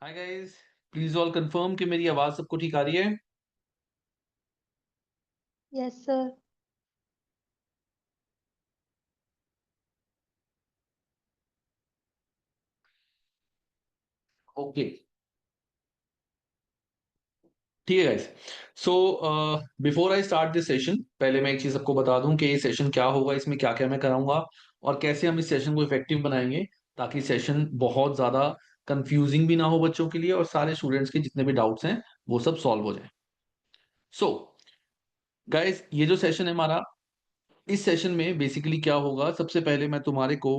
Hi guys, please all confirm कि मेरी आवाज सबको ठीक आ रही है। Yes sir. ओके, ठीक है guys. So before I start this session, पहले मैं एक चीज सबको बता दूं कि ये सेशन क्या होगा, इसमें क्या क्या मैं कराऊंगा और कैसे हम इस सेशन को इफेक्टिव बनाएंगे, ताकि सेशन बहुत ज्यादा कंफ्यूजिंग भी ना हो बच्चों के लिए और सारे स्टूडेंट्स के जितने भी डाउट्स हैं वो सब सॉल्व हो जाए। सो गाइस, ये जो सेशन है हमारा, इस सेशन में बेसिकली क्या होगा, सबसे पहले मैं तुम्हारे को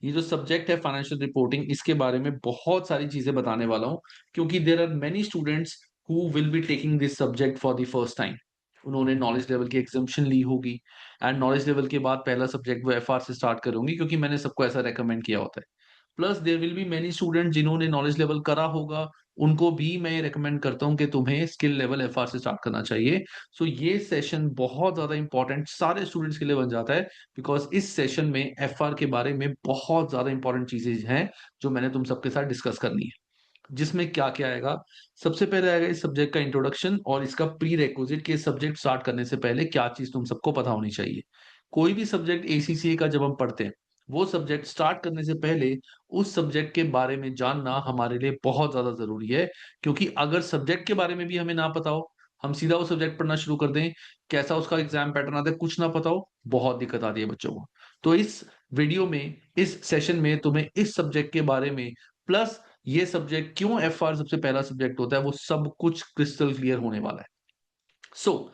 ये जो सब्जेक्ट है फाइनेंशियल रिपोर्टिंग, इसके बारे में बहुत सारी चीजें बताने वाला हूं, क्योंकि there are many students who will be taking this subject for the first time. उन्होंने नॉलेज लेवल की एग्जाम्पशन ली होगी एंड नॉलेज लेवल के बाद पहला सब्जेक्ट वो एफआर से स्टार्ट करेंगे, क्योंकि मैंने सबको ऐसा रेकमेंड किया होता है। Plus there will be many student जिन्होंने नॉलेज लेवल करा होगा, उनको भी मैं रेकमेंड करता हूं कि तुम्हें स्किल लेवल एफआर से स्टार्ट करना चाहिए। सो ये सेशन बहुत ज्यादा इंपॉर्टेंट सारे स्टूडेंट्स के लिए बन जाता है, बिकॉज इस सेशन में एफआर के बारे में बहुत ज्यादा इंपॉर्टेंट चीजें हैं जो मैंने तुम सबके साथ डिस्कस करनी है। जिसमें क्या क्या आएगा, सबसे पहले आएगा इस सब्जेक्ट का इंट्रोडक्शन और इसका प्री रेक्विजिट कि सब्जेक्ट स्टार्ट करने से पहले क्या चीज तुम सबको पता होनी चाहिए। कोई भी सब्जेक्ट एसीसीए का जब हम पढ़ते हैं, वो सब्जेक्ट स्टार्ट करने से पहले उस सब्जेक्ट के बारे में जानना हमारे लिए बहुत ज्यादा जरूरी है। क्योंकि अगर सब्जेक्ट के बारे में भी हमें ना पता हो, हम सीधा वो सब्जेक्ट पढ़ना शुरू कर दें, कैसा उसका एग्जाम पैटर्न आता है कुछ ना पता हो, बहुत दिक्कत आती है बच्चों को। तो इस वीडियो में, इस सेशन में तुम्हें इस सब्जेक्ट के बारे में, प्लस ये सब्जेक्ट क्यों एफआर सबसे पहला सब्जेक्ट होता है, वो सब कुछ क्रिस्टल क्लियर होने वाला है। सो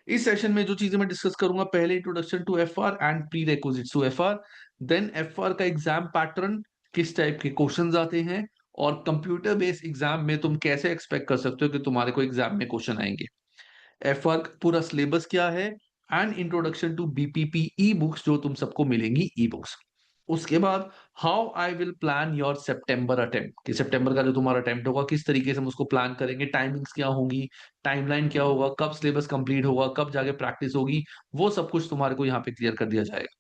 इस सेशन में जो चीजें मैं डिस्कस करूंगा, पहले introduction to FR and prerequisites to FR, then FR का एग्जाम पैटर्न, किस टाइप के क्वेश्चंस आते हैं, और कंप्यूटर बेस्ड एग्जाम में तुम कैसे एक्सपेक्ट कर सकते हो कि तुम्हारे को एग्जाम में क्वेश्चन आएंगे, एफआर पूरा सिलेबस क्या है, and introduction to BPP e books जो तुम सबको मिलेंगी ई बुक्स। उसके बाद how I will plan your सितंबर अटेम्प्ट, कि सितंबर का जो तुम्हारा अटेम्प्ट होगा किस तरीके से हम उसको प्लान करेंगे, टाइमिंग्स क्या होंगी, टाइमलाइन क्या होगा, कब सिलेबस कंप्लीट होगा, कब जाके प्रैक्टिस होगी, वो सब कुछ तुम्हारे को यहाँ पे क्लियर कर दिया जाएगा।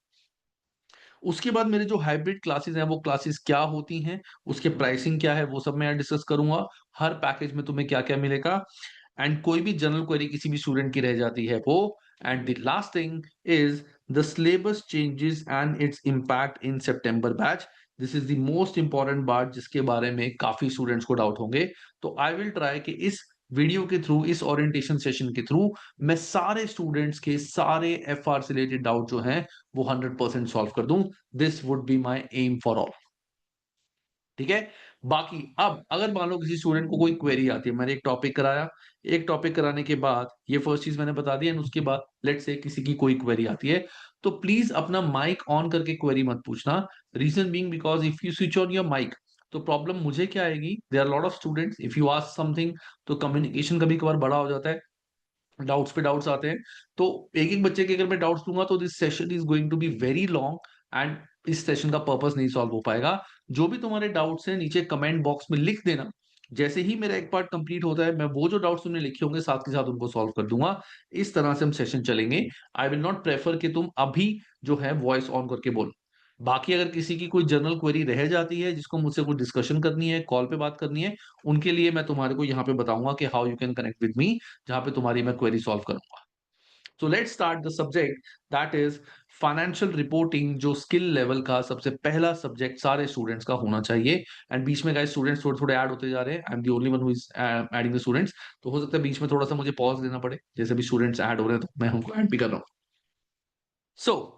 उसके बाद मेरे जो हाइब्रिड क्लासेस हैं वो क्लासेस क्या होती हैं, उसके प्राइसिंग क्या है, वो सब मैं डिस्कस करूंगा, हर पैकेज में तुम्हें क्या क्या मिलेगा, एंड कोई भी जनरल क्वेरी किसी भी स्टूडेंट की रह जाती है वो, and the last thing is the syllabus changes and its impact in September batch. This is the most important part जिसके बारे में काफी स्टूडेंट्स को डाउट होंगे। तो आई विल ट्राई कि इस वीडियो के थ्रू, इस ओरिएंटेशन सेशन के थ्रू, मैं सारे स्टूडेंट्स के सारे एफआर से रिलेटेड डाउट जो हैं वो 100% सॉल्व कर दूं। This would be my aim for all. ठीक है। बाकी अब अगर मान लो किसी स्टूडेंट को कोई क्वेरी आती है, मैंने एक टॉपिक कराया, एक टॉपिक कराने के बाद ये फर्स्ट चीज मैंने बता दी, एंड उसके बाद लेट्स से किसी की कोई क्वेरी आती है, तो प्लीज अपना माइक ऑन करके क्वेरी मत पूछना। Reason being because if you switch on your mic, तो प्रॉब्लम मुझे क्या आएगी, there are lot of students, if you ask something, तो कम्युनिकेशन कभी कभार बड़ा हो जाता है, डाउट्स पे डाउट्स आते हैं, तो एक एक बच्चे के अगर मैं डाउट्स दूंगा तो this session is going to be very long, and इस सेशन का पर्पस नहीं सॉल्व हो पाएगा। जो भी तुम्हारे डाउट्स हैं नीचे कमेंट बॉक्स में लिख देना, जैसे ही मेरा एक पार्ट कंप्लीट होता है मैं वो जो डाउट्स तुमने लिखे होंगे साथ के साथ उनको सॉल्व कर दूंगा। इस तरह से हम सेशन चलेंगे। आई विल नॉट प्रेफर कि तुम अभी जो है वॉइस ऑन करके बोलो। बाकी अगर किसी की कोई जनरल क्वेरी रह जाती है जिसको मुझसे कुछ डिस्कशन करनी है, कॉल पे बात करनी है, उनके लिए मैं तुम्हारे को यहाँ पे बताऊंगा कि how you can connect with me, जहां पे तुम्हारी मैं क्वेरी सॉल्व करूंगा। So let's start the subject, that is financial reporting, जो स्किल लेवल का सबसे पहला सब्जेक्ट सारे स्टूडेंट्स का होना चाहिए। एंड बीच में गाइस स्टूडेंट्स थोड़े थोड़े ऐड होते जा रहे हैं, I am the only one who is adding the students, तो हो सकता है बीच में थोड़ा सा मुझे पॉज देना पड़े, जैसे भी स्टूडेंट्स ऐड हो रहे हैं तो मैं उनको ऐड भी कर रहा हूँ। सो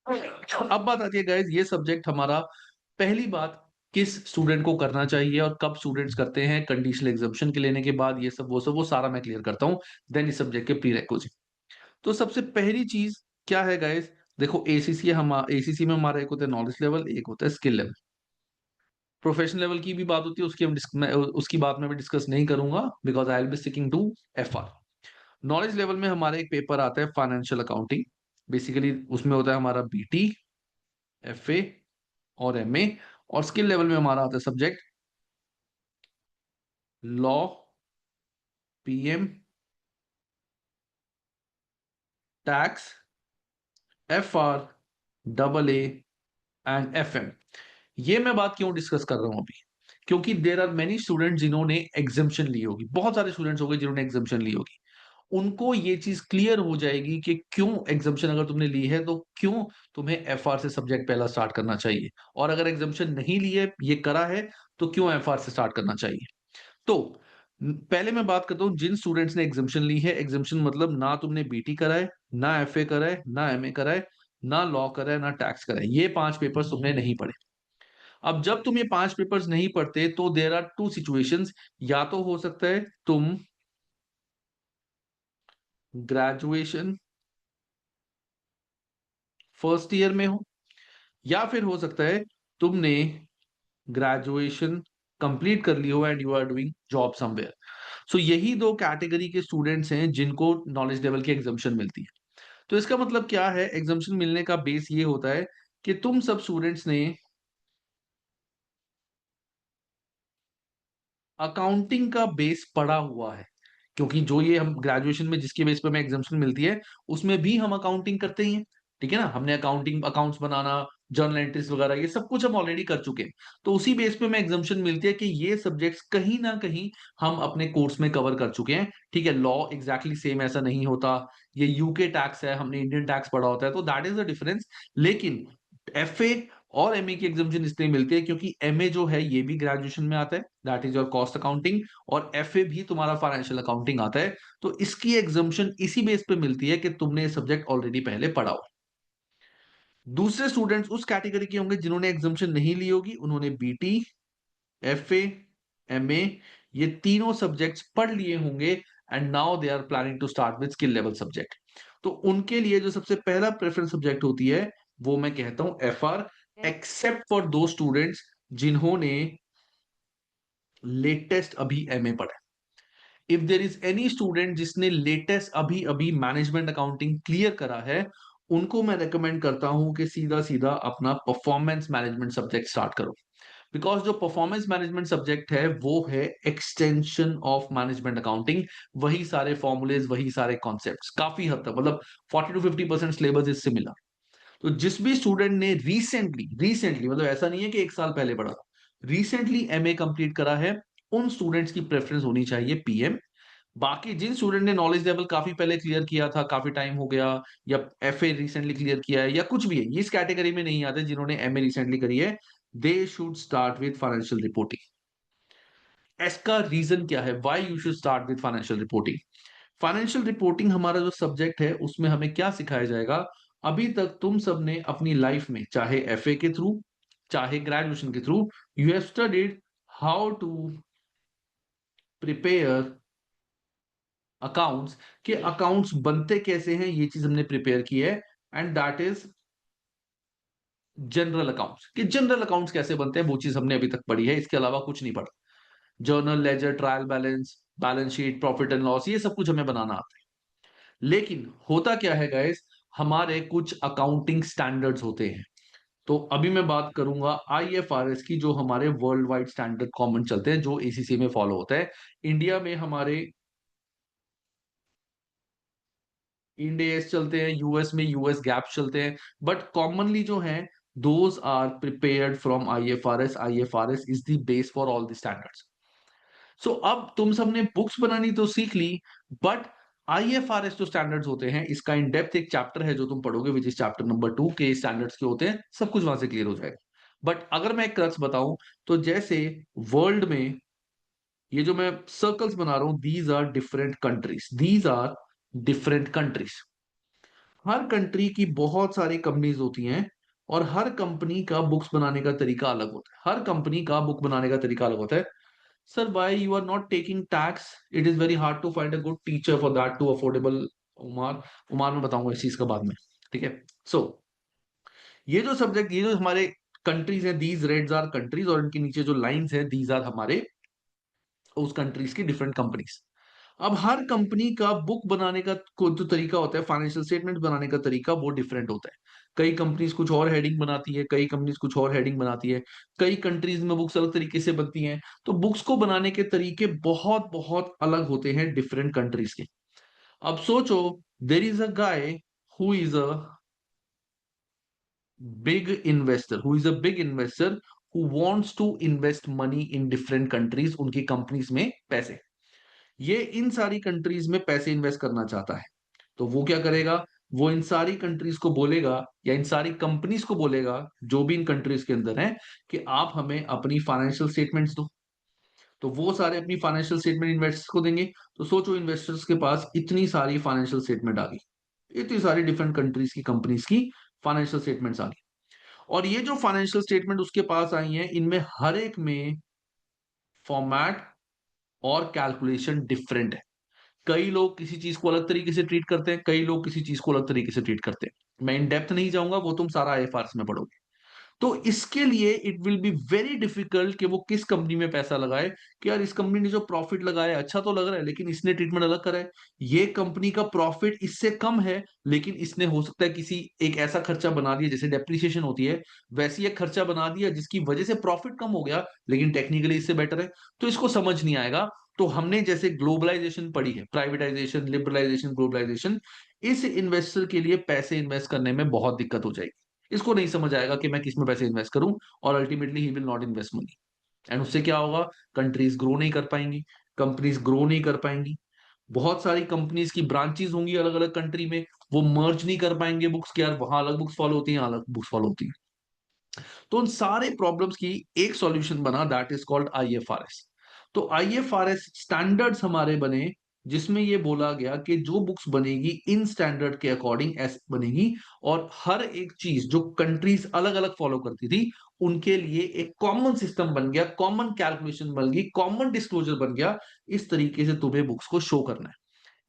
अब बात आती है गाइस, ये सब्जेक्ट हमारा, पहली बात, किस स्टूडेंट को करना चाहिए और कब स्टूडेंट्स करते हैं, कंडीशनल एग्जाम्पशन के लेने के बाद, ये सब वो सारा मैं क्लियर करता हूं। देन इस सब्जेक्ट के प्री, तो सबसे पहली चीज क्या है गाइस, देखो एसीसी, हम एसीसी में हमारा एक होता है नॉलेज लेवल, एक होता है स्किल लेवल। प्रोफेशनल लेवल की भी बात होती है, उसकी बात मैं भी डिस्कस नहीं करूंगा, because I will be sticking to FR. Knowledge level में हमारा एक पेपर आता है फाइनेंशियल अकाउंटिंग, बेसिकली उसमें होता है हमारा बीटी, एफए और एमए। और स्किल लेवल में हमारा आता है subject law, PM, tax, FR, double A and FM. ये मैं बात क्यों डिस्कस कर रहा हूं अभी, क्योंकि देर आर मेनी स्टूडेंट जिन्होंने एग्जाम्शन ली होगी, बहुत सारे स्टूडेंट्स हो गए जिन्होंने एग्जाम्शन ली होगी, उनको ये चीज क्लियर हो जाएगी कि क्यों एग्जाम्शन अगर तुमने ली है तो क्यों तुम्हें एफआर से सब्जेक्ट पहला स्टार्ट करना चाहिए, और अगर एग्जाम्शन नहीं ली है, ये करा है, तो क्यों एफआर से स्टार्ट करना चाहिए। तो पहले मैं बात करता हूं जिन स्टूडेंट्स ने एग्जाम्शन ली है। एग्जाम्शन मतलब ना तुमने बीटी करा है, ना एफए करा है, ना एमए करा है, ना लॉ करा है, ना टैक्स करा है, ये 5 पेपर्स तुमने नहीं पढ़े। अब जब तुम ये 5 पेपर्स नहीं पढ़ते तो देर आर टू सिचुएशंस। या तो हो सकता है तुम ग्रेजुएशन फर्स्ट ईयर में हो, या फिर हो सकता है तुमने ग्रेजुएशन कंप्लीट कर ली हो and you are doing job somewhere. So यही दो कैटेगरी के स्टूडेंट्स हैं जिनको नॉलेज लेवल की एग्जाम्शन मिलती है। तो इसका मतलब क्या है, एग्जाम्शन मिलने का बेस ये होता है कि तुम सब स्टूडेंट्स ने अकाउंटिंग का बेस पढ़ा हुआ है। क्योंकि जो ये हम ग्रेजुएशन में जिसके बेस पे हमें एग्जाम्शन मिलती है, उसमें भी हम अकाउंटिंग करते ही हैं। ठीक है ना, हमने अकाउंटिंग, अकाउंट्स बनाना, जर्नल एंट्रीज वगैरह, ये सब कुछ हम ऑलरेडी कर चुके हैं। तो उसी बेस पे हमें एग्जाम्शन मिलती है कि ये सब्जेक्ट्स कहीं ना कहीं हम अपने कोर्स में कवर कर चुके हैं। ठीक है, लॉ एग्जैक्टली सेम ऐसा नहीं होता, ये यूके टैक्स है, हमने इंडियन टैक्स पढ़ा होता है, तो दैट इज द डिफरेंस। लेकिन एफए और एमए की एग्जाम्शन इसलिए मिलती है क्योंकि एमए जो है ये भी ग्रेजुएशन में आता है, that is your cost accounting, और एफए भी तुम्हारा फाइनेंशियल अकाउंटिंग आता है। तो इसकी एग्जाम्शन इसी बेस पे मिलती है कि तुमने ये सब्जेक्ट ऑलरेडी पहले पढ़ा हो। दूसरे स्टूडेंट्स उस कैटेगरी के होंगे जिन्होंने एग्जाम्शन नहीं ली होगी, उन्होंने बीटी, एफए, एमए, ये तीनों सब्जेक्ट्स पढ़ लिए होंगे, and now they are planning to start with skill level subject. तो उनके लिए जो सबसे पहला प्रेफरेंस सब्जेक्ट होती है वो मैं कहता हूं एफआर, एक्सेप्ट फॉर दो स्टूडेंट्स जिन्होंने लेटेस्ट अभी एमए पढ़ा। If there is any student जिसने लेटेस्ट अभी अभी मैनेजमेंट अकाउंटिंग क्लियर करा है, उनको मैं रेकमेंड करता हूं कि सीधा सीधा अपना परफॉर्मेंस मैनेजमेंट सब्जेक्ट स्टार्ट करो। बिकॉज जो परफॉर्मेंस मैनेजमेंट सब्जेक्ट है वो है एक्सटेंशन ऑफ मैनेजमेंट अकाउंटिंग। वही सारे फॉर्मूलेज, वही सारे कॉन्सेप्ट्स काफी हद तक, मतलब 40 to 50% सिलेबस इससे मिला। तो जिस भी स्टूडेंट ने रिसेंटली रिसेंटली मतलब ऐसा नहीं है कि 1 साल पहले पढ़ा था, रिसेंटली एमए कंप्लीट करा है, उन स्टूडेंट्स की प्रेफरेंस होनी चाहिए पीएम। बाकी जिन स्टूडेंट ने नॉलेज लेवल काफी पहले क्लियर किया था, काफी टाइम हो गया, या एफए रिसेंटली क्लियर किया है, या कुछ भी है, ये इस कैटेगरी में नहीं आते जिन्होंने एमए रिसेंटली करी है, they should start with financial reporting. इसका रीजन क्या है, why you should start with financial reporting. Financial reporting हमारा जो सब्जेक्ट है उसमें हमें क्या सिखाया जाएगा। अभी तक तुम सबने अपनी लाइफ में, चाहे एफए के थ्रू, चाहे ग्रेजुएशन के through, you have studied how to prepare accounts, के अकाउंट्स बनते कैसे हैं, ये चीज हमने प्रिपेयर की है। And that is general accounts, कि जनरल अकाउंट्स कैसे बनते हैं वो चीज हमने अभी तक पढ़ी है, इसके अलावा कुछ नहीं पढ़ा। Journal, ledger, trial balance, balance sheet, profit and loss, ये सब कुछ हमें बनाना आता है। लेकिन होता क्या है गाइस, हमारे कुछ अकाउंटिंग स्टैंडर्ड्स होते हैं। तो अभी मैं बात करूंगा आईएफआरएस की, जो हमारे वर्ल्ड वाइड स्टैंडर्ड कॉमन चलते हैं, जो एसीसी में फॉलो होता है। इंडिया में हमारे इंड एस चलते हैं, यूएस में यूएस गैप चलते हैं, बट कॉमनली जो है those are prepared from IFRS. IFRS is the base for all the standards. So अब तुम सबने बुक्स बनानी तो सीख ली, बट आईएफआरएस जो स्टैंडर्ड्स होते हैं, इसका इन डेप्थ एक चैप्टर है जो तुम पढ़ोगे, विच इज चैप्टर नंबर 2 के स्टैंडर्ड्स के होते हैं, सब कुछ वहां से क्लियर हो जाएगा। बट अगर मैं एक क्रक्स बताऊं, तो जैसे वर्ल्ड में ये जो मैं सर्कल्स बना रहा हूं, these are different countries, these are different countries. हर कंट्री की बहुत सारी कंपनीज होती हैं, और हर कंपनी का बुक्स बनाने का तरीका अलग होता है, हर कंपनी का बुक बनाने का तरीका अलग होता है। Sir, why you are not taking tax, it is very hard to find a good teacher for that too affordable. Umar, Umar में बताऊंगा इस चीज का बाद में। ठीक है, सो ये जो सब्जेक्ट, ये जो हमारे कंट्रीज हैं, दीज रेड्स आर कंट्रीज, और इनके नीचे जो लाइंस हैं, दीज आर हमारे उस कंट्रीज की डिफरेंट कंपनीज। अब हर कंपनी का बुक बनाने का जो तरीका होता है, फाइनेंशियल स्टेटमेंट बनाने का तरीका, वो डिफरेंट होता है। कई कंपनीज कुछ और हेडिंग बनाती है, कई कंपनीज कुछ और हेडिंग बनाती है, कई कंट्रीज में बुक्स अलग तरीके से बनती हैं। तो बुक्स को बनाने के तरीके बहुत बहुत अलग होते हैं डिफरेंट कंट्रीज के। अब सोचो, there is a guy who is a big investor, who is a big investor, who wants to invest money in different countries, उनकी कंपनीज में पैसे, ये इन सारी कंट्रीज में पैसे इन्वेस्ट करना चाहता है। तो वो क्या करेगा, वो इन सारी कंट्रीज को बोलेगा या इन सारी कंपनीज को बोलेगा जो भी इन कंट्रीज के अंदर हैं कि आप हमें अपनी फाइनेंशियल स्टेटमेंट्स दो। तो वो सारे अपनी फाइनेंशियल स्टेटमेंट इन्वेस्टर्स को देंगे। तो सोचो इन्वेस्टर्स के पास इतनी सारी फाइनेंशियल स्टेटमेंट आ गई, इतनी सारी डिफरेंट कंट्रीज की कंपनीज की फाइनेंशियल स्टेटमेंट्स आ गई, और ये जो फाइनेंशियल स्टेटमेंट उसके पास आई हैं, इनमें हर एक में फॉर्मेट और कैलकुलेशन डिफरेंट है। कई लोग किसी चीज को अलग तरीके से ट्रीट करते हैं, कई लोग किसी चीज को अलग तरीके से ट्रीट करते हैं। मैं इन डेप्थ नहीं जाऊंगा, वो तुम सारा आईएफआरएस में पढ़ोगे। तो इसके लिए it will be very difficult कि वो किस कंपनी में पैसा लगाए, कि यार इस कंपनी ने जो प्रॉफिट लगाया अच्छा तो लग रहा है, लेकिन इसने ट्रीटमेंट अलग करा है। ये कंपनी का प्रॉफिट इससे कम है, लेकिन इसने हो सकता है किसी एक ऐसा खर्चा बना दिया, जैसे डेप्रिसिएशन होती है, वैसी एक खर्चा बना दिया जिसकी वजह से प्रॉफिट कम हो गया, लेकिन टेक्निकली इससे बेटर है। तो इसको समझ नहीं आएगा। तो हमने जैसे ग्लोबलाइजेशन पढ़ी है, प्राइवेटाइजेशन, लिबरलाइजेशन, ग्लोबलाइजेशन, इस इन्वेस्टर के लिए पैसे इन्वेस्ट करने में बहुत दिक्कत हो जाएगी। इसको नहीं समझ आएगा कि मैं किस में पैसे इन्वेस्ट करूं, और ultimately he will not invest money. And उससे क्या होगा, कंट्रीज ग्रो नहीं कर पाएंगी, कंपनीज ग्रो नहीं कर पाएंगी, बहुत सारी कंपनीज की ब्रांचेस होंगी अलग अलग कंट्री में, वो मर्ज नहीं कर पाएंगे बुक्स की, यार वहां अलग बुक्स फॉलो होती हैं, यहाँ अलग बुक्स फॉलो होती हैं। तो उन सारे प्रॉब्लम्स की एक सॉल्यूशन बना, दैट इज कॉल्ड आईएफआरएस। तो आईएफआरएस स्टैंडर्ड्स हमारे बने, जिसमें ये बोला गया कि जो बुक्स बनेगी इन स्टैंडर्ड के अकॉर्डिंग ऐसे बनेगी, और हर एक चीज जो कंट्रीज अलग अलग फॉलो करती थी उनके लिए एक कॉमन सिस्टम बन गया, कॉमन कैलकुलेशन बन गई, कॉमन डिस्क्लोजर बन गया। इस तरीके से तुम्हें बुक्स को शो करना है।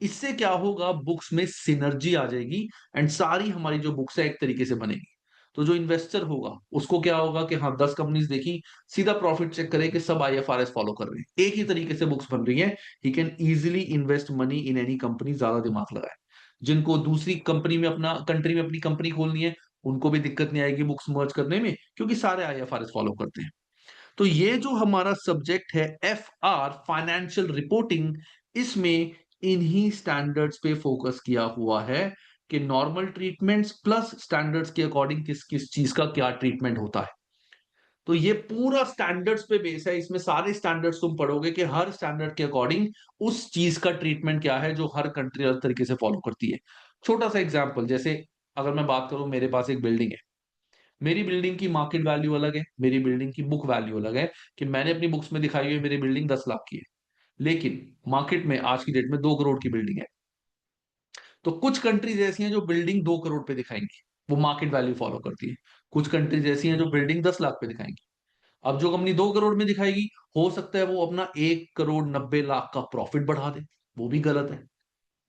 इससे क्या होगा, बुक्स में सिनर्जी आ जाएगी, एंड सारी हमारी जो बुक्स है एक तरीके से बनेगी। तो जो इन्वेस्टर होगा उसको क्या होगा कि हाँ 10 कंपनीज देखी, सीधा प्रॉफिट चेक करे कि सब आईएफआरएस फॉलो कर रहे हैं, एक ही तरीके से बुक्स बन रही है, he can easily invest money in any company, ज्यादा दिमाग लगाए। जिनको दूसरी कंपनी में अपना कंट्री में अपनी कंपनी खोलनी है, उनको भी दिक्कत नहीं आएगी बुक्स मर्ज करने में, क्योंकि सारे आईएफआरएस फॉलो करते हैं। तो ये जो हमारा सब्जेक्ट है एफ आर, फाइनेंशियल रिपोर्टिंग, इसमें इन्हीं स्टैंडर्ड्स पे फोकस किया हुआ है कि नॉर्मल ट्रीटमेंट्स प्लस स्टैंडर्ड्स के अकॉर्डिंग किस किस चीज का क्या ट्रीटमेंट होता है। तो ये पूरा स्टैंडर्ड्स पे बेस है, इसमें सारे स्टैंडर्ड्स तुम पढ़ोगे कि हर स्टैंडर्ड के अकॉर्डिंग उस चीज का ट्रीटमेंट क्या है जो हर कंट्री अलग तरीके से फॉलो करती है। छोटा सा एग्जांपल, जैसे अगर मैं बात करूं, मेरे पास एक बिल्डिंग है, मेरी बिल्डिंग की मार्केट वैल्यू अलग है, मेरी बिल्डिंग की बुक वैल्यू अलग है, कि मैंने अपनी बुक्स में दिखाई हुई मेरी बिल्डिंग 10 लाख की है, लेकिन मार्केट में आज की डेट में 2 करोड़ की बिल्डिंग है। तो कुछ कंट्रीज ऐसी हैं जो बिल्डिंग 2 करोड़ पे दिखाएंगी, वो मार्केट वैल्यू फॉलो करती है। कुछ कंट्रीज ऐसी हैं जो बिल्डिंग 10 लाख पे दिखाएंगी। अब जो कंपनी 2 करोड़ में दिखाएगी, हो सकता है वो अपना 1 करोड़ 90 लाख का प्रॉफिट बढ़ा दे, वो भी गलत है।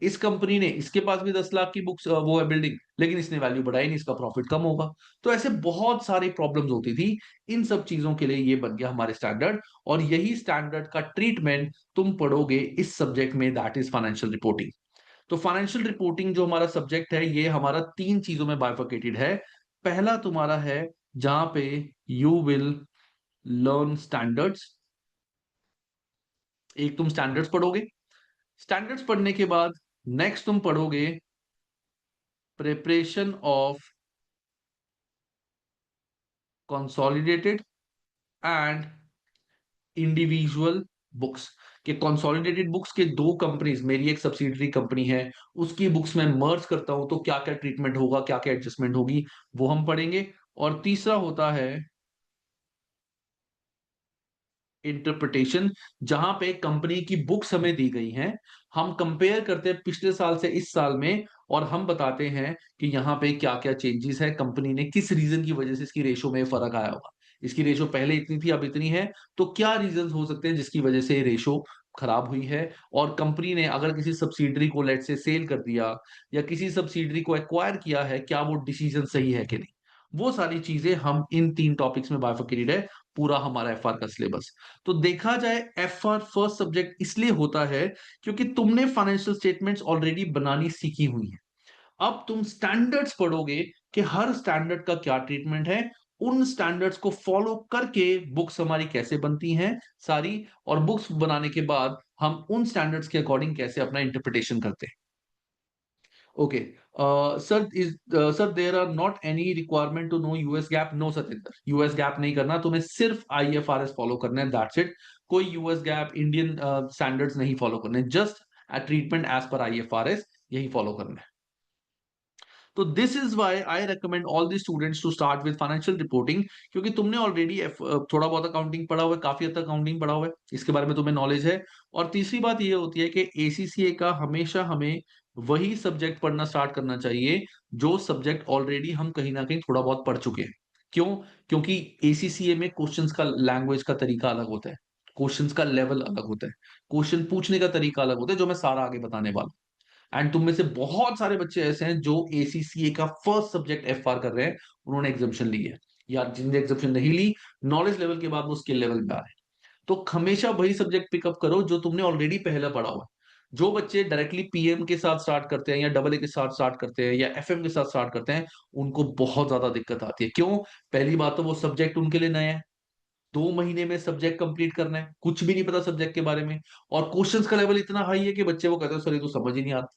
इस कंपनी ने, इसके पास भी 10 लाख की बुक्स वो है बिल्डिंग, लेकिन इसने वैल्यू बढ़ाई नहीं, इसका प्रॉफिट कम होगा। तो ऐसे बहुत सारी प्रॉब्लम्स होती थी। इन सब चीजों के लिए ये बन गया हमारे स्टैंडर्ड, और यही स्टैंडर्ड का ट्रीटमेंट तुम पढ़ोगे इस सब्जेक्ट में, दैट इज फाइनेंशियल रिपोर्टिंग। तो फाइनेंशियल रिपोर्टिंग जो हमारा सब्जेक्ट है, ये हमारा 3 चीजों में बाइफरकेटेड है। पहला तुम्हारा है जहां पे यू विल लर्न स्टैंडर्ड्स, एक तुम स्टैंडर्ड्स पढ़ोगे। स्टैंडर्ड्स पढ़ने के बाद नेक्स्ट तुम पढ़ोगे preparation of consolidated and individual books, के कंसोलिडेटेड बुक्स के दो कंपनीज, मेरी एक सब्सिडरी कंपनी है, उसकी बुक्स में मर्ज करता हूं तो क्या क्या ट्रीटमेंट होगा, क्या क्या एडजस्टमेंट होगी, वो हम पढ़ेंगे। और तीसरा होता है इंटरप्रिटेशन, जहां पे कंपनी की बुक्स हमें दी गई हैं, हम कंपेयर करते हैं पिछले साल से इस साल में, और हम बताते हैं कि यहाँ पे क्या क्या चेंजेस है, कंपनी ने किस रीजन की वजह से इसकी रेशो में फर्क आया होगा। इसकी रेशो पहले इतनी थी अब इतनी है, तो क्या रीजन हो सकते हैं जिसकी वजह से रेशो खराब हुई है। और कंपनी ने अगर किसी सब्सिडरी को लेट से सेल कर दिया, या किसी सब्सिडरी को एक्वायर किया है, क्या वो डिसीजन सही है कि नहीं, वो सारी चीजें हम इन 3 टॉपिक्स में बाइफरकेटेड है पूरा हमारा एफआर का सिलेबस। तो देखा जाए, एफआर फर्स्ट सब्जेक्ट इसलिए होता है क्योंकि तुमने फाइनेंशियल स्टेटमेंट्स ऑलरेडी बनानी सीखी हुई है। अब तुम स्टैंडर्ड्स पढ़ोगे कि हर स्टैंडर्ड का क्या ट्रीटमेंट है, उन स्टैंडर्ड्स को फॉलो करके बुक्स हमारी कैसे बनती हैं सारी, और बुक्स बनाने के बाद हम उन स्टैंडर्ड्स के अकॉर्डिंग कैसे अपना इंटरप्रिटेशन करते हैं। Okay. Sir there are not any requirement to know US GAAP. No Satendra, US GAAP नहीं करना तुम्हें, सिर्फ आईएफआरएस फॉलो करना है, दैट्स इट। कोई यूएस गैप, इंडियन स्टैंडर्ड्स नहीं फॉलो करने, just a treatment as per IFRS, यही फॉलो करना है। तो this is why I recommend all the students to start with financial reporting, क्योंकि तुमने ऑलरेडी थोड़ा बहुत अकाउंटिंग पढ़ा हुआ है, काफी हद तक अकाउंटिंग पढ़ा हुआ है, इसके बारे में तुम्हें नॉलेज है। और तीसरी बात ये होती है कि एसीसीए का हमेशा हमें वही सब्जेक्ट पढ़ना स्टार्ट करना चाहिए जो सब्जेक्ट ऑलरेडी हम कहीं ना कहीं थोड़ा बहुत पढ़ चुके हैं। क्यों? क्योंकि एसीसीए में क्वेश्चंस का लैंग्वेज का तरीका अलग होता है, क्वेश्चंस का लेवल अलग होता है, क्वेश्चन पूछने का तरीका अलग होता है, जो मैं सारा आगे बताने वाला हूं। एंड तुम में से बहुत सारे बच्चे ऐसे हैं जो एसीसीए का फर्स्ट सब्जेक्ट एफआर कर रहे हैं, उन्होंने एग्जाम्पशन ली है, या जिनने एग्जाम्पशन नहीं ली, नॉलेज लेवल के बाद वो स्किल लेवल पे आ रहे हैं। तो हमेशा वही सब्जेक्ट पिकअप करो जो तुमने ऑलरेडी पहले पढ़ा हुआ है। जो बच्चे डायरेक्टली पीएम के साथ स्टार्ट करते हैं, या डबल ए के साथ स्टार्ट करते हैं, या एफएम के साथ स्टार्ट करते हैं, उनको बहुत ज्यादा दिक्कत आती है। क्यों? पहली बात तो वो सब्जेक्ट उनके लिए नया है, 2 महीने में सब्जेक्ट कंप्लीट करना है, कुछ भी नहीं पता सब्जेक्ट के बारे में, और क्वेश्चंस का लेवल इतना हाई है कि बच्चे वो कहते हैं सर ये तो समझ ही नहीं आता।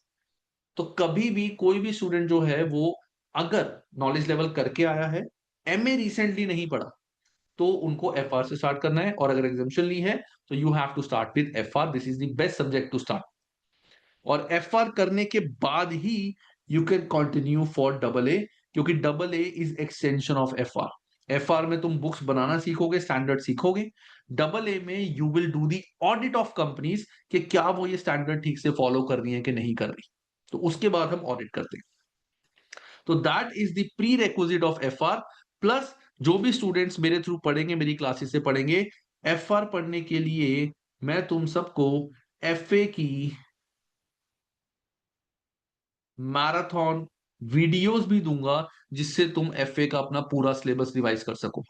तो कभी भी कोई भी स्टूडेंट जो है वो अगर नॉलेज लेवल करके आया है, एमए रिसेंटली नहीं पढ़ा, तो उनको एफआर से स्टार्ट करना है, और अगर एग्जाम्पशन ली है तो you have to start with FR, this is the best subject to start. और एफआर करने के बाद ही you can continue for double A, क्योंकि double A is extension of FR. FR में तुम बुक्स बनाना सीखोगे, स्टैंडर्ड सीखोगे। डबल ए में you will do the audit of companies, कि क्या वो ये स्टैंडर्ड ठीक से फॉलो कर रही है कि नहीं कर रही, तो उसके बाद हम ऑडिट करते हैं। तो that is the pre requisite of FR. Plus जो भी स्टूडेंट्स मेरे थ्रू पढ़ेंगे, मेरी क्लासेस से पढ़ेंगे, एफआर पढ़ने के लिए मैं तुम सबको एफए की मैराथन वीडियोस भी दूंगा, जिससे तुम एफए का अपना पूरा सिलेबस रिवाइज कर सको।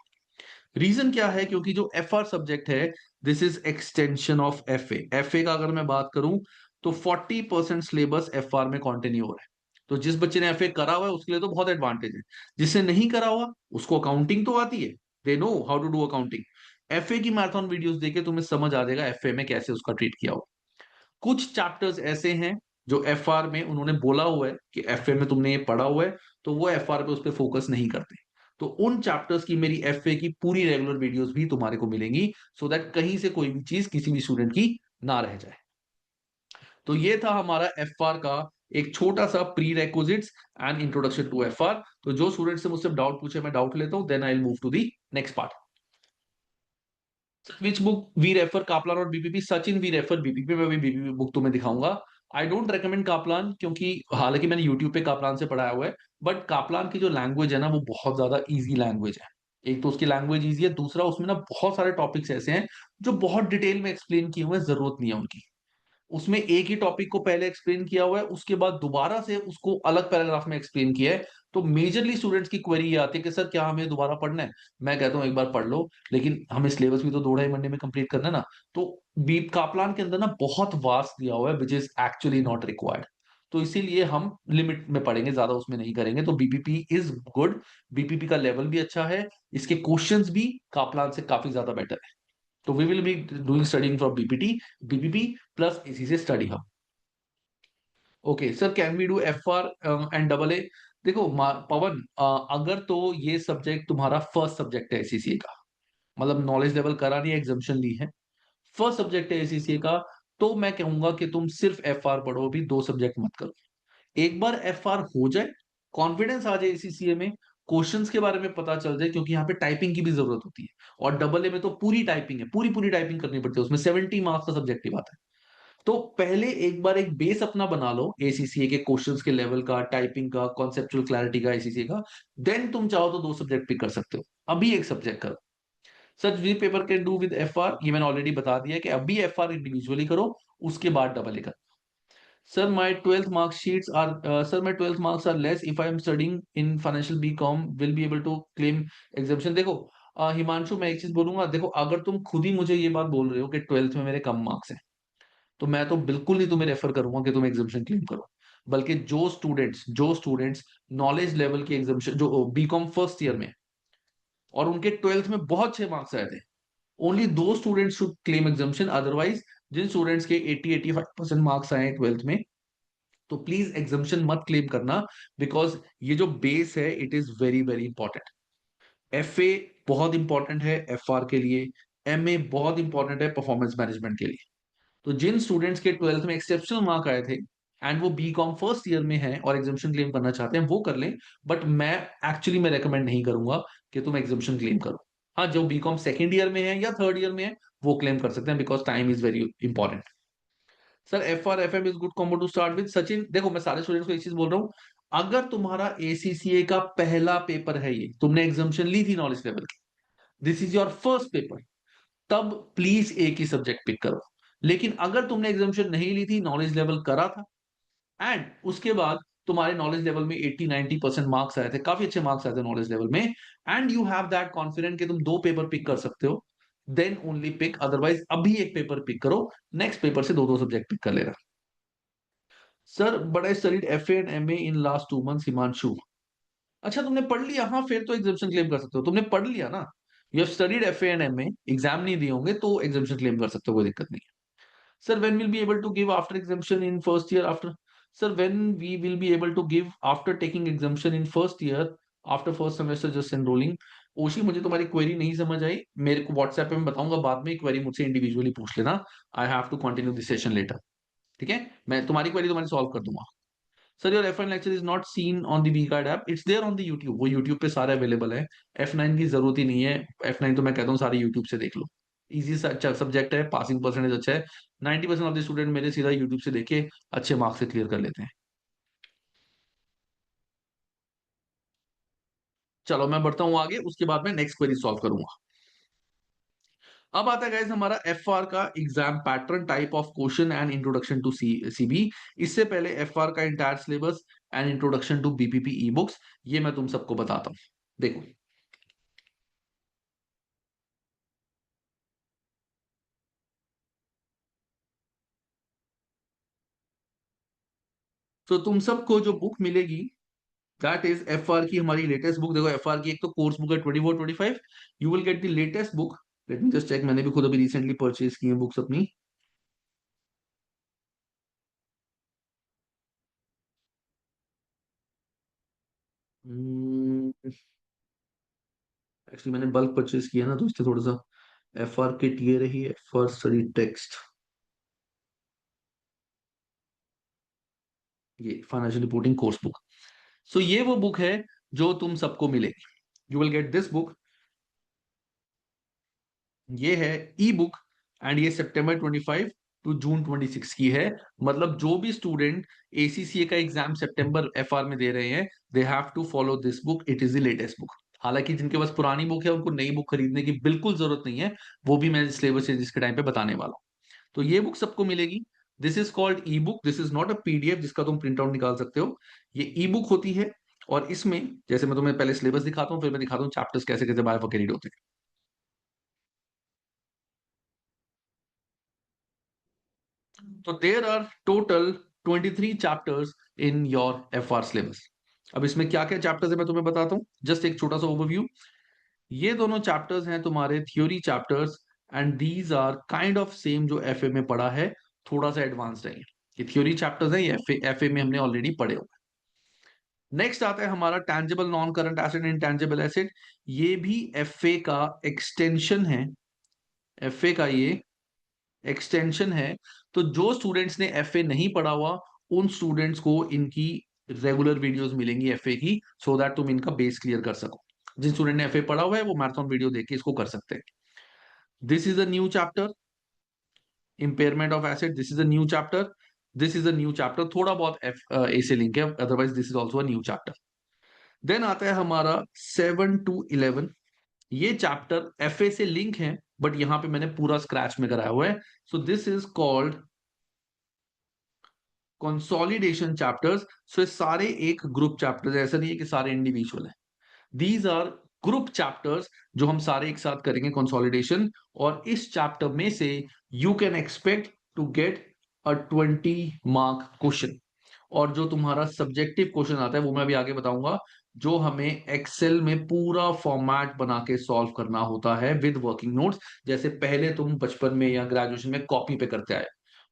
रीजन क्या है? क्योंकि जो एफआर सब्जेक्ट है, this is extension of FA. FA का अगर मैं बात करूं तो 40% सिलेबस एफआर में कंटिन्यू हो रहा है। तो जिस बच्चे ने एफए करा हुआ है उसके लिए तो बहुत एडवांटेज है, जिसने नहीं करा हुआ उसको अकाउंटिंग तो आती है, they know how to do accounting. FA की मैराथन वीडियोस देके तुम्हें समझ आ जाएगा एफए में कैसे उसका ट्रीट किया हो। कुछ चैप्टर्स ऐसे हैं जो एफआर में उन्होंने बोला हुआ है कि एफए में तुमने ये पढ़ा हुआ है, तो वो एफआर पे उस पर फोकस नहीं करते। तो उन चैप्टर्स की मेरी एफए की पूरी रेगुलर वीडियोस भी तुम्हारे को मिलेंगी, सो दैट कहीं से कोई भी चीज किसी भी स्टूडेंट की ना रह जाए। तो ये था हमारा एफआर का एक छोटा सा prerequisites and introduction to FR. तो जो स्टूडेंट से मुझसे डाउट पूछे मैं डाउट लेता हूं, then I will move to the next part. Which book we refer, Kaplan और BPP? Sachin, we refer BPP. मैं भी बीपीपी बुक तुम्हें दिखाऊंगा। आई डोंट रेकमेंड कापलान, क्योंकि हालांकि मैंने यूट्यूब पे कापलान से पढ़ाया हुआ है, बट कापलान की जो लैंग्वेज है ना, वो बहुत ज्यादा इजी लैंग्वेज है। एक तो उसकी लैंग्वेज इजी है, दूसरा उसमें ना बहुत सारे टॉपिक्स ऐसे हैं जो बहुत डिटेल में एक्सप्लेन किए हुए हैं, जरूरत नहीं है उनकी। उसमें एक ही टॉपिक को पहले एक्सप्लेन किया हुआ है, उसके बाद दोबारा से उसको अलग पैराग्राफ में एक्सप्लेन किया है। तो मेजरली स्टूडेंट्स की क्वेरी ये आती है कि सर क्या हमें दोबारा पढ़ना है? मैं कहता हूँ एक बार पढ़ लो, लेकिन हमें सिलेबस भी तो 2 ढाई महीने में कंप्लीट करना है ना। तो बी कापलान के अंदर ना बहुत वास्ट दिया हुआ है, which is actually not required. तो इसीलिए हम लिमिट में पढ़ेंगे, ज्यादा उसमें नहीं करेंगे। तो बीपीपी इज गुड, बीपीपी का लेवल भी अच्छा है, इसके क्वेश्चंस भी कापलान से काफी ज्यादा बेटर है। तो we will be doing studying from BPT, BPP plus इसी से study hub. Okay sir, can we do F R and double A? देखो पवन, अगर तो ये सब्जेक्ट तुम्हारा फर्स्ट सब्जेक्ट है एसीसीए का, मतलब नॉलेज लेवल करा नहीं, एग्जाम्पशन ली है, फर्स्ट सब्जेक्ट है एसीसीए का, तो मैं कहूंगा कि तुम सिर्फ एफ आर पढ़ो, भी 2 सब्जेक्ट मत करो। एक बार एफ आर हो जाए, कॉन्फिडेंस आ जाए एसीसीए में, क्वेश्चंस के बारे में पता चल जाए, क्योंकि यहाँ पे टाइपिंग की भी जरूरत होती है, और डबल ए में तो पूरी टाइपिंग है, पूरी पूरी टाइपिंग करनी पड़ती है, उसमें 70 मार्क्स का सब्जेक्टिव आता है। तो पहले एक बार एक बेस अपना बना लो एसीसीए के क्वेश्चंस के लेवल का, टाइपिंग का, कॉन्सेप्चुअल क्लैरिटी का एसीसीए का। देन तुम चाहो तो 2 सब्जेक्ट पिक कर सकते हो, अभी एक सब्जेक्ट करो। Such we paper can do with F R, ये मैंने ऑलरेडी बता दिया कि अभी एफ आर इंडिविजुअली करो, उसके बाद डबल ए करो। Sir my twelfth marks sheets are, sir my twelfth marks are less if I am studying in financial B com, will be able to claim exemption? देखो हिमांशु, मैं एक चीज बोलूंगा, देखो अगर तुम खुद ही मुझे ये बात बोल रहे हो कि ट्वेल्थ में मेरे कम मार्क्स हैं, तो मैं तो बिल्कुल नहीं तुम्हें रेफर करूंगा कि तुम एग्जामेशन क्लेम करो। बल्कि जो स्टूडेंट्स नॉलेज लेवल की एग्जामेशन, जो बीकॉम फर्स्ट ईयर में और उनके ट्वेल्थ में बहुत अच्छे मार्क्स आए थे, ओनली दो students should claim exemption. Otherwise जिन स्टूडेंट्स के 80-85% मार्क्स आए ट्वेल्थ में, तो प्लीज एग्जाम्शन मत क्लेम करना, बिकॉज ये जो बेस है it is very very important. F A बहुत इंपॉर्टेंट है एफ आर के लिए, एम ए बहुत इंपॉर्टेंट है परफॉर्मेंस मैनेजमेंट के लिए। तो जिन स्टूडेंट्स के 12th में एक्सेप्शनल मार्क आए थे एंड वो बी कॉम फर्स्ट ईयर में है और एग्जाम्शन क्लेम करना चाहते हैं वो कर लें, बट मैं एक्चुअली मैं रेकमेंड नहीं करूंगा कि तुम एग्जाम्शन क्लेम करो। हाँ, जो बी कॉम सेकेंड ईयर में है या थर्ड ईयर में है वो क्लेम कर सकते हैं, because time is very important. Sir F R F M is good combo to start with. Sachin देखो, मैं सारे स्टूडेंट्स को एक चीज बोल रहा हूँ, अगर तुम्हारा एसीसीए का पहला पेपर है, ये तुमने एग्जाम्शन ली थी नॉलेज लेवल की, this is your first paper, तब प्लीज एक ही सब्जेक्ट पिक करो। लेकिन अगर तुमने एग्जाम्शन नहीं ली थी, नॉलेज लेवल करा था एंड उसके बाद तुम्हारे नॉलेज लेवल में 80-90% मार्क्स आए थे, काफी अच्छे मार्क्स आए थे नॉलेज लेवल में, and you have that confident कि तुम दो पेपर पिक कर सकते हो, देन ओनली पिक, अदरवाइज अभी एक पेपर पिक करो, नेक्स्ट पेपर से दो दो सब्जेक्ट पिक कर लेना। Sir but I studied F and M A in last 2 months, Himanshu. अच्छा तुमने पढ़ लिया, हाँ फिर तो एग्जाम्शन क्लेम कर सकते हो, तुमने पढ़ लिया ना, you have studied F and M A, exam नहीं दिए होंगे तो एग्जाम्शन क्लेम कर सकते हो, कोई दिक्कत नहीं है। Sir, when will be able to give after exemption in first year after? Sir, when we will be able to give after taking exemption in first year after first semester just enrolling? ओशी, मुझे तुम्हारी query नहीं समझ आई, मेरे को WhatsApp पे मैं बताऊंगा बाद में, क्वेरी मुझसे इंडिविजुअली पूछ लेना। I have to continue this session later. ठीक है, मैं तुम्हारी क्वेरी तुम्हारी सॉल्व कर दूंगा। Sir your F9 lecture is not seen on the V guide app, it's there on the YouTube, वो यूट्यूब पे सारे अवेलेबल है। F9 की जरूरत ही नहीं है, F9 तो मैं कहता हूँ सारे यूट्यूब से देख लो। इजी सब्जेक्ट है, पासिंग परसेंटेज अच्छा है, 90% ऑफ द स्टूडेंट मेरे सीधा यूट्यूब से देखे अच्छे मार्क्स से क्लियर कर लेते हैं। चलो मैं बढ़ता हूँ आगे, उसके बाद मैं नेक्स्ट क्वेरी सॉल्व करूंगा। अब आता है गाइस हमारा एफ आर का exam pattern, type of question and introduction to CB. इससे पहले एफ आर का entire syllabus and introduction to BPP e books, ये मैं तुम सबको बताता हूँ। देखो, तो तुम सबको जो बुक मिलेगी दैट इज एफ आर की, हमारी लेटेस्ट बुक। देखो एफ आर की एक तो कोर्स बुक है 24-25, you will get the latest book. Let me just check, मैंने भी खुद अभी रिसेंटली परचेज की है बुक्स अपनी। एक्चुअली मैंने बल्क परचेज किया ना, तो इससे थोड़ा सा एफ आर किट ये रही, एफ आर स्टडी टेक्स्ट, ये फाइनेंशियल रिपोर्टिंग कोर्स बुक। सो ये वो बुक है जो तुम सबको मिलेगी, you will get this book. ये है ई बुक एंड ये सितंबर 25 टू जून 26 की है। मतलब जो भी स्टूडेंट एसीसीए का एग्जाम सितंबर एफआर में दे रहे हैं, they have to follow this book, it is the latest book. हालांकि जिनके पास पुरानी बुक है उनको नई बुक खरीदने की बिल्कुल जरूरत नहीं है, वो भी मैं सिलेबस चेंजेस के टाइम पे बताने वाला हूँ। तो ये बुक सबको मिलेगी। This is called E book, this is not a PDF जिसका तुम प्रिंट आउट निकाल सकते हो, ये ई बुक होती है। और इसमें जैसे मैं तुम्हें पहले सिलेबस दिखाता हूँ, फिर मैं दिखाता हूँ चैप्टर्स कैसे कैसे बाय कैरिड होते हैं। तो there are total 23 chapters in your F R syllabus. अब इसमें क्या क्या चैप्टर्स है मैं तुम्हें बताता हूँ, जस्ट एक छोटा सा ओवरव्यू। ये दोनों चैप्टर्स हैं तुम्हारे theory chapters, and these are kind of same जो एफए में पढ़ा है, थोड़ा सा एडवांस्ड है। ये थ्योरी चैप्टर्स हैं, ये एफए में हमने ऑलरेडी पढ़े हुए। नेक्स्ट आता है हमारा tangible non current asset, intangible asset. ये भी एफए का एक्सटेंशन है, एफए का ये एक्सटेंशन है। तो जो स्टूडेंट्स ने एफए नहीं पढ़ा हुआ, उन स्टूडेंट्स को इनकी रेगुलर वीडियोस मिलेंगी एफए की, सो दैट तुम इनका बेस क्लियर कर सको। जिन स्टूडेंट ने एफए पढ़ा हुआ है वो मैराथन वीडियो देख के इसको कर सकते हैं। This is a new chapter, impairment of asset, this is a new chapter. This is a new chapter, थोड़ा बहुत एफ ए से लिंक है, otherwise this is also a new chapter. Then आता है हमारा 7 to 11। ये चैप्टर एफए से link है, बट यहां पे मैंने पूरा स्क्रैच में कराया हुआ है। So this is called consolidation chapters. So ये सारे एक ग्रुप चैप्टर्स, ऐसा नहीं है कि सारे इंडिविजुअल है, दीज आर ग्रुप चैप्टर्स जो हम सारे एक साथ करेंगे कंसोलिडेशन। और इस चैप्टर में से you can expect to get a 20 mark question. और जो तुम्हारा सब्जेक्टिव क्वेश्चन आता है वो मैं अभी आगे बताऊंगा, जो हमें एक्सेल में पूरा फॉर्मेट बना के सॉल्व करना होता है विद वर्किंग नोट्स, जैसे पहले तुम बचपन में या ग्रेजुएशन में कॉपी पे करते आए,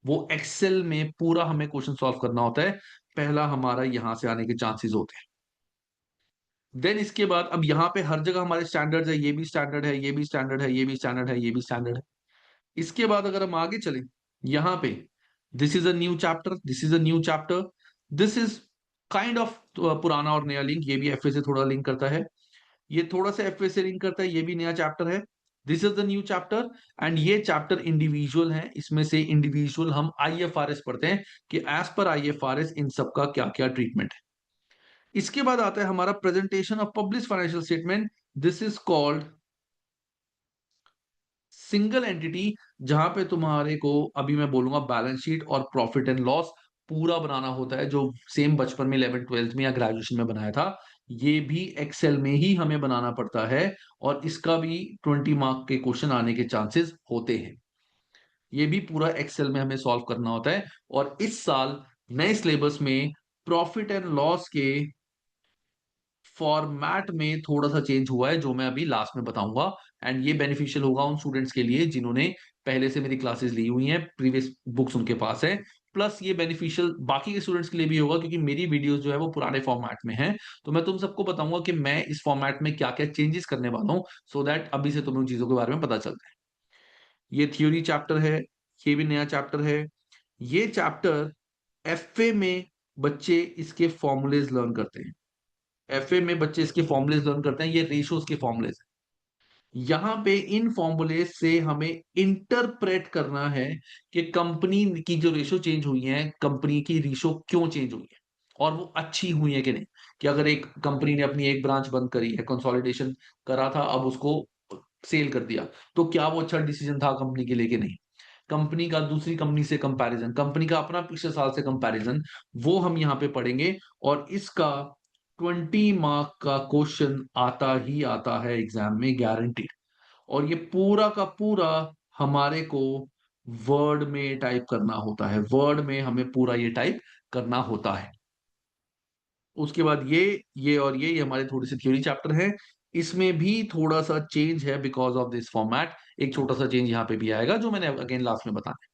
वो एक्सेल में पूरा हमें क्वेश्चन सॉल्व करना होता है। पहला हमारा यहां से आने के चांसेस होते हैं। देन इसके बाद अब यहाँ पे हर जगह हमारे स्टैंडर्ड्स है, ये भी स्टैंडर्ड है, ये भी स्टैंडर्ड है, ये भी स्टैंडर्ड है, ये भी स्टैंडर्ड है। इसके बाद अगर हम आगे चलें, यहाँ पे this is a new chapter, this is a new chapter, this is kind of पुराना और नया लिंक, ये भी एफए से थोड़ा लिंक करता है, ये थोड़ा सा एफए से लिंक करता है, ये भी नया चैप्टर है। This is the new chapter and ये चैप्टर इंडिविजुअल है, इसमें से इंडिविजुअल हम आईएफआरएस पढ़ते हैं कि एज पर आईएफआरएस इन सब का क्या क्या ट्रीटमेंट है। इसके बाद आता है हमारा presentation of publish financial statement, this is called single entity, जहां पे तुम्हारे को अभी मैं बोलूंगा बैलेंस शीट और प्रॉफिट एंड लॉस पूरा बनाना होता है, जो सेम बचपन में 11th 12th में या ग्रेजुएशन में बनाया था, ये भी एक्सेल में ही हमें बनाना पड़ता है और इसका भी 20 मार्क के क्वेश्चन आने के चांसेस होते हैं। ये भी पूरा एक्सेल में हमें सॉल्व करना होता है। और इस साल नए सिलेबस में प्रॉफिट एंड लॉस के फॉर्मेट में थोड़ा सा चेंज हुआ है, जो मैं अभी लास्ट में बताऊंगा। एंड ये बेनिफिशियल होगा उन स्टूडेंट्स के लिए जिन्होंने पहले से मेरी क्लासेस ली हुई हैं, प्रीवियस बुक्स उनके पास है। प्लस ये बेनिफिशियल बाकी के स्टूडेंट्स के लिए भी होगा, क्योंकि मेरी वीडियोस जो है वो पुराने फॉर्मेट में है, तो मैं तुम सबको बताऊंगा कि मैं इस फॉर्मेट में क्या क्या चेंजेस करने वाला हूं, सो दैट अभी से तुम्हें उन चीजों के बारे में पता चलता है। ये थ्योरी चैप्टर है, ये भी नया चैप्टर है। ये चैप्टर एफए में बच्चे इसके फॉर्मूलेज लर्न करते हैं, एफए में बच्चे इसके फॉर्मूलेज लर्न करते हैं, ये रेशियोज के फॉर्मूलेज। यहां पे इन फॉर्मूले से हमें इंटरप्रेट करना है कि कंपनी की जो रेशो चेंज हुई है, कंपनी की रेशो क्यों चेंज हुई है और वो अच्छी हुई है कि नहीं। कि अगर एक कंपनी ने अपनी एक ब्रांच बंद करी है, कंसोलिडेशन करा था, अब उसको सेल कर दिया, तो क्या वो अच्छा डिसीजन था कंपनी के लिए कि नहीं। कंपनी का दूसरी कंपनी से कंपैरिजन, कंपनी का अपना पिछले साल से कंपैरिजन, वो हम यहाँ पे पढ़ेंगे। और इसका 20 मार्क का क्वेश्चन आता ही आता है एग्जाम में, गारंटीड। और ये पूरा का पूरा हमारे को वर्ड में टाइप करना होता है, वर्ड में हमें पूरा ये टाइप करना होता है। उसके बाद ये और ये हमारे थोड़ी सी थ्योरी चैप्टर है, इसमें भी थोड़ा सा चेंज है बिकॉज ऑफ दिस फॉर्मेट। एक छोटा सा चेंज यहाँ पे भी आएगा जो मैंने अगेन लास्ट में बताया।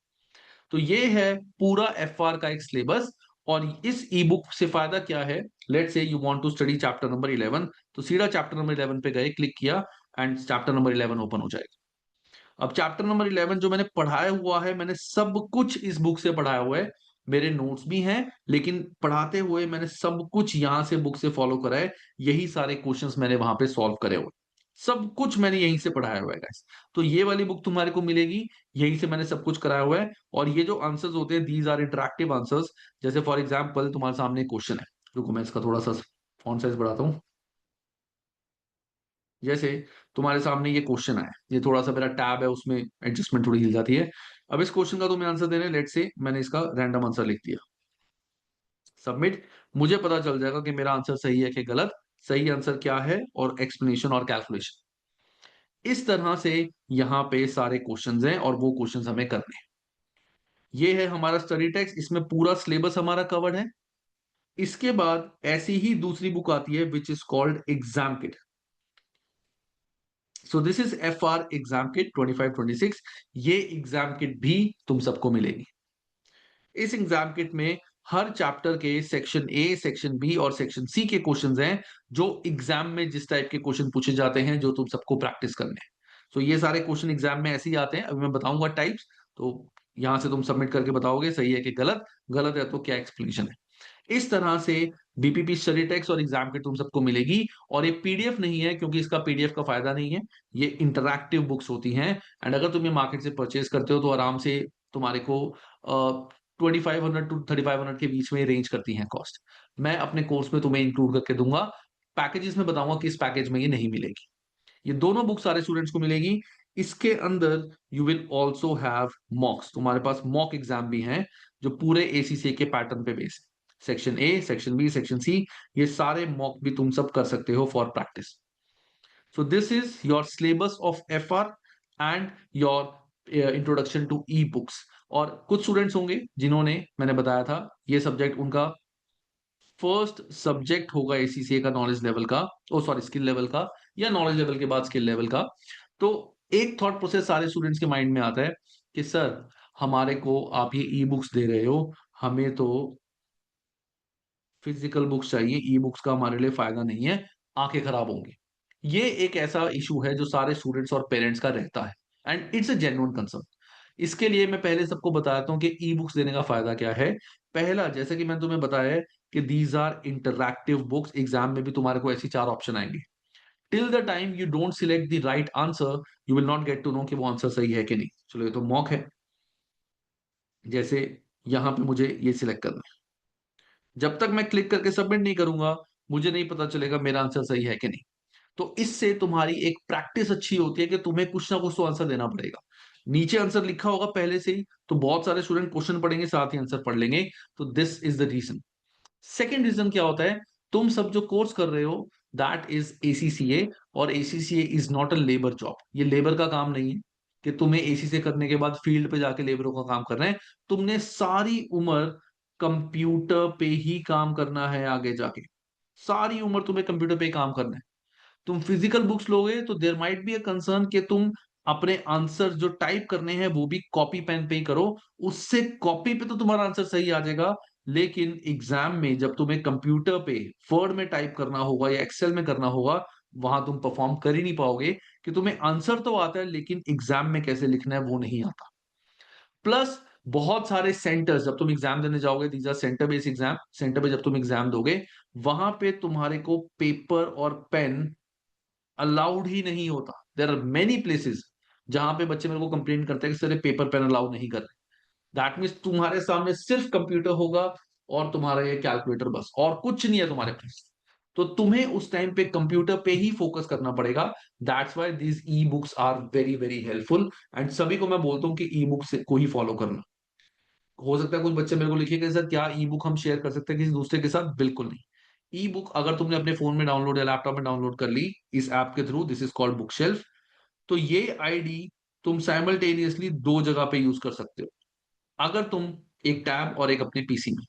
तो ये है पूरा एफआर का एक सिलेबस। और इस ई बुक से फायदा क्या है, let's say you want to study chapter number 11, तो सीधा चैप्टर नंबर 11 पे गए, क्लिक किया एंड चैप्टर नंबर 11 ओपन हो जाएगा। अब चैप्टर नंबर 11 जो मैंने पढ़ाया हुआ है, मैंने सब कुछ इस बुक से पढ़ाया हुआ है, मेरे नोट्स भी हैं, लेकिन पढ़ाते हुए मैंने सब कुछ यहां से बुक से फॉलो करा है। यही सारे क्वेश्चंस मैंने वहां पे सॉल्व करे हुए, सब कुछ मैंने यहीं से पढ़ाया हुआ है गाइस। तो ये वाली बुक तुम्हारे को मिलेगी, यहीं से मैंने सब कुछ कराया हुआ है। और ये जो आंसर्स होते हैं, दीज आर इंटरेक्टिव आंसर्स। जैसे फॉर एग्जाम्पल तुम्हारे सामने क्वेश्चन है, रुको मैं इसका थोड़ा सा फॉन्ट साइज बढ़ाता हूँ। जैसे तुम्हारे सामने ये क्वेश्चन आया, ये थोड़ा सा मेरा टैब है उसमें एडजस्टमेंट थोड़ी हिल जाती है। अब इस क्वेश्चन का तुम्हें आंसर देना है, लेट से मैंने इसका रैंडम आंसर लिख दिया, सबमिट। मुझे पता चल जाएगा कि मेरा आंसर सही है कि गलत, सही आंसर क्या है और एक्सप्लेनेशन और कैलकुलेशन। इस तरह से यहाँ पे सारे क्वेश्चंस हैं और वो क्वेश्चंस हमें करने हैं। ये है हमारा स्टडी टेक्स्ट, इसमें पूरा सिलेबस हमारा कवर्ड है। इसके बाद ऐसी ही दूसरी बुक आती है which is called exam kit. So this is F R exam kit 25-26। ये एग्जाम किट भी तुम सबको मिलेगी। इस एग्जाम किट में हर चैप्टर के सेक्शन ए, सेक्शन बी और सेक्शन सी के क्वेश्चंस हैं, जो एग्जाम में जिस टाइप के क्वेश्चन पूछे जाते हैं, जो तुम सबको प्रैक्टिस करने हैं। तो ये सारे क्वेश्चन एग्जाम में ऐसे ही आते हैं, अभी मैं बताऊंगा टाइप्स। तो यहां से तुम सबमिट करके बताओगे सही है कि गलत, गलत है तो क्या एक्सप्लेनेशन है। इस तरह से बीपीपी स्टडी टेक्स्ट और एग्जाम किट तुम सबको मिलेगी। और ये पीडीएफ नहीं है, क्योंकि इसका पीडीएफ का फायदा नहीं है, ये इंटरैक्टिव बुक्स होती हैं। एंड अगर तुम ये मार्केट से परचेज करते हो तो आराम से तुम्हारे को 2500 to 3500 के बीच में रेंज करती हैं कॉस्ट। मैं अपने कोर्स में तुम्हें इंक्लूड करके दूंगा, पैकेजेस में बताऊंगा कि इस पैकेज में ये नहीं मिलेगी। ये दोनों बुक सारे स्टूडेंट्स को मिलेगी। इसके अंदर यू विल ऑल्सो हैव मॉक्स, तुम्हारे पास मॉक एग्जाम भी हैं, जो पूरे एसीसी के पैटर्न पे based, section A, section B, section C, ये सारे मॉक भी तुम सब कर सकते हो for practice. So this is your syllabus of FR and your introduction to e books. और कुछ स्टूडेंट्स होंगे जिन्होंने, मैंने बताया था, ये सब्जेक्ट उनका फर्स्ट सब्जेक्ट होगा एसीसीए का, नॉलेज लेवल का, ओ सॉरी स्किल लेवल का, या नॉलेज लेवल के बाद स्किल लेवल का। तो एक थॉट प्रोसेस सारे स्टूडेंट्स के माइंड में आता है कि सर, हमारे को आप ये ई बुक्स दे रहे हो, हमें तो फिजिकल बुक्स चाहिए, ई बुक्स का हमारे लिए फायदा नहीं है, आंखें खराब होंगी। ये एक ऐसा इशू है जो सारे स्टूडेंट्स और पेरेंट्स का रहता है, and it's a genuine concern. इसके लिए मैं पहले सबको बताता हूँ कि ई बुक्स देने का फायदा क्या है। पहला, जैसे कि मैंने तुम्हें बताया है कि these are interactive books, exam में भी तुम्हारे को ऐसी चार ऑप्शन आएंगे। Till the time you don't select the right answer, you will not get to know कि वो आंसर सही है कि नहीं। चलो, ये तो मॉक है। जैसे यहां पे मुझे ये सिलेक्ट करना है, जब तक मैं क्लिक करके सबमिट नहीं करूंगा, मुझे नहीं पता चलेगा मेरा आंसर सही है कि नहीं। तो इससे तुम्हारी एक प्रैक्टिस अच्छी होती है कि तुम्हें कुछ ना कुछ तो आंसर देना पड़ेगा। नीचे आंसर लिखा होगा पहले से ही, तो बहुत सारे स्टूडेंट क्वेश्चन पढ़ेंगे साथ ही आंसर पढ़ लेंगे। तो this is the reason. Second reason क्या होता है, तुम सब जो कोर्स कर रहे हो, दैट इज एसीसीए, और ACCA is not a labour job. ये लेबर का काम नहीं है कि तुम्हें एसीसीए करने के बाद फील्ड पे जाके लेबरों का काम करना है। तुमने सारी उम्र कंप्यूटर पे ही काम करना है आगे जाके। सारी उम्र तुम्हें कंप्यूटर पे ही काम करना है। तुम फिजिकल बुक्स लोगे तो there might be a concern कि तुम अपने आंसर जो टाइप करने हैं वो भी कॉपी पेन पे ही करो। उससे कॉपी पे तो तुम्हारा आंसर सही आ जाएगा, लेकिन एग्जाम में जब तुम्हें कंप्यूटर पे वर्ड में टाइप करना होगा या एक्सेल में करना होगा, वहां तुम परफॉर्म कर ही नहीं पाओगे। कि तुम्हें आंसर तो आता है लेकिन एग्जाम में कैसे लिखना है वो नहीं आता। प्लस बहुत सारे सेंटर्स, जब तुम एग्जाम देने जाओगे, these are centre based exam, centre पे जब तुम एग्जाम दोगे, वहां पे तुम्हारे को पेपर और पेन अलाउड ही नहीं होता। देर आर मेनी प्लेसेस जहां पे बच्चे मेरे को कंप्लेन करते हैं कि सर पेपर पेन अलाउ नहीं कर रहे। दैट मीन्स तुम्हारे सामने सिर्फ कंप्यूटर होगा और तुम्हारा ये कैलकुलेटर, बस और कुछ नहीं है तुम्हारे पास। तो तुम्हें उस टाइम पे कंप्यूटर पे ही फोकस करना पड़ेगा। That's why these e books are very very helpful, and सभी को मैं बोलता हूँ कि ई बुक्स को ही फॉलो करना। हो सकता है कुछ बच्चे मेरे को लिखेंगे सर क्या ई बुक हम शेयर कर सकते हैं किसी दूसरे के साथ? बिल्कुल नहीं। ई बुक अगर तुमने अपने फोन में डाउनलोड या लैपटॉप में डाउनलोड कर ली इस ऐप के through, this is called book shelf, तो ये आईडी तुम साइमल्टेनियसली दो जगह पे यूज कर सकते हो। अगर तुम एक टैब और एक अपने पीसी में,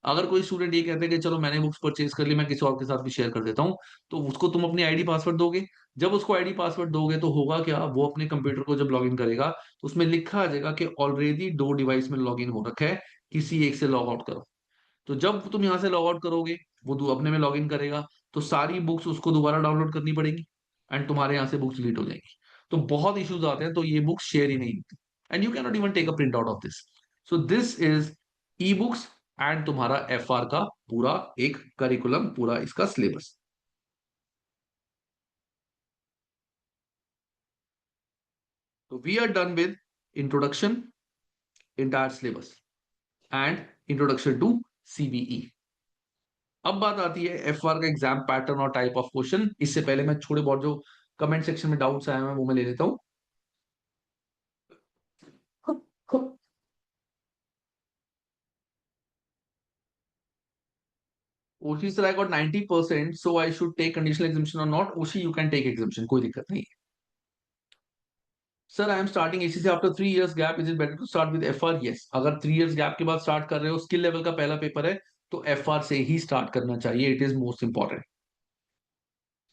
अगर कोई स्टूडेंट ये कहते हैं कि चलो मैंने बुक्स परचेज कर ली, मैं किसी और के साथ भी शेयर कर देता हूँ, तो उसको तुम अपनी आईडी पासवर्ड दोगे। जब उसको आईडी पासवर्ड दोगे तो होगा क्या, वो अपने कंप्यूटर को जब लॉगिन करेगा तो उसमें लिखा आ जाएगा कि ऑलरेडी दो डिवाइस में लॉगिन हो रखा है, किसी एक से लॉग आउट करो। तो जब तुम यहां से लॉग आउट करोगे, वो अपने में लॉगिन करेगा, तो सारी बुक्स उसको दोबारा डाउनलोड करनी पड़ेगी, एंड तुम्हारे यहाँ से बुक्स डिलीट हो जाएंगी। तो बहुत इश्यूज आते हैं, तो ये बुक्स शेयर ही नहीं होती, and you can not even take a print out of this. So this is e books and तुम्हारा एफआर का पूरा एक करिकुलम, पूरा इसका सिलेबस। तो we are done with introduction, entire syllabus, and introduction to CBE. अब बात आती है एफआर का एग्जाम पैटर्न और टाइप ऑफ क्वेश्चन। इससे पहले मैं थोड़े बहुत जो कमेंट सेक्शन में डाउट्स आए हैं वो मैं ले लेता हूँ। Oshi sir I got 90%, so I should take conditional examination और not? Oshi you can take examination, कोई दिक्कत नहीं है। Sir I am starting ACC after 3 years gap, is it better to start with FR? Yes, अगर 3 इयर्स गैप के बाद start कर रहे हो, स्किल लेवल का पहला पेपर है, तो एफआर से ही स्टार्ट करना चाहिए, it is most important.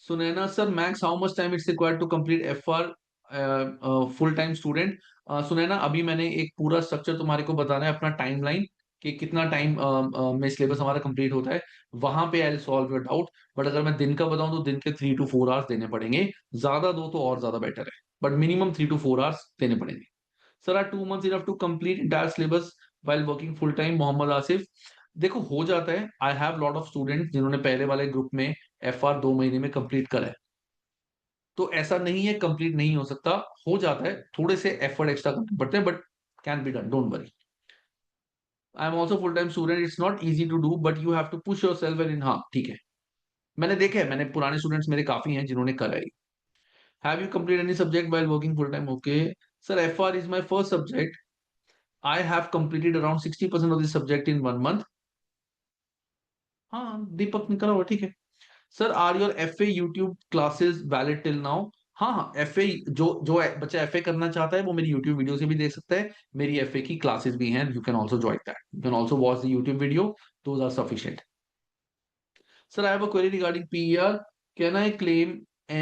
Sunaina sir, max how much time it's required to complete FR full time student? Sunaina, अभी मैंने एक पूरा स्ट्रक्चर तुम्हारे को बताना है, अपना टाइमलाइन, कि कितना टाइम में सिलेबस हमारा कंप्लीट होता है। वहां पे I solve your doubt. But अगर मैं दिन का बताऊं तो दिन के 3 to 4 आवर्स देने पड़ेंगे। ज्यादा दो तो और ज्यादा बेटर है, बट मिनिमम 3 to 4 आवर्स देने पड़ेंगे। Sir are 2 months enough to complete entire syllabus while working full time? Mohammad Asif, देखो हो जाता है। I have lot of student जिन्होंने पहले वाले ग्रुप में एफआर 2 महीने में कंप्लीट करा है। तो ऐसा नहीं है कंप्लीट नहीं हो सकता, हो जाता है, थोड़े से एफर्ट एक्स्ट्रा करने पड़ते हैं, but can be done, don't worry. I am also full time student, it's not easy to do but you have to push yourself in. हाँ ठीक है, मैंने देखा है, मैंने पुराने स्टूडेंट्स मेरे काफी हैं जिन्होंने करा है। Have you complete any subject while working full time? Okay sir, FR is my first subject, I have completed around 60% of this subject in 1 month। हाँ दीपक ने करा हुआ, ठीक है। Sir are your F A YouTube classes valid till now? हाँ हाँ, F A, जो जो बच्चा एफ ए करना चाहता है वो मेरी यूट्यूब वीडियो से भी देख सकता है। मेरी एफ ए की क्लासेस भी हैं, you can also join that, you can also watch the YouTube video, those are sufficient. Sir I have a query regarding PER, can I claim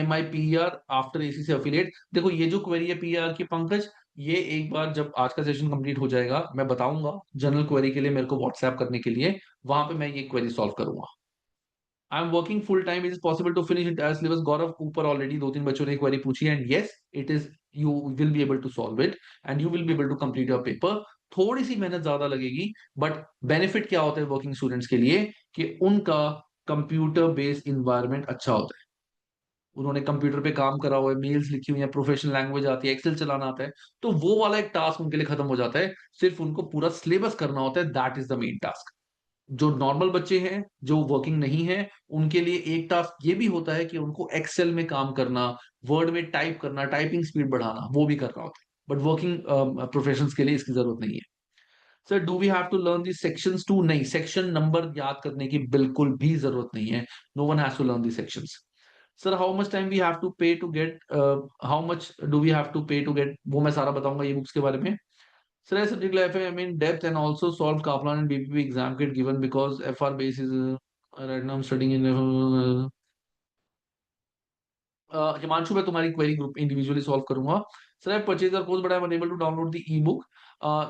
my PER after ACC affiliate? देखो ये जो query है PER की पंकज, ये एक बार जब आज का सेशन कंप्लीट हो जाएगा मैं बताऊंगा, जनरल क्वेरी के लिए मेरे को व्हाट्सएप करने के लिए, वहां पे मैं ये क्वेरी सॉल्व करूंगा। I am working full time, is possible to finish entire syllabus? Gaurav, ऊपर ऑलरेडी दो तीन बच्चों ने क्वेरी पूछी है, and yes it is, you will be able to solve it and you will be able to complete your paper. थोड़ी सी मेहनत ज्यादा लगेगी, बट बेनिफिट क्या होता है वर्किंग स्टूडेंट्स के लिए कि उनका कंप्यूटर बेस्ड इन्वायरमेंट अच्छा होता है। उन्होंने कंप्यूटर पे काम करा हुआ है, मेल्स लिखी हुई है, प्रोफेशनल लैंग्वेज आती है, एक्सेल चलाना आता है, तो वो वाला एक टास्क उनके लिए खत्म हो जाता है। सिर्फ उनको पूरा सिलेबस करना होता है, that is the main task. जो नॉर्मल बच्चे हैं जो वर्किंग नहीं है, उनके लिए एक टास्क ये भी होता है कि उनको एक्सेल में काम करना, वर्ड में टाइप करना, टाइपिंग स्पीड बढ़ाना, वो भी करना होता है। बट वर्किंग प्रोफेशंस के लिए इसकी जरूरत नहीं है। Sir, do we have to learn the sections too? नहीं, सेक्शन नंबर याद करने की बिल्कुल भी जरूरत नहीं है। No one has to learn the sections. Sir, how much time we have to pay to get, how much do we have to pay to get? वो मैं सारा बताऊंगा ये बुक्स के बारे में। Sir, I subject life I mean depth and also solved Kaplan and BPP exam kit given because FR base is right now I'm studying in Himanshu, मैं तुम्हारी क्वेरी ग्रुप इंडिविजुअली सॉल्व करूंगा। Sir, I purchase the course but I am unable to download the e book.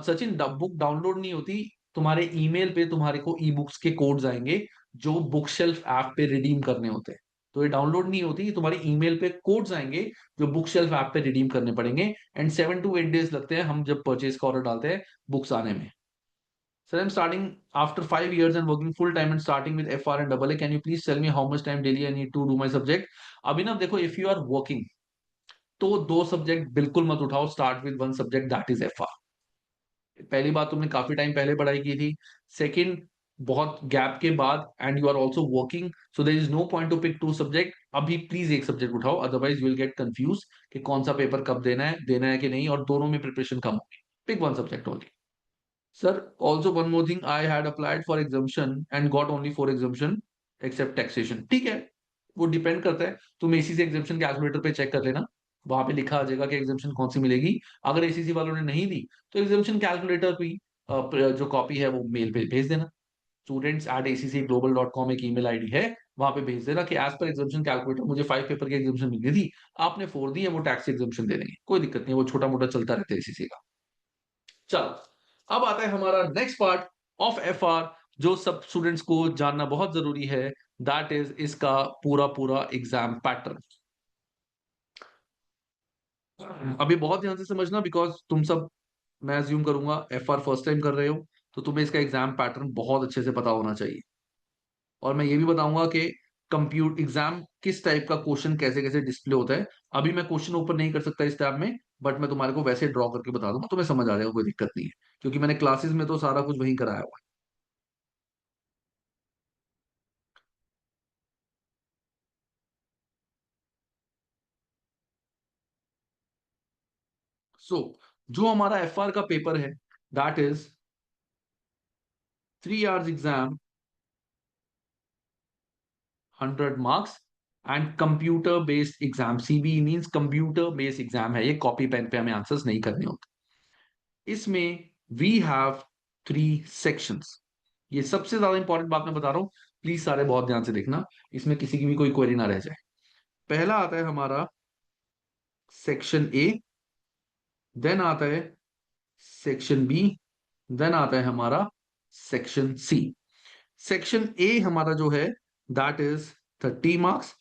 Sachin, book download नहीं होती, तुम्हारे email पे तुम्हारे को e books के कोड्स आएंगे जो बुक शेल्फ ऐप पे रिडीम करने होते हैं। तो ये डाउनलोड नहीं होती, तुम्हारी ईमेल पे कोड्स आएंगे जो बुक शेल्फ ऐप पे रिडीम करने पड़ेंगे, एंड 7 to 8 days लगते हैं हम जब परचेज का ऑर्डर डालते हैं बुक्स आने में। Sir, I'm starting after 5 years and working full time and starting with FR and AA. Can you please tell me how much time daily I need to do my subject? अभिनव देखो, if you are working तो दो subject बिल्कुल मत उठाओ, start with one subject that is FR। पहली बात, तुमने काफी टाइम पहले पढ़ाई की थी। सेकंड, बहुत गैप के बाद, and you are also working, so there is no point to pick two subject. अभी प्लीज एक सब्जेक्ट उठाओ, otherwise you will get confuse कि कौन सा पेपर कब देना है कि नहीं, और दोनों में प्रिपरेशन कम होगी। Pick one subject only. Sir, also one more thing, I had applied for exemption and got only 4 exemption except taxation. ठीक है, वो डिपेंड करता है। तुम एसीसी एग्जामेशन कैलकुलेटर पे चेक कर लेना, वहां पे लिखा आ जाएगा कि एग्जामेशन कौन सी मिलेगी। अगर एसीसी वालों ने नहीं दी तो एग्जामेशन कैलकुलेटर की जो कॉपी है वो मेल पे भेज देना। students@accglobal.com एक ईमेल आईडी है, वहां पे भेज देना कि एज पर एग्जामेशन कैलकुलेटर मुझे 5 पेपर की एग्जामेशन मिल गई थी, आपने 4 दी है, वो टैक्स एग्जामेशन दे देंगे, कोई दिक्कत नहीं है, वो छोटा मोटा चलता रहता है एसीसी का। चलो, अब आता है हमारा नेक्स्ट पार्ट ऑफ FR, जो सब स्टूडेंट्स को जानना बहुत जरूरी है, दैट इज इसका पूरा पूरा एग्जाम पैटर्न। अभी बहुत ध्यान से समझना, बिकॉज तुम सब, मैं अज्यूम करूंगा FR फर्स्ट टाइम कर रहे हो, तो तुम्हें इसका एग्जाम पैटर्न बहुत अच्छे से पता होना चाहिए। और मैं ये भी बताऊंगा कि कंप्यूटर एग्जाम किस टाइप का क्वेश्चन कैसे कैसे डिस्प्ले होता है। अभी मैं क्वेश्चन ओपन नहीं कर सकता इस टैब में, बट मैं तुम्हारे को वैसे ड्रॉ करके बता दूंगा, तुम्हें समझ आ जाएगा, कोई दिक्कत नहीं है, क्योंकि मैंने क्लासेस में तो सारा कुछ वहीं कराया हुआ है। सो जो हमारा FR का पेपर है, that is 3 hours exam, 100 marks, and computer based exam. CBE means computer based exam है, ये कॉपी पेन पे हमें आंसर्स नहीं करने होते। इसमें वी हैव 3 sections। ये सबसे ज्यादा इंपॉर्टेंट बात मैं बता रहा हूं, प्लीज सारे बहुत ध्यान से देखना, इसमें किसी की भी कोई क्वेरी ना रह जाए। पहला आता है हमारा सेक्शन A, देन आता है सेक्शन B, देन आता है हमारा सेक्शन C। सेक्शन ए हमारा जो है that is 30 marks।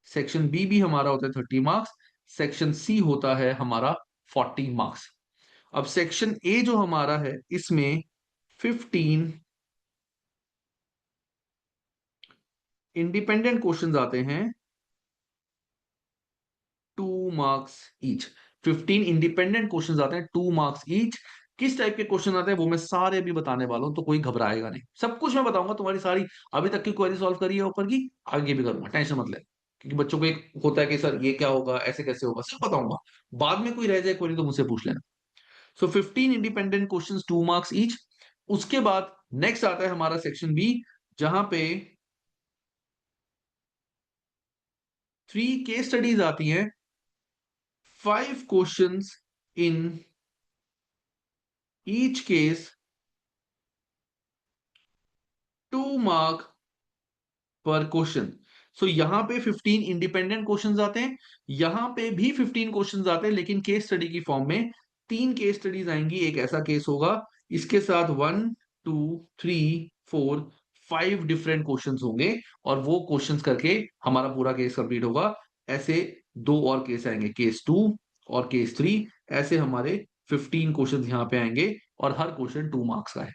Section B भी हमारा होता है 30 marks। सेक्शन सी होता है हमारा 40 marks। अब सेक्शन ए जो हमारा है, इसमें 15 इंडिपेंडेंट क्वेश्चंस आते हैं, 2 marks ईच। 15 इंडिपेंडेंट क्वेश्चंस आते हैं, 2 marks ईच। किस टाइप के क्वेश्चन आते हैं वो मैं सारे भी बताने वाला हूं, तो कोई घबराएगा नहीं, सब कुछ मैं बताऊंगा। तुम्हारी सारी अभी तक की क्वेरी सॉल्व करी है ऊपर की, आगे भी करूंगा, टेंशन मत ले। क्योंकि बच्चों को एक होता है कि सर ये क्या होगा, ऐसे कैसे होगा, सब बताऊंगा। बाद में कोई रह जाए क्वेरी तो मुझसे पूछ लेना। सो 15 इंडिपेंडेंट क्वेश्चंस, 2 marks ईच। उसके बाद नेक्स्ट आता है हमारा सेक्शन B, जहां पे 3 केस स्टडीज आती हैं, 5 questions in each case, 2 mark पर क्वेश्चन। सो यहां पे 15 इंडिपेंडेंट क्वेश्चंस आते हैं, यहां पे भी 15 क्वेश्चंस आते हैं, लेकिन केस स्टडी की फॉर्म में। 3 केस स्टडीज आएंगी, एक ऐसा केस होगा, इसके साथ 1 2 3 4 5 डिफरेंट क्वेश्चंस होंगे, और वो क्वेश्चंस करके हमारा पूरा केस कंप्लीट होगा। ऐसे 2 और केस आएंगे, केस 2 और केस 3। ऐसे हमारे 15 क्वेश्चंस यहाँ पे आएंगे, और हर क्वेश्चन 2 मार्क्स का है।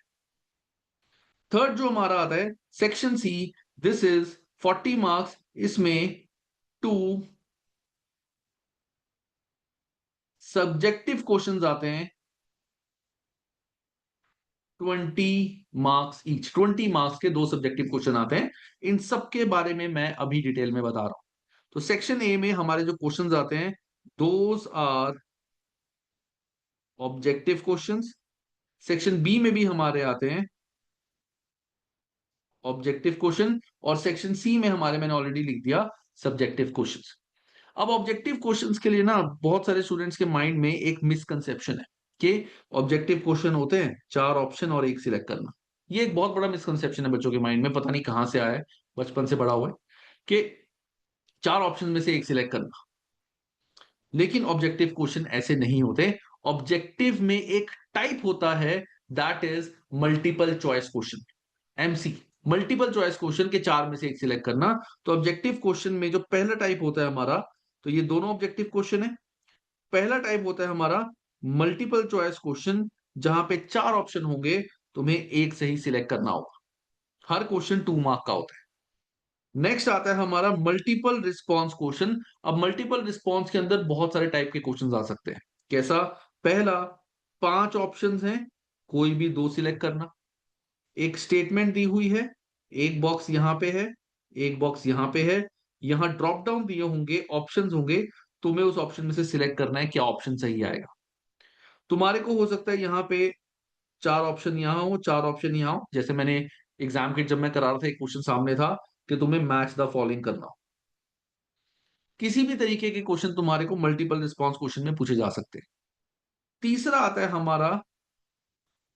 थर्ड जो हमारा आता है section C, this is 40 marks. इसमें 2 सब्जेक्टिव क्वेश्चंस आते हैं, 20 मार्क्स ईच। 20 मार्क्स के 2 सब्जेक्टिव क्वेश्चन आते हैं। इन सब के बारे में मैं अभी डिटेल में बता रहा हूं। तो सेक्शन ए में हमारे जो क्वेश्चंस आते हैं, those are objective questions. Section B में भी हमारे आते हैं ऑब्जेक्टिव क्वेश्चन, और सेक्शन सी में हमारे, मैंने ऑलरेडी लिख दिया, सब्जेक्टिव क्वेश्चंस। अब ऑब्जेक्टिव क्वेश्चंस के लिए ना बहुत सारे स्टूडेंट्स के माइंड में एक मिसकंसेप्शन है कि ऑब्जेक्टिव क्वेश्चन होते हैं 4 ऑप्शन और एक सिलेक्ट करना। ये एक बहुत बड़ा मिसकंसेप्शन है बच्चों के माइंड में, पता नहीं कहां से आया है, बचपन से बड़ा हुआ है, कि 4 ऑप्शन में से एक सिलेक्ट करना। लेकिन ऑब्जेक्टिव क्वेश्चन ऐसे नहीं होते। ऑब्जेक्टिव में एक टाइप होता है, that is multiple choice question, MC. Multiple choice question के 4 में से एक सिलेक्ट करना। तो ऑब्जेक्टिव क्वेश्चन में जो पहला टाइप होता है हमारा, तो ये दोनों ऑब्जेक्टिव क्वेश्चन है। पहला टाइप होता है हमारा मल्टीपल चॉइस क्वेश्चन, जहां पे 4 ऑप्शन होंगे, तुम्हें एक सही सिलेक्ट करना होगा। हर क्वेश्चन 2 मार्क का होता है। नेक्स्ट आता है हमारा मल्टीपल रिस्पॉन्स क्वेश्चन। अब मल्टीपल रिस्पॉन्स के अंदर बहुत सारे टाइप के क्वेश्चन आ सकते हैं। कैसा? पहला, 5 ऑप्शंस हैं, कोई भी 2 सिलेक्ट करना। एक स्टेटमेंट दी हुई है, एक बॉक्स यहां पे है, एक बॉक्स यहां पे है, यहां ड्रॉप डाउन दिए होंगे, ऑप्शंस होंगे, तुम्हें उस ऑप्शन में से सिलेक्ट करना है क्या ऑप्शन सही आएगा। तुम्हारे को हो सकता है यहाँ पे 4 ऑप्शन यहां हो, 4 ऑप्शन यहां हो। जैसे मैंने एग्जाम के जब मैं करा रहा था, एक क्वेश्चन सामने था कि तुम्हें मैच द फॉलोइंग करना हो। किसी भी तरीके के क्वेश्चन तुम्हारे को मल्टीपल रिस्पॉन्स क्वेश्चन में पूछे जा सकते हैं। तीसरा आता है हमारा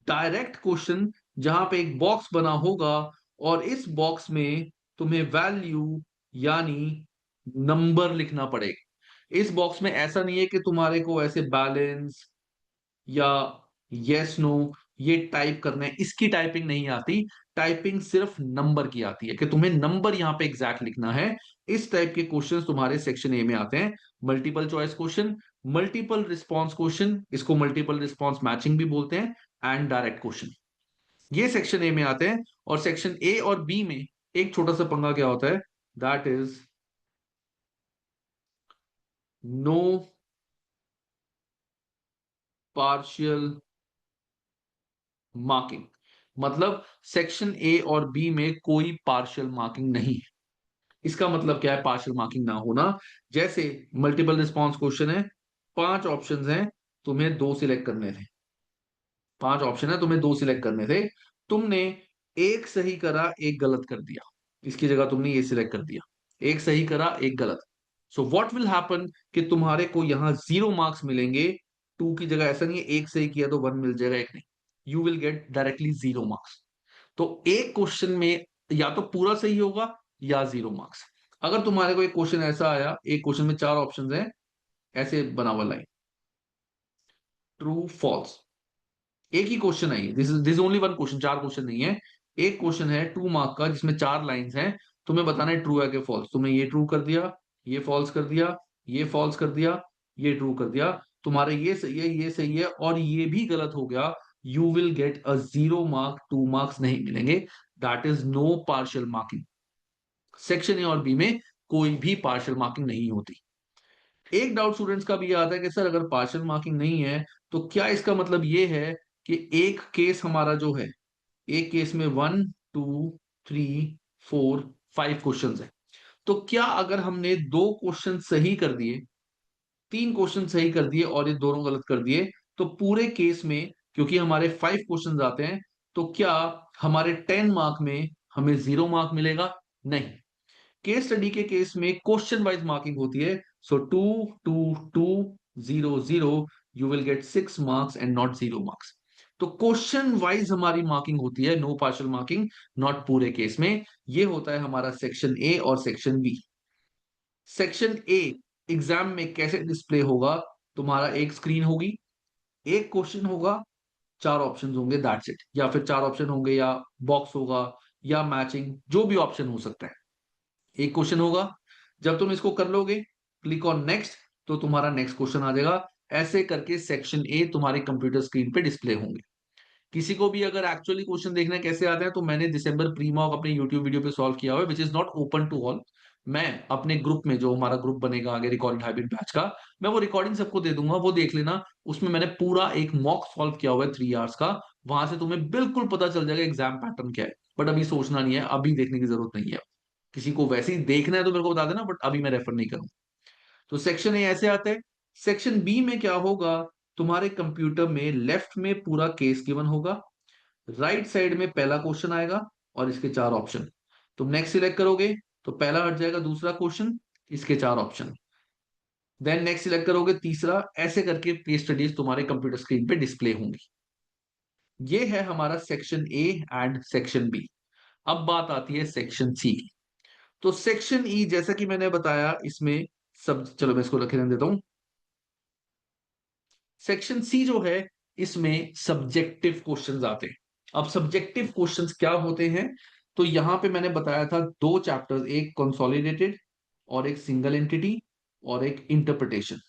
डायरेक्ट क्वेश्चन, जहां पे एक बॉक्स बना होगा, और इस बॉक्स में तुम्हें वैल्यू यानी नंबर लिखना पड़ेगा। इस बॉक्स में ऐसा नहीं है कि तुम्हारे को ऐसे बैलेंस या यस नो ये टाइप करना है, इसकी टाइपिंग नहीं आती। टाइपिंग सिर्फ नंबर की आती है, कि तुम्हें नंबर यहां पे एग्जैक्ट लिखना है। इस टाइप के क्वेश्चंस तुम्हारे सेक्शन ए में आते हैं। Multiple choice question, multiple response question, इसको मल्टीपल रिस्पॉन्स मैचिंग भी बोलते हैं, एंड डायरेक्ट क्वेश्चन, ये सेक्शन ए में आते हैं। और सेक्शन ए और बी में एक छोटा सा पंगा क्या होता है, that is no partial marking. मतलब सेक्शन ए और बी में कोई पार्शियल मार्किंग नहीं है। इसका मतलब क्या है पार्शियल मार्किंग ना होना? जैसे मल्टीपल रिस्पॉन्स क्वेश्चन है, 5 ऑप्शंस हैं, तुम्हें 2 सिलेक्ट करने थे। 5 ऑप्शन है, तुम्हें 2 सिलेक्ट करने थे, तुमने एक सही करा, एक गलत कर दिया। इसकी जगह तुमने ये सिलेक्ट कर दिया, एक सही करा, एक गलत। सो व्हाट विल हैपन कि तुम्हारे को यहां 0 मार्क्स मिलेंगे। 2 की जगह ऐसा नहीं है एक सही किया तो 1 मिल जाएगा, एक नहीं। You will get directly 0 marks. तो एक क्वेश्चन में या तो पूरा सही होगा या 0 मार्क्स। अगर तुम्हारे को एक क्वेश्चन ऐसा आया, एक क्वेश्चन में 4 ऑप्शन है, ऐसे बना हुआ लाइन, ट्रू फॉल्स, एक ही क्वेश्चन है, this only one question, 4 question नहीं है। एक क्वेश्चन है 2 मार्क का, जिसमें 4 लाइंस हैं, तुम्हें बताना है ट्रू है कि फॉल्स। तुमने ये ट्रू कर दिया, ये फॉल्स कर दिया, ये फॉल्स कर दिया, ये ट्रू कर दिया। तुम्हारे ये सही है, ये सही है, और ये भी गलत हो गया, you will get a 0 mark, 2 marks नहीं मिलेंगे। That is no partial marking. Section A और बी में कोई भी पार्शियल मार्किंग नहीं होती। एक डाउट स्टूडेंट्स का भी आता है कि सर अगर पार्शियल मार्किंग नहीं है, तो क्या इसका मतलब ये है कि एक केस हमारा जो है, एक केस में 1 2 3 4 5 क्वेश्चन है, तो क्या अगर हमने 2 क्वेश्चन सही कर दिए, 3 क्वेश्चन सही कर दिए और ये दोनों गलत कर दिए, तो पूरे केस में, क्योंकि हमारे 5 क्वेश्चन आते हैं, तो क्या हमारे 10 मार्क में हमें 0 मार्क मिलेगा? नहीं। केस स्टडी के केस में क्वेश्चन वाइज मार्किंग होती है। So 2 2 2 0 0, you will get 6 marks and not 0 marks. तो क्वेश्चन वाइज हमारी मार्किंग होती है, नो पार्शियल मार्किंग, नॉट पूरे केस में। ये होता है हमारा सेक्शन ए और section B. Section A exam में कैसे डिस्प्ले होगा? तुम्हारा एक स्क्रीन होगी, एक क्वेश्चन होगा, चार ऑप्शन होंगे, दैट्स इट। या फिर चार ऑप्शन होंगे, या बॉक्स होगा, या मैचिंग, जो भी ऑप्शन हो सकता है। एक क्वेश्चन होगा, जब तुम इसको कर लोगे, क्लिक ऑन नेक्स्ट, तो तुम्हारा नेक्स्ट क्वेश्चन आ जाएगा। ऐसे करके सेक्शन ए तुम्हारे कंप्यूटर स्क्रीन पे डिस्प्ले होंगे। किसी को भी अगर एक्चुअली क्वेश्चन देखना है कैसे आते हैं, तो मैंने दिसंबर प्री मॉक अपने यूट्यूब वीडियो पे सॉल्व किया हुआ है, which is not open to all. मैं अपने ग्रुप में, जो हमारा ग्रुप बनेगा आगे रिकॉर्डेड हाइब्रिड बैच का, मैं वो रिकॉर्डिंग सबको दे दूंगा, वो देख लेना। उसमें मैंने पूरा एक मॉक सॉल्व किया हुआ है 3 आवर्स का। वहां से तुम्हें बिल्कुल पता चल जाएगा एग्जाम पैटर्न क्या है। बट अभी सोचना नहीं है, अभी देखने की जरूरत नहीं है। किसी को वैसे ही देखना है तो मेरे को बता देना, बट अभी मैं रेफर नहीं करूंगा। तो सेक्शन ए ऐसे आता है। सेक्शन बी में क्या होगा, तुम्हारे कंप्यूटर में लेफ्ट में पूरा केस गिवन होगा, राइट साइड में पहला क्वेश्चन आएगा और इसके चार ऑप्शन। तुम नेक्स्ट सिलेक्ट करोगे तो पहला हट जाएगा, दूसरा क्वेश्चन, इसके चार ऑप्शन। देन नेक्स्ट सिलेक्ट करोगे, तीसरा, ऐसे करके केस स्टडीज तुम्हारे कंप्यूटर स्क्रीन पे डिस्प्ले होंगी। ये है हमारा section A and section B. अब बात आती है सेक्शन सी। तो सेक्शन ई, जैसा कि मैंने बताया, इसमें सब, चलो मैं इसको रखे रहने देता हूं। सेक्शन सी जो है, इसमें सब्जेक्टिव क्वेश्चंस आते हैं। अब सब्जेक्टिव क्वेश्चंस क्या होते हैं, तो यहां पे मैंने बताया था दो चैप्टर्स, एक कंसोलिडेटेड और एक सिंगल एंटिटी और एक इंटरप्रिटेशन।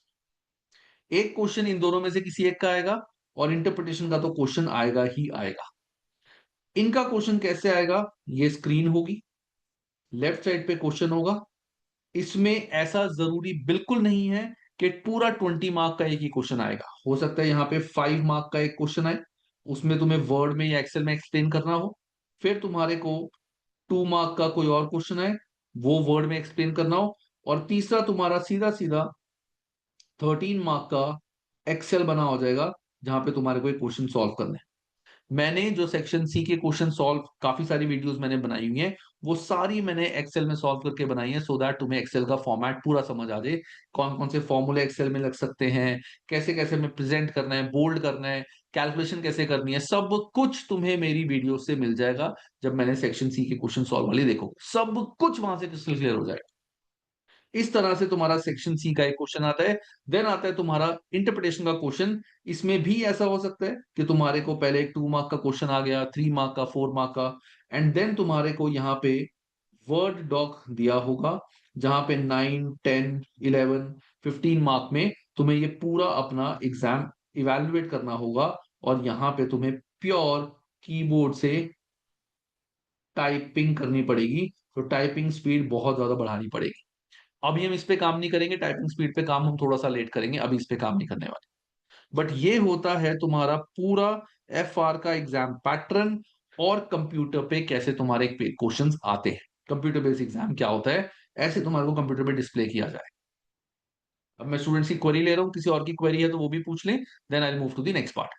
एक क्वेश्चन इन दोनों में से किसी एक का आएगा, और इंटरप्रिटेशन का तो क्वेश्चन आएगा ही आएगा। इनका क्वेश्चन कैसे आएगा, ये स्क्रीन होगी, लेफ्ट साइड पे क्वेश्चन होगा। इसमें ऐसा जरूरी बिल्कुल नहीं है कि पूरा 20 मार्क का एक ही क्वेश्चन आएगा। हो सकता है यहाँ पे 5 मार्क का एक क्वेश्चन आए, उसमें तुम्हें वर्ड में या एक्सेल में एक्सप्लेन करना हो। फिर तुम्हारे को 2 मार्क का कोई और क्वेश्चन आए, वो वर्ड में एक्सप्लेन करना हो। और तीसरा तुम्हारा सीधा सीधा 13 मार्क का एक्सेल बना हो जाएगा, जहां पे तुम्हारे को एक क्वेश्चन सॉल्व करना है। मैंने जो सेक्शन सी के क्वेश्चन सॉल्व, काफी सारी वीडियोस मैंने बनाई हुई हैं, वो सारी मैंने एक्सेल में सॉल्व करके बनाई है, सो दैट तुम्हें एक्सेल का फॉर्मेट पूरा समझ आ जाए। कौन कौन से फॉर्मूले एक्सेल में लग सकते हैं, कैसे कैसे हमें प्रेजेंट करना है, बोल्ड करना है, कैलकुलेशन कैसे करनी है, सब कुछ तुम्हें मेरी वीडियो से मिल जाएगा। जब मैंने सेक्शन सी के क्वेश्चन सॉल्व वाली देखो, सब कुछ वहां से क्रिस्टल क्लियर हो जाएगा। इस तरह से तुम्हारा सेक्शन सी का एक क्वेश्चन आता है। देन आता है तुम्हारा इंटरप्रिटेशन का क्वेश्चन। इसमें भी ऐसा हो सकता है कि तुम्हारे को पहले एक 2 मार्क का क्वेश्चन आ गया, 3 मार्क का, 4 मार्क का, एंड देन तुम्हारे को यहाँ पे वर्ड डॉक दिया होगा, जहां पे 9, 10, 11, 15 मार्क में तुम्हें ये पूरा अपना एग्जाम इवेल्युएट करना होगा। और यहाँ पे तुम्हें प्योर कीबोर्ड से टाइपिंग करनी पड़ेगी, तो टाइपिंग स्पीड बहुत ज्यादा बढ़ानी पड़ेगी। अभी हम इस पे काम नहीं करेंगे, टाइपिंग स्पीड पे काम हम थोड़ा सा लेट करेंगे, अभी इस पे काम नहीं करने वाले। बट ये होता है तुम्हारा पूरा एफ आर का एग्जाम पैटर्न, और कंप्यूटर पे कैसे तुम्हारे क्वेश्चंस आते हैं। कंप्यूटर बेस्ड एग्जाम क्या होता है, ऐसे तुम्हारे को कंप्यूटर पे डिस्प्ले किया जाए। अब मैं स्टूडेंट्स की क्वेरी ले रहा हूँ, किसी और की क्वेरी है तो वो भी पूछ लें, then I move to the next part.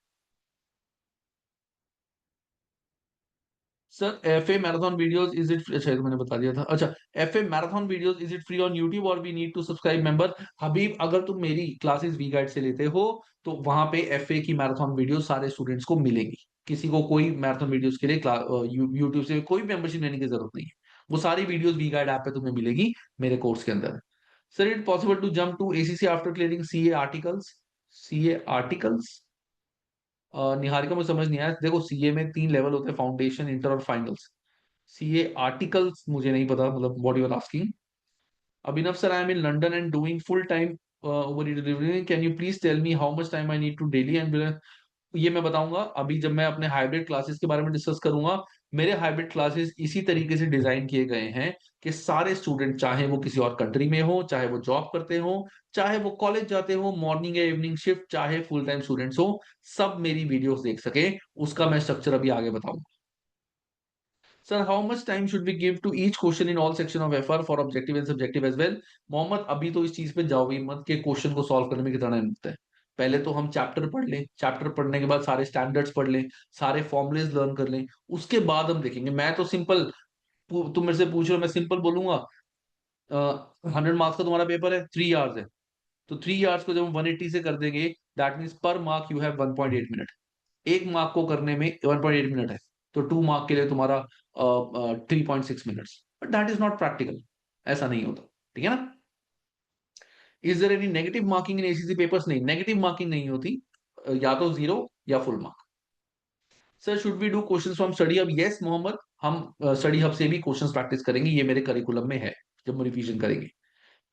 Sir F A marathon videos is it, अच्छा ये तो मैंने बता दिया था। अच्छा, F A marathon videos is it free on YouTube और we need to subscribe member. Habib, अगर तुम मेरी क्लासेस वी गाइड से लेते हो, तो वहां पे एफ ए की मैराथन वीडियो सारे स्टूडेंट्स को मिलेंगी। किसी को कोई मैराथन वीडियोस के लिए यूट्यूब से कोई मेंबरशिप लेने की जरूरत नहीं है। वो सारी वीडियोस वी गाइड ऐप पे तुम्हें मिलेगी, मेरे कोर्स के अंदर। Sir it possible to jump to ACC after clearing CA articles? CA articles, Niharika मुझे समझ नहीं आया। देखो सीए में 3 लेवल होते हैं, फाउंडेशन, इंटर और फाइनल्स। सीए आर्टिकल्स मुझे नहीं पता, मतलब what you are asking. Abhinav sir, I am in London and doing full time over delivery, can you please tell me how much time I need to daily end. ये मैं बताऊंगा अभी, जब मैं अपने हाइब्रिड क्लासेस के बारे में डिस्कस करूंगा। मेरे हाइब्रिड क्लासेस इसी तरीके से डिजाइन किए गए हैं कि सारे स्टूडेंट, चाहे वो किसी और कंट्री में हो, चाहे वो जॉब करते हो, चाहे वो कॉलेज जाते हो मॉर्निंग या इवनिंग शिफ्ट, चाहे फुल टाइम स्टूडेंट्स हो, सब मेरी वीडियोस देख सके। उसका मैं स्ट्रक्चर अभी आगे बताऊंगा। Sir how much time should we give to each question in all section of FR for objective and subjective as well? Mohammad, अभी तो इस चीज पे जाओ ही मत कि क्वेश्चन को सॉल्व करने में कितना टाइम लगता है। पहले तो हम चैप्टर पढ़ लें, चैप्टर पढ़ने के बाद सारे स्टैंडर्ड्स पढ़ लें, सारे फॉर्मुलेज लर्न कर लें, उसके बाद हम देखेंगे। मैं तो सिंपल, तुम मेरे से पूछ रहे हो, मैं सिंपल बोलूंगा। 100 मार्क्स का तुम्हारा पेपर है, 3 आवर्स है, तो 3 आवर्स को जब हम 180 से कर देंगे, दैट मीन्स पर मार्क यू हैव 1.8 मिनट। एक मार्क को करने में 1.8 मिनट है, तो 2 मार्क के लिए तुम्हारा 3.6 minutes. But that is not practical, ऐसा नहीं होता। ठीक है ना? Is there any negative marking in ACC papers? नहीं, नेगेटिव मार्किंग नहीं होती। या तो 0 या full mark. Sir should we do questions from study hub? Yes Mohammad, हम स्टडी हब से भी क्वेश्चंस प्रैक्टिस करेंगे, ये मेरे करिकुलम में है जब हम रिवीजन करेंगे।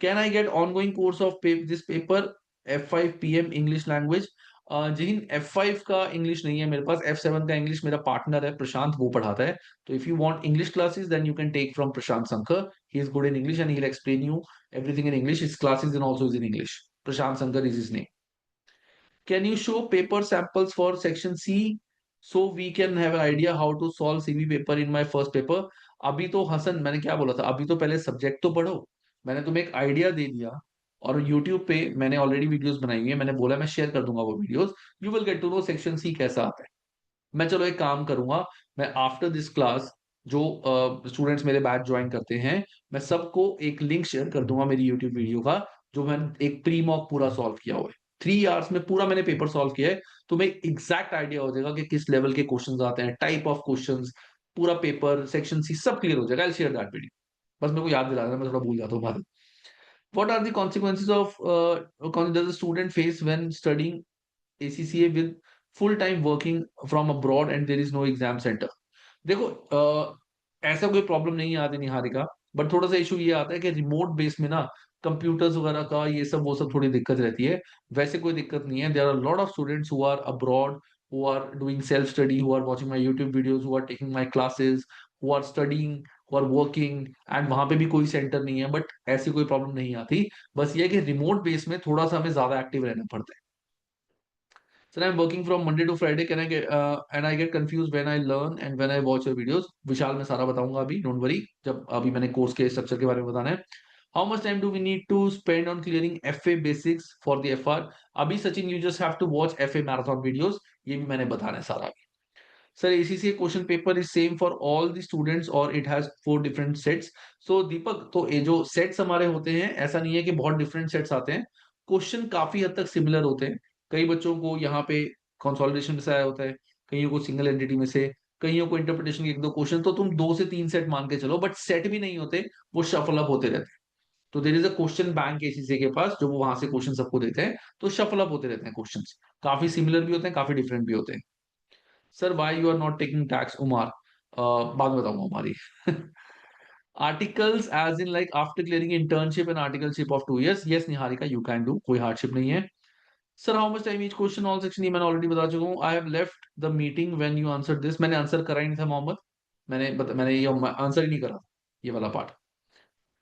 Can I get ongoing course of this paper F5 PM English language? जिन F5 का इंग्लिश नहीं है मेरे पास, F7 का इंग्लिश मेरा पार्टनर है प्रशांत, वो पढ़ाता है। तो if you want English classes then you can take from Prashant Sankar, he is good in English and he will explain you everything in English, his classes in also is in English. Prashant Sankar is his name. Can you show paper samples for section C so we can have an idea how to solve CB paper in my first paper? अभी तो हसन, मैंने क्या बोला था, अभी तो पहले subject तो पढ़ो। मैंने तुम्हें एक आइडिया दे दिया, और YouTube पे मैंने ऑलरेडी वीडियोस बनाई हुई है, मैंने बोला मैं शेयर कर दूंगा वो videos. You will get to know section C कैसा आता है। मैं चलो एक काम करूंगा, मैं आफ्टर दिस क्लास जो स्टूडेंट्स मेरे बैच ज्वाइन करते हैं, मैं सबको एक लिंक शेयर कर दूंगा मेरी यूट्यूब वीडियो का, जो मैंने एक प्री मॉक पूरा सॉल्व किया हुआ है। 3 आवर्स में पूरा मैंने पेपर सॉल्व किया है। तो मैं एग्जैक्ट आइडिया हो जाएगा कि किस लेवल के क्वेश्चंस आते हैं, टाइप ऑफ क्वेश्चंस, पूरा पेपर सेक्शन सी सब क्लियर हो जाएगा। I share that video. बस मेरे को याद दिला देना, मैं थोड़ा भूल जाता हूँ बाद में। What are the consequences of does a student face when studying ACCA with full time working from abroad and there is no exam center? देखो ऐसा कोई प्रॉब्लम नहीं आती निहारिका, बट थोड़ा सा इशू ये आता है कि रिमोट बेस में ना कंप्यूटर्स वगैरह का ये सब वो सब थोड़ी दिक्कत रहती है। वैसे कोई दिक्कत नहीं है। There are lot of students who are abroad, who are doing self study, who are watching my YouTube videos, who are taking my classes, who are studying, who are working, and वहां पे भी कोई centre नहीं है, but ऐसी कोई problem नहीं आती। बस ये है कि रिमोट बेस में थोड़ा सा हमें ज्यादा एक्टिव रहना पड़ता है। Sir, I'm working from Monday to Friday. Can I get and I get confused when I learn and when I watch your videos. विशाल मैं सारा बताऊंगा अभी, डोंट वरी, जब अभी मैंने कोर्स के स्ट्रक्चर के बारे में बताना है। How much time do we need to spend on clearing FA basics for the FR? अभी Sachin, you just have to watch FA marathon videos, ये भी मैंने बताना है सारा। Sir ACCA question paper is same for all the students और it has 4 different sets? सो दीपक, तो ये जो सेट्स हमारे होते हैं, ऐसा नहीं है कि बहुत डिफरेंट सेट्स आते हैं, क्वेश्चन काफी हद तक सिमिलर होते हैं। कई बच्चों को यहाँ पे कंसोलिडेशन में से आया होता है, कईयों को सिंगल एंटिटी में से, कईयों को इंटरप्रिटेशन के 1-2 क्वेश्चन, तो तुम 2 से 3 सेट मान के चलो, बट सेट भी नहीं होते, वो शफल अप होते रहते हैं। तो देर is a question bank ACC के पास, जो वो वहां से क्वेश्चन सबको देते हैं, तो शफल अप होते रहते हैं क्वेश्चन। काफी सिमिलर भी होते हैं, काफी डिफरेंट भी होते हैं। Sir why you are not taking tax Umar? बाद में बताऊंगा हमारी। Articles as in like after clearing internship and articleship of 2 years? Yes Niharika, you can do, कोई हार्डशिप नहीं है। Sir how much time each question all section? ये मैंने already बता चुका हूँ। I have left the meeting when you answer this. मैंने answer करा ही नहीं था मोहम्मद, मैंने ये आंसर ही नहीं करा, ये वाला part.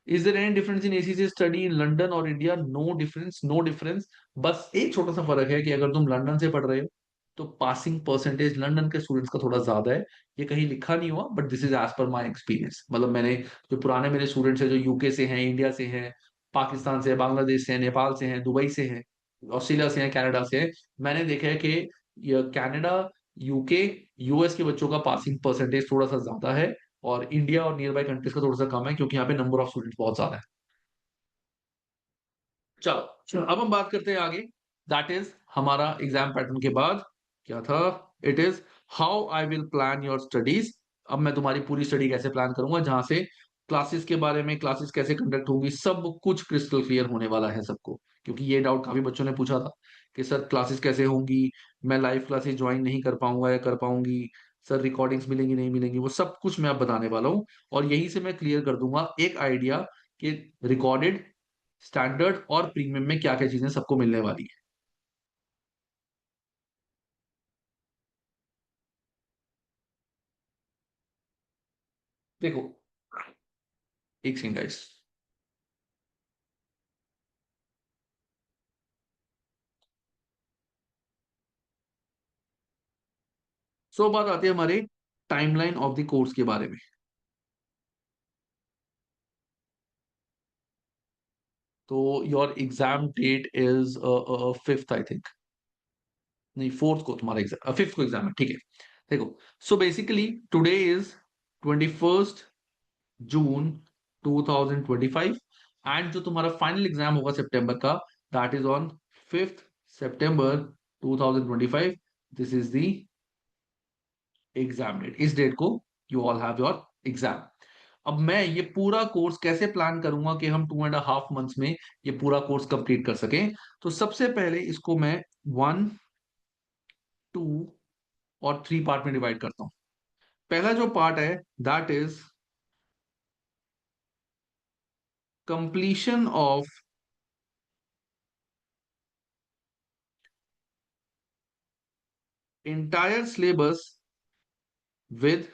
Is there any difference in ACC study in London और India? No difference, no difference. बस एक छोटा सा फर्क है कि अगर तुम लंदन से पढ़ रहे हो तो पासिंग परसेंटेज लंदन के स्टूडेंट्स का थोड़ा ज्यादा है। ये कहीं लिखा नहीं हुआ, but this is as per my experience. मतलब मैंने जो पुराने मेरे स्टूडेंट्स हैं, जो यूके से हैं, इंडिया से हैं, पाकिस्तान से, बांग्लादेश से, नेपाल से हैं, दुबई से हैं, ऑस्ट्रेलिया से हैं, कनाडा से हैं, मैंने देखा है कि ये कनाडा, यूके, यूएस के बच्चों का पासिंग परसेंटेज थोड़ा सा ज्यादा है, और इंडिया और नियर बाय कंट्रीज का थोड़ा सा कम है, क्योंकि यहाँ पे नंबर ऑफ स्टूडेंट्स बहुत ज्यादा है। चलो अब हम बात करते हैं आगे। दैट इज हमारा एग्जाम पैटर्न के बाद क्या था? It is how I will plan your studies. अब मैं तुम्हारी पूरी स्टडी कैसे प्लान करूंगा, जहां से क्लासेस के बारे में, क्लासेस कैसे कंडक्ट होंगी, सब कुछ क्रिस्टल क्लियर होने वाला है सबको। क्योंकि ये डाउट काफी बच्चों ने पूछा था कि सर क्लासेस कैसे होंगी, मैं लाइव क्लासेस ज्वाइन नहीं कर पाऊंगा या कर पाऊंगी, सर रिकॉर्डिंग्स मिलेंगी नहीं मिलेंगी, वो सब कुछ मैं अब बताने वाला हूँ। और यहीं से मैं क्लियर कर दूंगा एक आइडिया कि रिकॉर्डेड, स्टैंडर्ड और प्रीमियम में क्या क्या चीजें सबको मिलने वाली है। देखो, एक सेकंड गाइस। सो बात आती है हमारे टाइमलाइन ऑफ द कोर्स के बारे में। तो your exam date is 5th I think, नहीं 4th को तुम्हारा एग्जाम, 5th को एग्जाम है, ठीक है। देखो, so basically today is 21 June 2025, and जो तुम्हारा फाइनल एग्जाम होगा सितंबर का, that is on 5th September 2025। This is the exam date. इस डेट को you all have your exam. अब मैं ये पूरा कोर्स कैसे प्लान करूंगा कि हम 2.5 months में ये पूरा कोर्स कंप्लीट कर सकें? तो सबसे पहले इसको मैं 1 टू और 3 पार्ट में डिवाइड करता हूं। पहला जो पार्ट है that is completion of entire syllabus with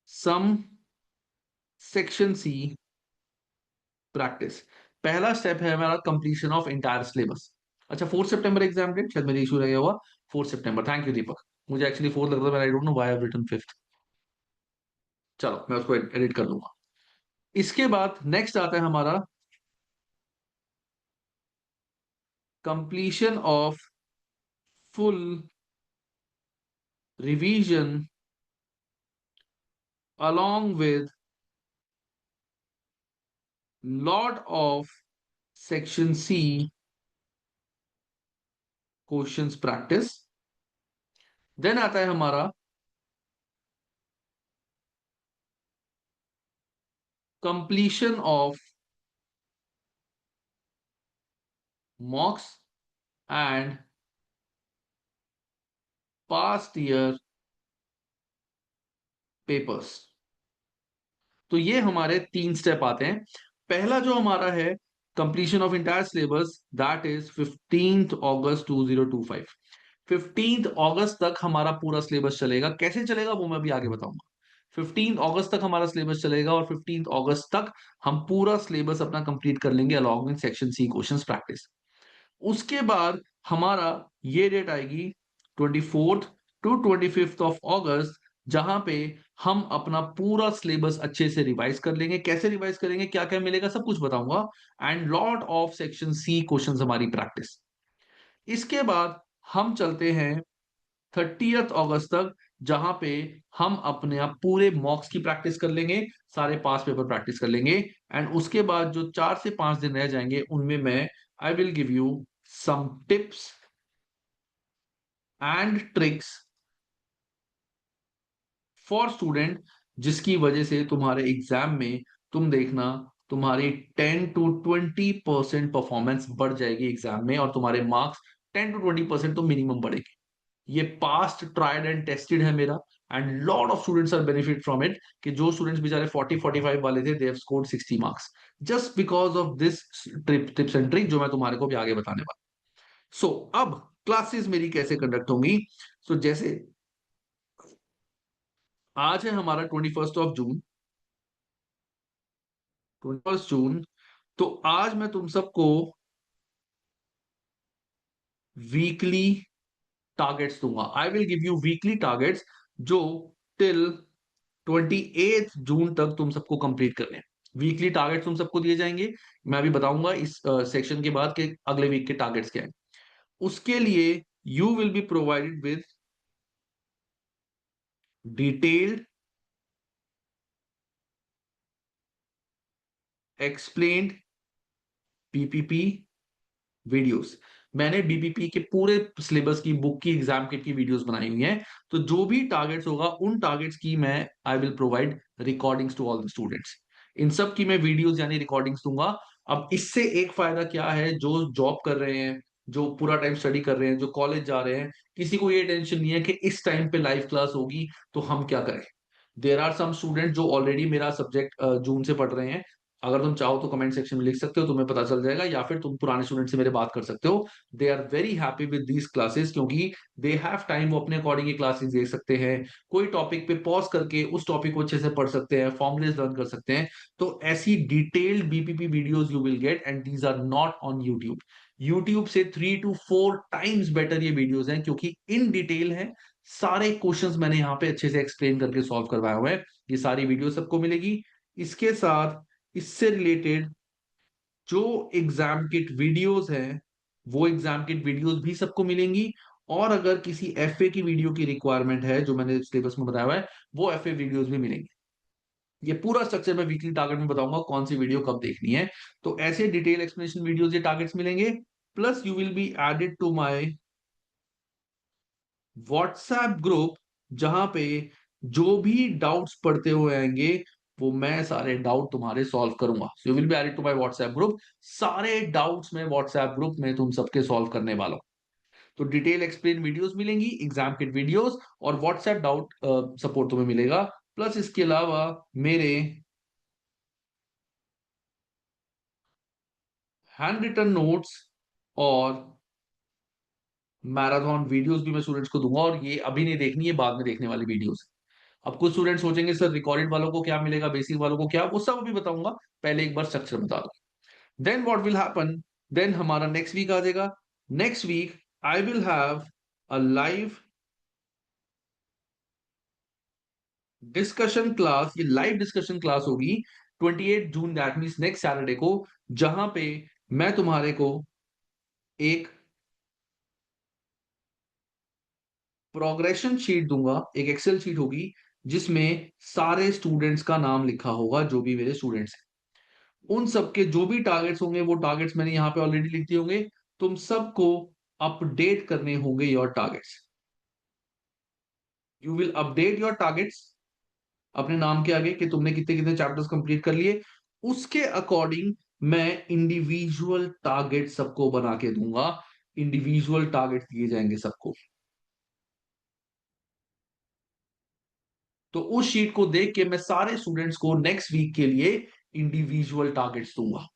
some section C practice. पहला स्टेप है हमारा कंप्लीशन ऑफ एंटायर सिलेबस। अच्छा, 4 सितंबर एग्जाम डेट, शायद मेरी इशू रह गया हुआ। 4 सितंबर, थैंक यू दीपक। मुझे एक्चुअली 4 लग रहा था, I don't know why I have written 5th। चलो मैं उसको एडिट कर लूंगा। इसके बाद नेक्स्ट आता है हमारा completion of full revision along with lot of section C questions practice. Then आता है हमारा completion of mocks and past year papers. तो ये हमारे 3 स्टेप आते हैं। पहला जो हमारा है completion of entire syllabus that is 15 अगस्त 2025। 15 अगस्त तक हमारा पूरा सिलेबस चलेगा। कैसे चलेगा वो मैं अभी आगे बताऊंगा। 15 अगस्त तक हमारा सिलेबस चलेगा और 15 अगस्त तक हम पूरा सिलेबस अपना कंप्लीट कर लेंगे along with section C questions practice. उसके बाद हमारा ये डेट आएगी 24 टू 25 ऑफ अगस्त, जहां पे हम अपना पूरा सिलेबस अच्छे से रिवाइज कर लेंगे। कैसे रिवाइज करेंगे, क्या क्या मिलेगा, सब कुछ बताऊंगा। And lot of section C questions हमारी प्रैक्टिस। इसके बाद हम चलते हैं 30 अगस्त तक, जहां पे हम अपने आप पूरे मॉक्स की प्रैक्टिस कर लेंगे, सारे पास पेपर प्रैक्टिस कर लेंगे। एंड उसके बाद जो 4 से 5 दिन रह जाएंगे उनमें मैं I will give you some tips and tricks for student, जिसकी वजह से तुम्हारे एग्जाम में तुम देखना तुम्हारी 10 to 20% परफॉर्मेंस बढ़ जाएगी एग्जाम में, और तुम्हारे मार्क्स 10 to 20% तो मिनिमम बढ़ेंगे। ये पास्ट ट्राइड एंड टेस्टेड है मेरा, and lot of students are benefit from it. कि जो स्टूडेंट्स बेचारे 40-45 वाले थे, they have scored 60 marks just because of this tips and trick जो मैं तुम्हारे को भी आगे बताने वाला। सो अब क्लासेस मेरी कैसे कंडक्ट होंगी। जैसे आज है हमारा 21 जून, 21 जून। तो आज मैं तुम सबको वीकली टारगेट्स दूंगा। आई will give you weekly targets जो टिल 28 जून तक तुम सबको कंप्लीट करने हैं। वीकली टारगेट तुम सबको दिए जाएंगे। मैं अभी बताऊंगा इस सेक्शन के बाद के अगले वीक के टारगेट्स क्या है। उसके लिए you will be provided with detailed explained PPP videos. मैंने बीपीपी के पूरे सिलेबस की बुक की एग्जाम किट की वीडियोस बनाई हुई हैं। तो जो भी टारगेट्स होगा उन टारगेट्स की मैं I will provide recordings to all the students. इन सब की मैं वीडियोस यानी रिकॉर्डिंग्स दूंगा। अब इससे एक फायदा क्या है, जो जॉब कर रहे हैं, जो पूरा टाइम स्टडी कर रहे हैं, जो कॉलेज जा रहे हैं, किसी को ये टेंशन नहीं है कि इस टाइम पे लाइव क्लास होगी तो हम क्या करें। देर आर सम स्टूडेंट जो ऑलरेडी मेरा सब्जेक्ट जून से पढ़ रहे हैं। अगर तुम चाहो तो कमेंट सेक्शन में लिख सकते हो, तुम्हें पता चल जाएगा, या फिर तुम पुराने स्टूडेंट से मेरे बात कर सकते हो। They are very happy with these classes क्योंकि दे हैव टाइम, वो अपने अकॉर्डिंग ये क्लासेस देख सकते हैं। कोई टॉपिक पे पॉज करके उस टॉपिक को अच्छे से पढ़ सकते हैं, फॉर्मुलेस लर्न कर सकते हैं। तो ऐसी detailed BPP videos you will get, and these are not on YouTube. YouTube से 3 to 4 टाइम्स बेटर ये वीडियोस हैं क्योंकि इन डिटेल है। सारे क्वेश्चंस मैंने यहाँ पे अच्छे से एक्सप्लेन करके सॉल्व करवाया हुआ है। ये सारी वीडियो सबको मिलेगी। इसके साथ इससे रिलेटेड जो एग्जाम किट वीडियोस हैं, वो एग्जाम किट वीडियोस भी सबको मिलेंगी। और अगर किसी एफए की वीडियो की रिक्वायरमेंट है, जो मैंने सिलेबस में बताया हुआ है, वो एफए वीडियोस भी मिलेंगे। ये पूरा स्ट्रक्चर मैं वीकली टारगेट में बताऊंगा कौन सी वीडियो कब देखनी है। तो ऐसे डिटेल एक्सप्लेनेशन वीडियोस ये टारगेट्स मिलेंगे। Plus you will be added to my WhatsApp group, जहां पे जो भी डाउट्स पढ़ते हुए आएंगे वो मैं सारे डाउट तुम्हारे सॉल्व करूंगा। So you will be added to my WhatsApp group. सारे डाउट्स में व्हाट्सएप ग्रुप में तुम सबके सॉल्व करने वाला हूं। तो डिटेल एक्सप्लेन वीडियोस मिलेंगी, एग्जाम किट वीडियोस और व्हाट्सएप डाउट सपोर्ट तुम्हें मिलेगा। प्लस इसके अलावा मेरे हैंड रिटन नोट्स और मैराथन वीडियोस भी मैं स्टूडेंट्स को दूंगा, और ये अभी नहीं देखनी है, बाद में देखने वाली वीडियोस। अब कुछ स्टूडेंट्स सोचेंगे सर रिकॉर्डेड वालों को क्या मिलेगा, बेसिक वालों को क्या, वो सब अभी बताऊंगा, पहले एक बार स्ट्रक्चर बता दो। Then what will happen, then हमारा नेक्स्ट वीक आ जाएगा। Next week I will have a live discussion class. ये लाइव डिस्कशन क्लास होगी 28 June, that means next Saturday को, जहां पे मैं तुम्हारे को एक प्रोग्रेशन शीट दूंगा, एक एक्सेल शीट होगी जिसमें सारे स्टूडेंट्स का नाम लिखा होगा, जो भी मेरे स्टूडेंट्स हैं उन सबके जो भी टारगेट्स होंगे, वो टारगेट्स मैंने यहाँ पे ऑलरेडी लिख दिए होंगे। तुम सबको अपडेट करने होंगे your targets. You will update your targets अपने नाम के आगे कि तुमने कितने कितने चैप्टर्स कंप्लीट कर लिए। उसके अकॉर्डिंग मैं इंडिविजुअल टारगेट सबको बना के दूंगा, इंडिविजुअल टारगेट दिए जाएंगे सबको। तो उस शीट को देख के मैं सारे स्टूडेंट्स को नेक्स्ट वीक के लिए इंडिविजुअल टारगेट्स दूंगा।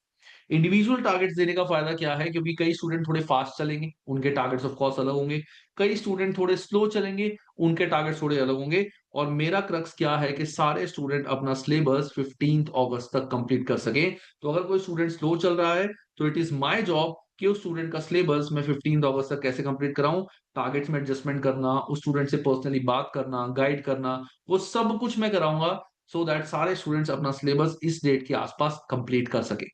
इंडिविजुअल टारगेट्स देने का फायदा क्या है, क्योंकि कई स्टूडेंट थोड़े फास्ट चलेंगे, उनके टारगेट्स ऑफ कोर्स अलग होंगे। कई स्टूडेंट थोड़े स्लो चलेंगे, उनके टारगेट्स थोड़े अलग होंगे। और मेरा क्रक्स क्या है कि सारे स्टूडेंट अपना सिलेबस 15 अगस्त तक कंप्लीट कर सके। तो अगर कोई स्टूडेंट स्लो चल रहा है तो इट इज माय जॉब कि उस स्टूडेंट का सिलेबस मैं 15 अगस्त तक कैसे कंप्लीट कराऊं। टारगेट्स में एडजस्टमेंट करना, उस स्टूडेंट से पर्सनली बात करना, गाइड करना, वो सब कुछ मैं कराऊंगा, सो दैट सारे स्टूडेंट्स अपना सिलेबस इस डेट के आसपास कंप्लीट कर सके।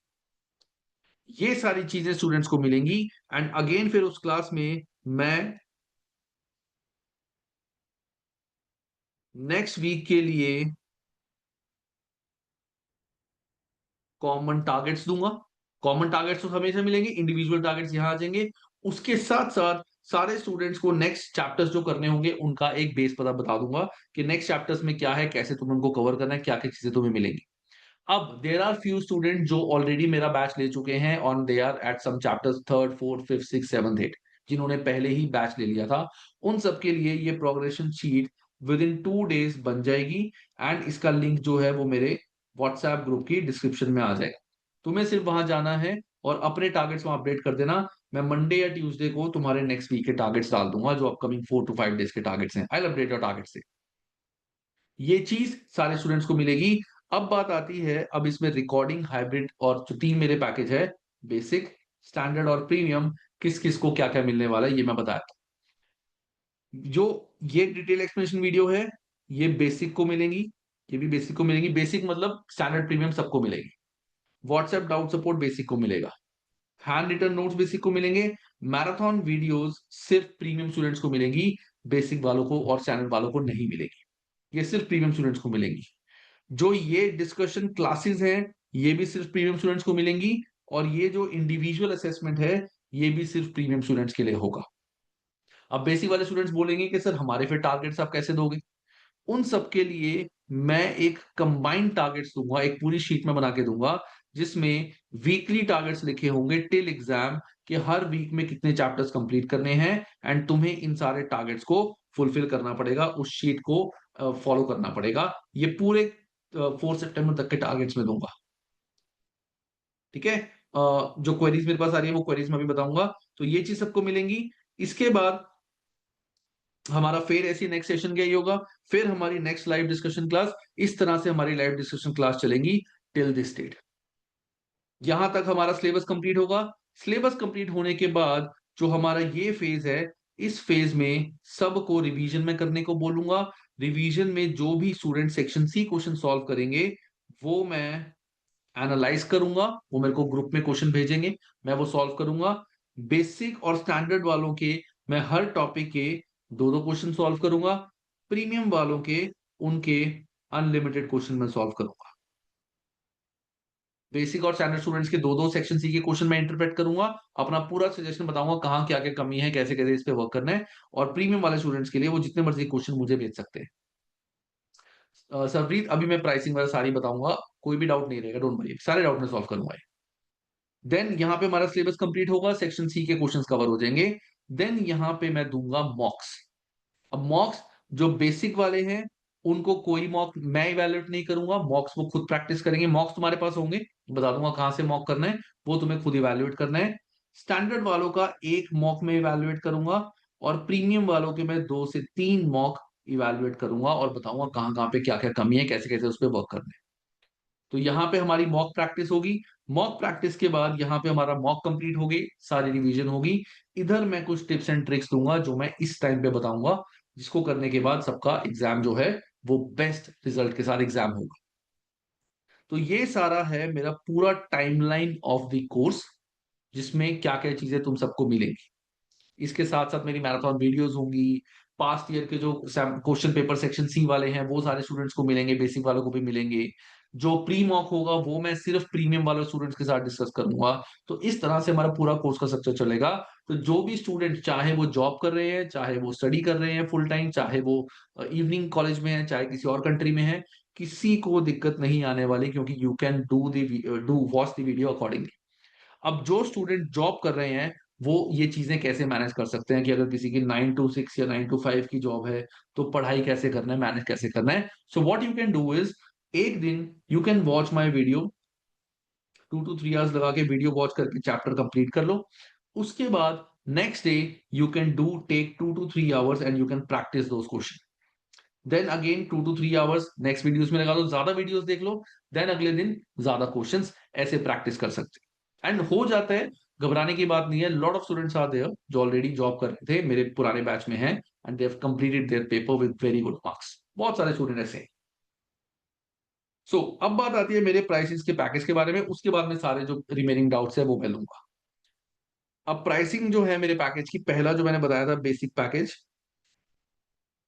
ये सारी चीजें स्टूडेंट्स को मिलेंगी। एंड अगेन फिर उस क्लास में मैं नेक्स्ट वीक के लिए कॉमन टारगेट्स दूंगा। कॉमन टारगेट्स तो हमेशा मिलेंगे, इंडिविजुअल टारगेट्स यहां आ जाएंगे। उसके साथ साथ सारे स्टूडेंट्स को नेक्स्ट चैप्टर्स जो करने होंगे उनका एक बेस पता बता दूंगा कि नेक्स्ट चैप्टर्स में क्या है, कैसे तुम्हें उनको कवर करना है, क्या क्या चीजें तुम्हें मिलेंगी। अब देर आर फ्यू स्टूडेंट जो ऑलरेडी मेरा बैच ले चुके हैं on they are at some chapters, third fourth fifth six seventh eight, जिन्होंने पहले ही बैच ले लिया था। उन सबके लिए ये progression sheet with in 2 days बन जाएगी। एंड इसका लिंक जो है वो मेरे व्हाट्सएप ग्रुप की डिस्क्रिप्शन में आ जाएगा। तुम्हें सिर्फ वहां जाना है और अपने टारगेट्स वहां अपडेट कर देना। मैं मंडे या ट्यूसडे को तुम्हारे नेक्स्ट वीक के टारगेट्स डाल दूंगा, जो अपकमिंग 4 to 5 days के टारगेट्स हैं। I update your targets. ये चीज सारे स्टूडेंट्स को मिलेगी। अब बात आती है, अब इसमें रिकॉर्डिंग, हाइब्रिड और जो 3 मेरे पैकेज है, बेसिक, स्टैंडर्ड और प्रीमियम, किस किस को क्या क्या मिलने वाला है ये मैं बताया था। जो ये डिटेल एक्सप्लेनेशन वीडियो है, ये बेसिक को मिलेंगी, ये भी बेसिक को मिलेंगी। बेसिक मतलब स्टैंडर्ड प्रीमियम सबको मिलेगी। व्हाट्सएप डाउट सपोर्ट बेसिक को मिलेगा। हैंड रिटन नोट्स बेसिक को मिलेंगे। मैराथन वीडियोस सिर्फ प्रीमियम स्टूडेंट्स को मिलेंगी, बेसिक वालों को और स्टैंडर्ड वालों को नहीं मिलेगी। ये सिर्फ प्रीमियम स्टूडेंट्स को मिलेंगी। जो ये डिस्कशन क्लासेस हैं, ये भी सिर्फ प्रीमियम स्टूडेंट्स को मिलेंगी। और ये जो इंडिविजुअल असेसमेंट है, ये भी सिर्फ प्रीमियम स्टूडेंट्स के लिए होगा। अब बेसिक वाले स्टूडेंट्स बोलेंगे कि सर हमारे फिर टारगेट्स आप कैसे दोगे। उन सबके लिए मैं एक कंबाइंड टारगेट्स दूंगा, एक पूरी शीट में बना के दूंगा, जिसमें वीकली टारगेट्स लिखे होंगे टिल एग्जाम, कि हर वीक में कितने चैप्टर्स कंप्लीट करने हैं। एंड तुम्हें इन सारे टारगेट्स को फुलफिल करना पड़ेगा, उस शीट को फॉलो करना पड़ेगा। ये पूरे 4 सितंबर तक के टारगेट्स में दूंगा। ठीक है। जो क्वेरीज मेरे पास आ रही है वो क्वेरीज में भी बताऊंगा। तो ये चीज सबको मिलेंगी। इसके बाद हमारा फिर ऐसी नेक्स्ट सेशन क्या ही होगा, फिर हमारी नेक्स्ट लाइव डिस्कशन क्लास। इस तरह से हमारी लाइव डिस्कशन क्लास चलेंगी टिल दिस डेट। यहां तक हमारा सिलेबस कंप्लीट होगा। सिलेबस कंप्लीट होने के बाद जो हमारा ये फेज है, इस फेज में सबको रिवीजन में करने को बोलूंगा। रिवीजन में जो भी student section C question solve करेंगे, वो मैं एनालाइज करूंगा। वो मेरे को ग्रुप में क्वेश्चन भेजेंगे, मैं वो सॉल्व करूंगा। बेसिक और स्टैंडर्ड वालों के मैं हर टॉपिक के 2-2 क्वेश्चन सॉल्व करूंगा। प्रीमियम वालों के उनके अनलिमिटेड क्वेश्चन मैं सॉल्व करूंगा। बेसिक और स्टैंडर्ड स्टूडेंट्स के 2-2 सेक्शन सी के क्वेश्चन मैं इंटरप्रेट करूंगा। अपना पूरा सजेशन बताऊंगा कहाँ क्या क्या कमी है, कैसे कैसे इस पे वर्क करना है। और प्रीमियम वाले स्टूडेंट्स के लिए वो जितने मर्जी क्वेश्चन मुझे भेज सकते हैं। सरप्रीत अभी मैं प्राइसिंग वाला सारी बताऊंगा, कोई भी डाउट नहीं रहेगा, डोंट वरी, सारे डाउट में सॉल्व करूंगा। देन यहाँ पे हमारा सिलेबस कंप्लीट होगा, सेक्शन सी के क्वेश्चंस कवर हो जाएंगे। देन यहाँ पे मैं दूंगा मॉक्स। अब मॉक्स जो बेसिक वाले हैं उनको कोई मॉक मैं इवेलुएट नहीं करूंगा, मॉक्स वो खुद प्रैक्टिस करेंगे। मॉक्स तुम्हारे पास होंगे, बता दूंगा कहां से मॉक करना है, वो तुम्हें खुद इवेलुएट करना है। स्टैंडर्ड वालों का एक मॉक में इवेलुएट करूंगा, और प्रीमियम वालों के मैं 2 से 3 मॉक इवेलुएट करूंगा और बताऊंगा कहां कहां पे क्या क्या कमी है, कैसे कैसे उस पर वर्क करना है। तो यहाँ पे हमारी मॉक प्रैक्टिस होगी। मॉक प्रैक्टिस के बाद यहाँ पे हमारा मॉक कंप्लीट हो गई, सारी रिवीजन होगी। इधर मैं कुछ टिप्स एंड ट्रिक्स दूंगा जो मैं इस टाइम पे बताऊंगा, जिसको करने के बाद सबका एग्जाम जो है वो बेस्ट रिजल्ट के साथ एग्जाम होगा। तो ये सारा है मेरा पूरा टाइमलाइन ऑफ द कोर्स, जिसमें क्या क्या चीजें तुम सबको मिलेंगी। इसके साथ साथ मेरी मैराथन वीडियोस होंगी। पास्ट ईयर के जो क्वेश्चन पेपर सेक्शन सी वाले हैं वो सारे स्टूडेंट्स को मिलेंगे, बेसिक वालों को भी मिलेंगे। जो प्री मॉक होगा वो मैं सिर्फ प्रीमियम वाले स्टूडेंट्स के साथ डिस्कस करूंगा। तो इस तरह से हमारा पूरा कोर्स का स्ट्रक्चर चलेगा। तो जो भी स्टूडेंट, चाहे वो जॉब कर रहे हैं, चाहे वो स्टडी कर रहे हैं फुल टाइम, चाहे वो इवनिंग कॉलेज में है, चाहे किसी और कंट्री में है, किसी को दिक्कत नहीं आने वाली, क्योंकि you can do watch the video accordingly. अब जो स्टूडेंट जॉब कर रहे हैं वो ये चीजें कैसे मैनेज कर सकते हैं, कि अगर किसी की 9 to 6 या 9 to 5 की जॉब है, तो पढ़ाई कैसे करना है, मैनेज कैसे करना है। So what you can do is, एक दिन you can watch my video, 2 to 3 hours लगा के वीडियो वॉच करके चैप्टर कंप्लीट कर लो। उसके बाद next day you can do take 2 to 3 hours and you can practise those question. Then again 2 to 3 hours next videos में लगा दो, ज्यादा वीडियोस देख लो। देन अगले दिन ज्यादा क्वेश्चंस, ऐसे प्रैक्टिस कर सकते हैं एंड हो जाता है। घबराने की बात नहीं है। Lot of students are there जो ऑलरेडी जॉब कर रहे थे, मेरे पुराने बैच में हैं, and they have completed their paper with very good marks. बहुत सारे स्टूडेंट ऐसे हैं। अब बात आती है मेरे प्राइसेस के पैकेज के बारे में, उसके बाद में सारे जो रिमेनिंग डाउट्स है वो मैं लूंगा। अब प्राइसिंग जो है मेरे पैकेज की, पहला जो मैंने बताया था बेसिक पैकेज,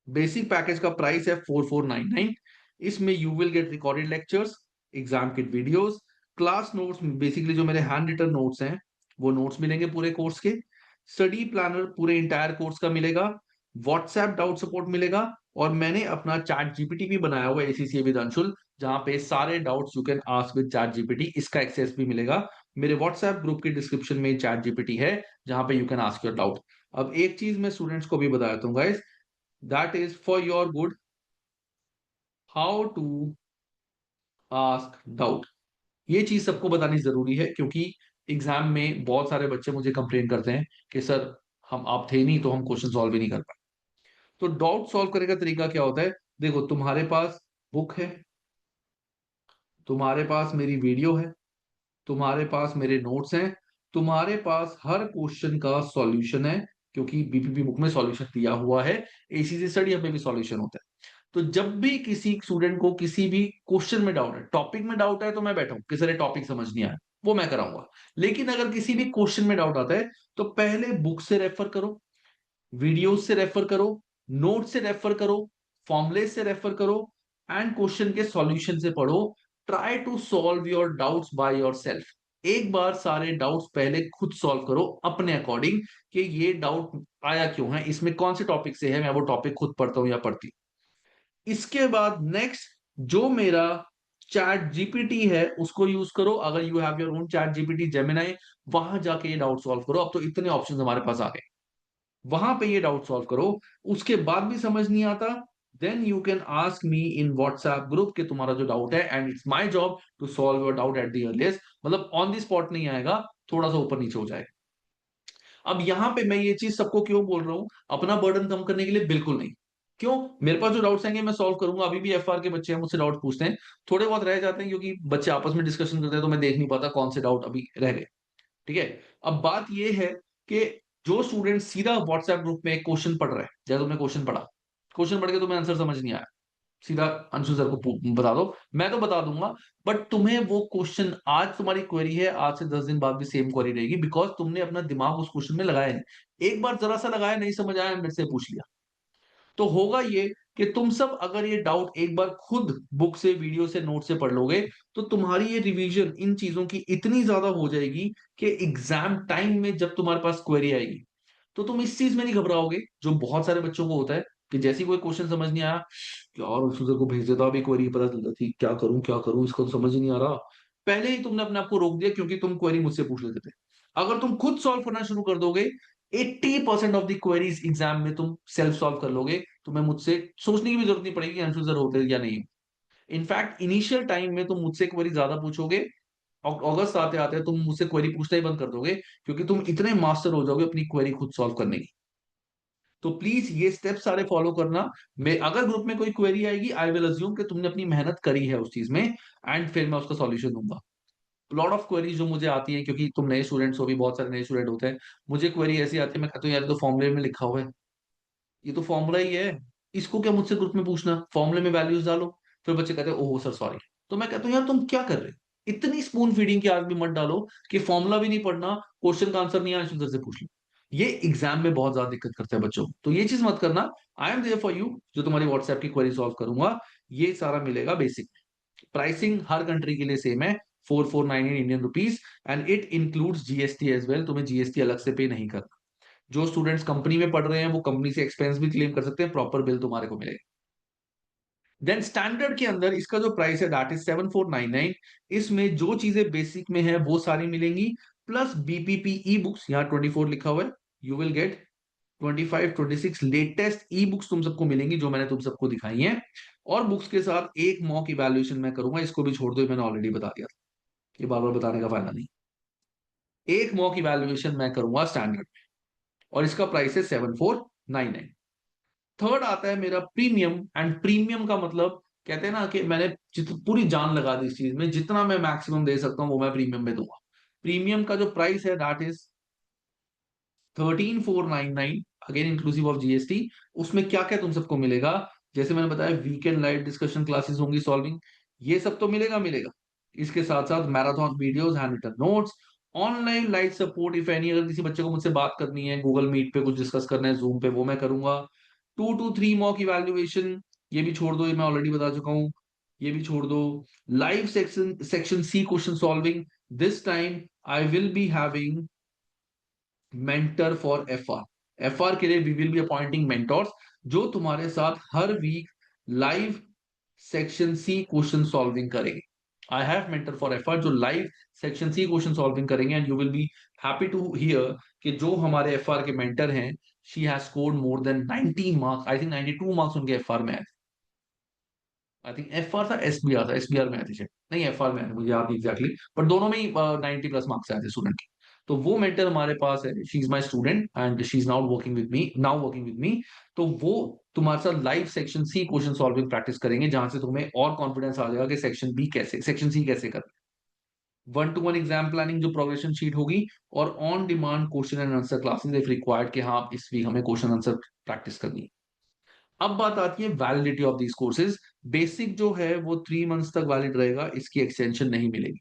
बेसिक पैकेज का प्राइस है 4499। इसमें you will get recorded lectures, exam kit videos, class notes, basically जो मेरे हैंड रिटन नोट्स हैं वो नोट्स मिलेंगे पूरे कोर्स के, स्टडी प्लानर पूरे इंटायर कोर्स का मिलेगा, व्हाट्सएप डाउट सपोर्ट मिलेगा, और मैंने अपना चैट जीपीटी भी बनाया हुआ है एसीसीए विद अंशुल, जहां पे सारे doubts you can ask with chat GPT, इसका एक्सेस भी मिलेगा। मेरे व्हाट्सएप ग्रुप के डिस्क्रिप्शन में चैट जीपीटी है, जहां पे you can ask your doubt. अब एक चीज मैं स्टूडेंट्स को भी बता देता हूँ guys, that is for your good, how to ask doubt। ये चीज सबको बतानी जरूरी है, क्योंकि एग्जाम में बहुत सारे बच्चे मुझे कंप्लेन करते हैं कि सर हम आप थे नहीं तो हम क्वेश्चन सॉल्व ही नहीं कर पाए। तो डाउट सॉल्व करने का तरीका क्या होता है, देखो तुम्हारे पास बुक है, तुम्हारे पास मेरी वीडियो है, तुम्हारे पास मेरे नोट्स हैं, तुम्हारे पास हर क्वेश्चन का सॉल्यूशन है, क्योंकि बीपीपी बुक में सॉल्यूशन दिया हुआ है, एसीसी स्टडी हब में भी सॉल्यूशन होता है। तो जब भी किसी स्टूडेंट को किसी भी क्वेश्चन में डाउट है, टॉपिक में डाउट है, तो मैं बैठा हूं कि सर टॉपिक समझ नहीं आया, वो मैं कराऊंगा। लेकिन अगर किसी भी क्वेश्चन में डाउट आता है, तो पहले बुक से रेफर करो, वीडियोस से रेफर करो, नोट से रेफर करो, फॉर्मुले से रेफर करो, एंड क्वेश्चन के सॉल्यूशन से पढ़ो। Try to solve your doubts by yourself. एक बार सारे डाउट्स पहले खुद सॉल्व करो अपने अकॉर्डिंग, कि ये डाउट आया क्यों है, इसमें कौन से टॉपिक से है, मैं वो टॉपिक खुद पढ़ता हूं या पढ़ती हूं। इसके बाद नेक्स्ट जो मेरा चैट जीपीटी है उसको यूज करो, अगर you have your own chat GPT Gemini, वहां जाके ये डाउट सॉल्व करो। अब तो इतने ऑप्शन हमारे पास आ गए, वहां पे ये डाउट सॉल्व करो। उसके बाद भी समझ नहीं आता, then you can ask me in WhatsApp group कि तुम्हारा जो डाउट है, and it's my job to solve your doubt at the earliest. मतलब ऑन द स्पॉट नहीं आएगा, थोड़ा सा ऊपर नीचे हो जाएगा। अब यहां पे मैं ये चीज सबको क्यों बोल रहा हूं, अपना बर्डन कम करने के लिए बिल्कुल नहीं। क्यों, मेरे पास जो डाउट्स आएंगे मैं सॉल्व करूंगा। अभी भी एफआर के बच्चे हैं, मुझसे डाउट पूछते हैं, थोड़े बहुत रह जाते हैं क्योंकि बच्चे आपस में डिस्कशन करते हैं, तो मैं देख नहीं पाता कौन से डाउट अभी रह गए। ठीक है। अब बात यह है कि जो स्टूडेंट सीधा व्हाट्सएप ग्रुप में एक क्वेश्चन पढ़ रहा है, जैसे तुमने क्वेश्चन पढ़ा, क्वेश्चन पढ़ के तुम्हें आंसर समझ नहीं आया, सीधा अंशु सर को बता दो, मैं तो बता दूंगा। बट तुम्हें वो क्वेश्चन, आज तुम्हारी क्वेरी है, आज से 10 दिन बाद भी सेम क्वेरी रहेगी, बिकॉज तुमने अपना दिमाग उस क्वेश्चन में लगाया नहीं। एक बार जरा सा लगाया, नहीं समझ आया, मेरे से पूछ लिया। तो होगा ये कि तुम सब अगर ये डाउट एक बार खुद बुक से, वीडियो से, नोट से पढ़ लोगे, तो तुम्हारी ये रिवीजन इन चीजों की इतनी ज्यादा हो जाएगी कि एग्जाम टाइम में जब तुम्हारे पास क्वेरी आएगी, तो तुम इस चीज में नहीं घबराओगे, जो बहुत सारे बच्चों को होता है कि जैसे ही कोई क्वेश्चन समझ नहीं आया, यार उस को भेज देता, अभी क्वेरी पता चलता थी, क्या करूं, इसको तो समझ ही नहीं आ रहा। पहले ही तुमने अपने आप को रोक दिया, क्योंकि तुम क्वेरी मुझसे पूछ लेते थे। अगर तुम खुद सॉल्व करना शुरू कर दोगे, 80% ऑफ द क्वेरीज एग्जाम में तुम सेल्फ सॉल्व कर लोगे, तुम्हें मुझसे सोचने की भी जरूरत नहीं पड़ेगी अंशु सर होते हैं या नहीं। इनफैक्ट इनिशियल टाइम में तुम मुझसे क्वेरी ज्यादा पूछोगे, अगस्त आते आते तुम मुझसे क्वेरी पूछना ही बंद कर दोगे, क्योंकि तुम इतने मास्टर हो जाओगे अपनी क्वेरी खुद सॉल्व करने की। तो प्लीज ये स्टेप सारे फॉलो करना। मैं अगर ग्रुप में कोई क्वेरी आएगी, आई विल अज्यूम कि तुमने अपनी मेहनत करी है उस चीज में, एंड फिर मैं उसका सॉल्यूशन दूंगा। लॉट ऑफ क्वेरीज जो मुझे आती है, क्योंकि तुम नए स्टूडेंट्स हो, भी बहुत सारे नए स्टूडेंट होते हैं, मुझे क्वेरी ऐसी आती है, मैं कहता हूँ यार ये तो फॉर्मूले में लिखा हुआ है, ये तो फॉर्मूला ही है, इसको क्या मुझसे ग्रुप में पूछना, फॉर्मूले में वैल्यूज डालो। फिर बच्चे कहते हैं ओहो सर सॉरी। तो मैं कहता हूँ यार तुम क्या कर रहे हो, इतनी स्पून फीडिंग की आग भी मत डालो कि फॉर्मूला भी नहीं पढ़ना, क्वेश्चन का आंसर नहीं आंसर से पूछ लो। ये एग्जाम में बहुत ज्यादा दिक्कत करता है बच्चों, तो ये चीज मत करना। I am there for you, जो तुम्हारी व्हाट्सएप की क्वेरी सॉल्व करूंगा। ये सारा मिलेगा बेसिक। प्राइसिंग हर कंट्री के लिए सेम है, 4499 Indian rupees, and it includes GST as well, तुम्हें जीएसटी अलग से पे नहीं करना। जो स्टूडेंट्स कंपनी में पढ़ रहे हैं वो कंपनी से एक्सपेंस भी क्लेम कर सकते हैं, प्रॉपर बिल तुम्हारे को मिलेगा। देन स्टैंडर्ड के अंदर इसका जो प्राइस है दैट इज 7499। इसमें जो चीजें बेसिक में है वो सारी मिलेंगी, प्लस बीपीपी ई बुक्स, यहाँ 24 लिखा हुआ है, you will gate 25 26 latest e books तुम सबको मिलेंगी, जो मैंने तुम सबको दिखाई हैं। और बुक्स के साथ एक मॉक इवैल्यूएशन मैं करूंगा, इसको भी छोड़ दो, मैंने ऑलरेडी बता दिया था, ये बार बार बताने का फायदा नहीं। एक मॉक इवैल्यूएशन मैं करूंगा स्टैंडर्ड, और इसका प्राइस है 7499। थर्ड आता है मेरा प्रीमियम, एंड प्रीमियम का मतलब, कहते हैं ना कि मैंने पूरी जान लगा दी इस चीज में, जितना मैं मैक्सिमम दे सकता हूं वो मैं प्रीमियम में दूंगा। प्रीमियम का जो प्राइस है that is 13499, again inclusive of GST. उसमें क्या क्या तुम सबको मिलेगा, जैसे मैंने बताया वीकेंड लाइव डिस्कशन क्लासेस होंगी, सॉल्विंग, ये सब तो मिलेगा मिलेगा। इसके साथ साथ marathon videos, handwritten notes, online live support if any, अगर किसी बच्चे को मुझसे बात करनी है, गूगल मीट पे कुछ डिस्कस करना है, जूम पे, वो मैं करूंगा। 2 to 3 मॉक इवैल्यूएशन, ये भी छोड़ दो, ये मैं ऑलरेडी बता चुका हूँ, ये भी छोड़ दो। Live section section C question solving, this time I will be having mentor for FR. FR के लिए we will be appointing mentors, जो तुम्हारे साथ हर week live section C question solving करेंगे। I have mentor for FR जो live section C question solving करेंगे, and you will be happy to hear कि जो हमारे एफआर के मेंटर हैं, she has scored more than 90 marks, I think 92 marks उनके FR में आए। आई थिंक एफआर था एसबीआर था, एसबीआर में आए थे शायद, नहीं एफआर में आए थे, मुझे याद नहीं एग्जैक्टली, पर दोनों में ही 90 प्लस मार्क्स आए थे स्टूडेंट के। तो वो मेंटर हमारे पास है, she is my student and she is now working with me. तो वो तुम्हारे साथ live section C question solving practice करेंगे, जहां से तुम्हें और कॉन्फिडेंस आ जाएगा कि सेक्शन सी कैसे कर। 1 to 1 एग्जाम प्लानिंग जो प्रोग्रेशन शीट होगी, और on demand question and answer classes if required, कि हाँ इस वीक हमें क्वेश्चन आंसर प्रैक्टिस करनी है। अब बात आती है validity of these courses. Basic जो है वो 3 मंथ्स तक वैलिड रहेगा, इसकी एक्सटेंशन नहीं मिलेगी।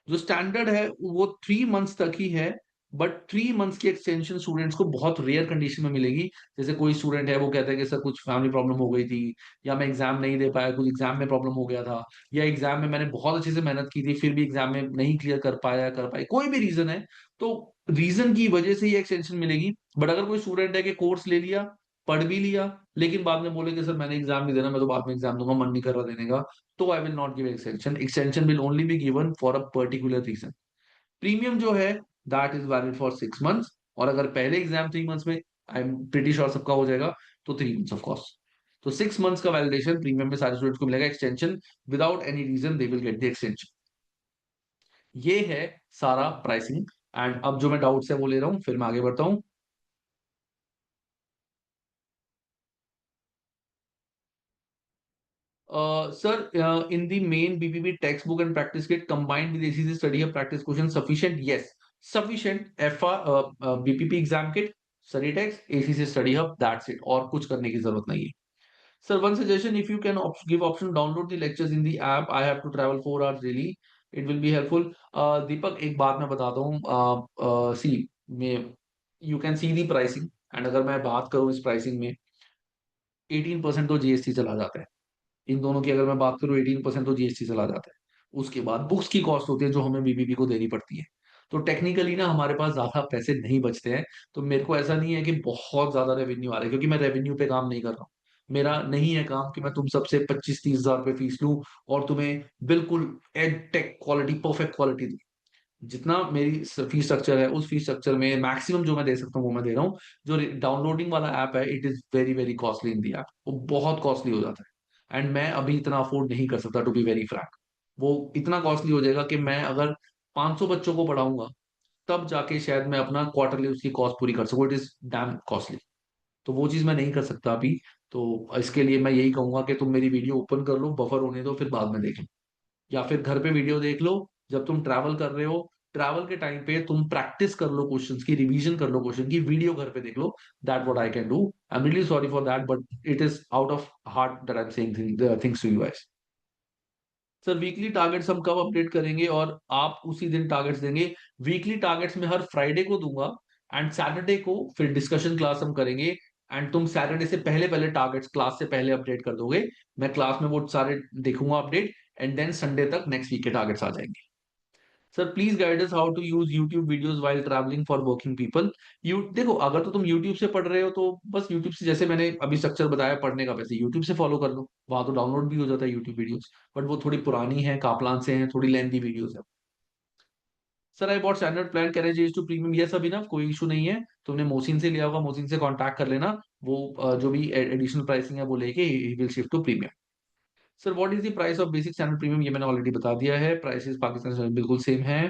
जो स्टैंडर्ड है वो 3 मंथ्स तक ही है, बट 3 मंथ्स की एक्सटेंशन स्टूडेंट्स को बहुत रेयर कंडीशन में मिलेगी। जैसे कोई स्टूडेंट है वो कहता है कि सर कुछ फैमिली प्रॉब्लम हो गई थी, या मैं एग्जाम नहीं दे पाया, कुछ एग्जाम में प्रॉब्लम हो गया था, या एग्जाम में मैंने बहुत अच्छे से मेहनत की थी फिर भी एग्जाम में नहीं क्लियर कर पाया, कर पाई, कोई भी रीजन है, तो रीजन की वजह से ये एक्सटेंशन मिलेगी। बट अगर कोई स्टूडेंट है कि कोर्स ले लिया, पढ़ भी लिया, लेकिन बाद में बोले कि सर मैंने एग्जाम नहीं देना, मैं तो बाद में एग्जाम दूंगा, मन नहीं कर रहा देने का, तो I will not give extension. Extension will only be given for a particular reason. Premium जो है that is valid for 6 months, और अगर पहले एग्जाम 3 मंथ्स में, आई एम प्रीटी श्योर सबका हो जाएगा, तो 3 मंथ्स ऑफ कोर्स। तो 6 मंथ्स का वैलिडेशन प्रीमियम में सारे स्टूडेंट्स को मिलेगा, extension without any reason they will get the extension. ये है सारा प्राइसिंग। एंड अब जो मैं डाउट्स है वो ले रहा हूँ, फिर मैं आगे बढ़ता हूँ। Sir, in the main BPP textbook and practice kit combined with ACC study of practice question sufficient? Yes, sufficient. BPP exam kit, study text, ACC study hub, that's it. और कुछ करने की जरूरत नहीं है। Sir, one suggestion: if you can give option download the lectures in the app. I have to travel 4 hours daily. It will be helpful. दीपक एक बात मैं बताता हूँ, सी में you can see the pricing, and अगर मैं बात करूँ इस प्राइसिंग में 18% तो जीएसटी चला जाता है। इन दोनों की अगर मैं बात करूं 18% तो जीएसटी चला जाता है। उसके बाद बुक्स की कॉस्ट होती है जो हमें बीबीबी को देनी पड़ती है। तो टेक्निकली ना हमारे पास ज्यादा पैसे नहीं बचते हैं। तो मेरे को ऐसा नहीं है कि बहुत ज्यादा रेवेन्यू आ रहा है, क्योंकि मैं रेवेन्यू पे काम नहीं कर रहा हूँ। मेरा नहीं है काम कि मैं तुम सबसे 25-30 हजार रुपये फीस लूं और तुम्हें बिल्कुल ed tech quality, perfect quality दूं। जितना मेरी फीस स्ट्रक्चर है उस फीस स्ट्रक्चर में मैक्सिमम जो मैं दे सकता हूँ वो मैं दे रहा हूँ। जो डाउनलोडिंग वाला ऐप है, it is very very costly in the app, वो बहुत कॉस्टली हो जाता है, एंड मैं अभी इतना अफोर्ड नहीं कर सकता, टू बी वेरी फ्रैंक। वो इतना कॉस्टली हो जाएगा कि मैं अगर 500 बच्चों को पढ़ाऊंगा तब जाके शायद मैं अपना क्वार्टरली उसकी कॉस्ट पूरी कर सकूं। It is damn costly. तो वो चीज मैं नहीं कर सकता अभी। तो इसके लिए मैं यही कहूंगा कि तुम मेरी वीडियो ओपन कर लो, बफर होने दो, फिर बाद में देख लो, या फिर घर पे वीडियो देख लो जब तुम ट्रैवल कर रहे हो। ट्रैवल के टाइम पे तुम प्रैक्टिस कर लो क्वेश्चंस की, रिवीजन कर लो क्वेश्चन की, वीडियो घर पे देख लो। That what I can do. I am really sorry for that, but it is out of heart that I am saying things to you guys. Sir weekly targets हम कब update करेंगे और आप उसी दिन टारगेट्स देंगे? वीकली टारगेट्स मैं हर Friday को दूंगा, एंड सैटरडे को फिर डिस्कशन क्लास हम करेंगे। एंड तुम सैटरडे से पहले पहले टारगेट्स क्लास से पहले अपडेट कर दोगे। मैं क्लास में वो सारे देखूंगा अपडेट, एंड देन संडे तक नेक्स्ट वीक के टारगेट्स आ जाएंगे। Sir please guide us how to use YouTube videos while travelling for working people. You देखो, अगर तो तुम यूट्यूब से पढ़ रहे हो तो बस यूट्यूब से, जैसे मैंने अभी स्ट्रक्चर बताया पढ़ने का, वैसे यूट्यूब से फॉलो कर लो, वहां तो डाउनलोड भी हो जाता है यूट्यूब वीडियोस। बट वो थोड़ी पुरानी है, कापलान से है, थोड़ी लेंथी वीडियोस है। Sir I bought standard plan, can I change to premium? Yes Abhinav, कोई इशू नहीं है। तुमने मोसिन से लिया होगा, मोसिन से कांटेक्ट कर लेना। वो जो भी एडिशनल प्राइसिंग है वो लेके ही will shift to premium. Sir what is the price of basic standard premium? ये मैंने ऑलरेडी बता दिया है, प्राइसेस पाकिस्तान से बिल्कुल सेम है।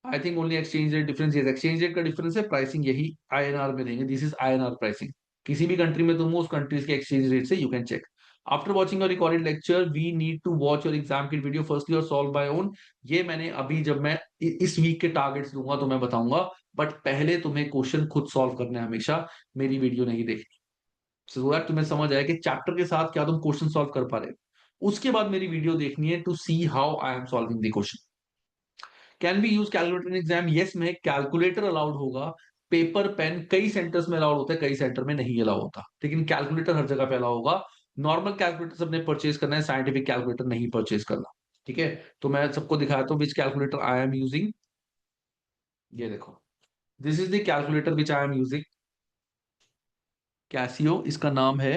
I think only exchange rate difference, ये एक्सचेंज रेट का डिफरेंस है, प्राइसिंग यही आईएनआर में देंगे। This is INR pricing. किसी भी कंट्री में तुम हो, उस कंट्रीज के एक्सचेंज रेट से you can check. After watching your recorded lecture we need to watch your exam kit video firstly और सॉल्व बाय ओन। ये मैंने अभी, जब मैं इस वीक के टारगेट्स दूंगा तो मैं बताऊंगा। बट पहले तुम्हें क्वेश्चन खुद सॉल्व करने हैं हमेशा, मेरी वीडियो नहीं देखनी। सो दैट तुम्हें समझ आया कि चैप्टर के साथ क्या तुम क्वेश्चन सॉल्व कर पा रहे हो। उसके बाद मेरी वीडियो देखनी है to see how I am solving the question. Can be use calculator in exam? Yes, में कैलकुलेटर अलाउड होगा। पेपर पेन कई सेंटर्स में अलाउड होता है, कई सेंटर में नहीं अलाउ होता, लेकिन कैलकुलेटर हर जगह पे अलाउ होगा। नॉर्मल कैलकुलेटर सबने परचेज करना है, साइंटिफिक कैलकुलेटर नहीं परचेज करना। ठीक है, तो मैं सबको दिखाता हूँ विच कैलकुलेटर आई एम यूजिंग। ये देखो, this is the calculator which I am using. Casio इसका नाम है,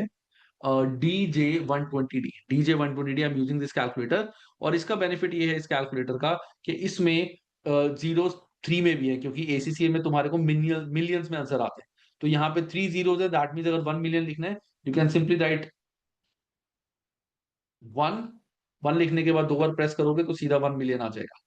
DJ120D I am using this calculator. और इसका बेनिफिट ये है इस कैलकुलेटर का कि इसमें जीरो थ्री में भी है, क्योंकि एसीसीए में तुम्हारे को मिलियंस में आंसर आते हैं। तो यहाँ पे थ्री जीरोस है, दैट मीन्स अगर 1 मिलियन लिखना है, you can simply write one. One लिखने के बाद दो बार प्रेस करोगे तो सीधा 1 मिलियन आ जाएगा।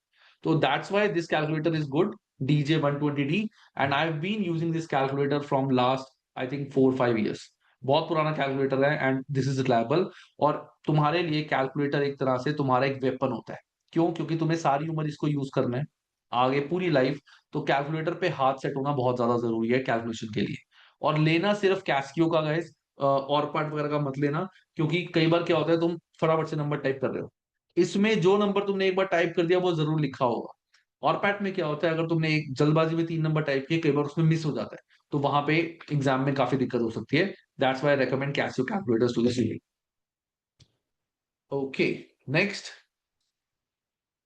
तो that's why this calculator is good, DJ120D। And I have been using this calculator from last I think 4-5 years। बहुत पुराना कैलकुलेटर है, एंड दिस इज रिलायबल। और तुम्हारे लिए कैलकुलेटर एक तरह से तुम्हारा एक वेपन होता है। क्यों? क्योंकि तुम्हें सारी उम्र इसको यूज करना है, आगे पूरी लाइफ। तो कैलकुलेटर पे हाथ सेट होना बहुत ज्यादा जरूरी है कैलकुलेशन के लिए। और लेना सिर्फ कैस्कियो का गाइस, और पार्ट वगैरह का मत लेना। क्योंकि कई बार क्या होता है, तुम फटाफट से नंबर टाइप कर रहे हो, इसमें जो नंबर तुमने एक बार टाइप कर दिया वो जरूर लिखा होगा। और पैट में क्या होता है, अगर तुमने एक जल्दबाजी में 3 नंबर टाइप किए, कई बार उसमें मिस हो जाता है, तो वहां पे एग्जाम में काफी दिक्कत हो सकती है। That's why I recommend Casio calculators to the student. Okay, next.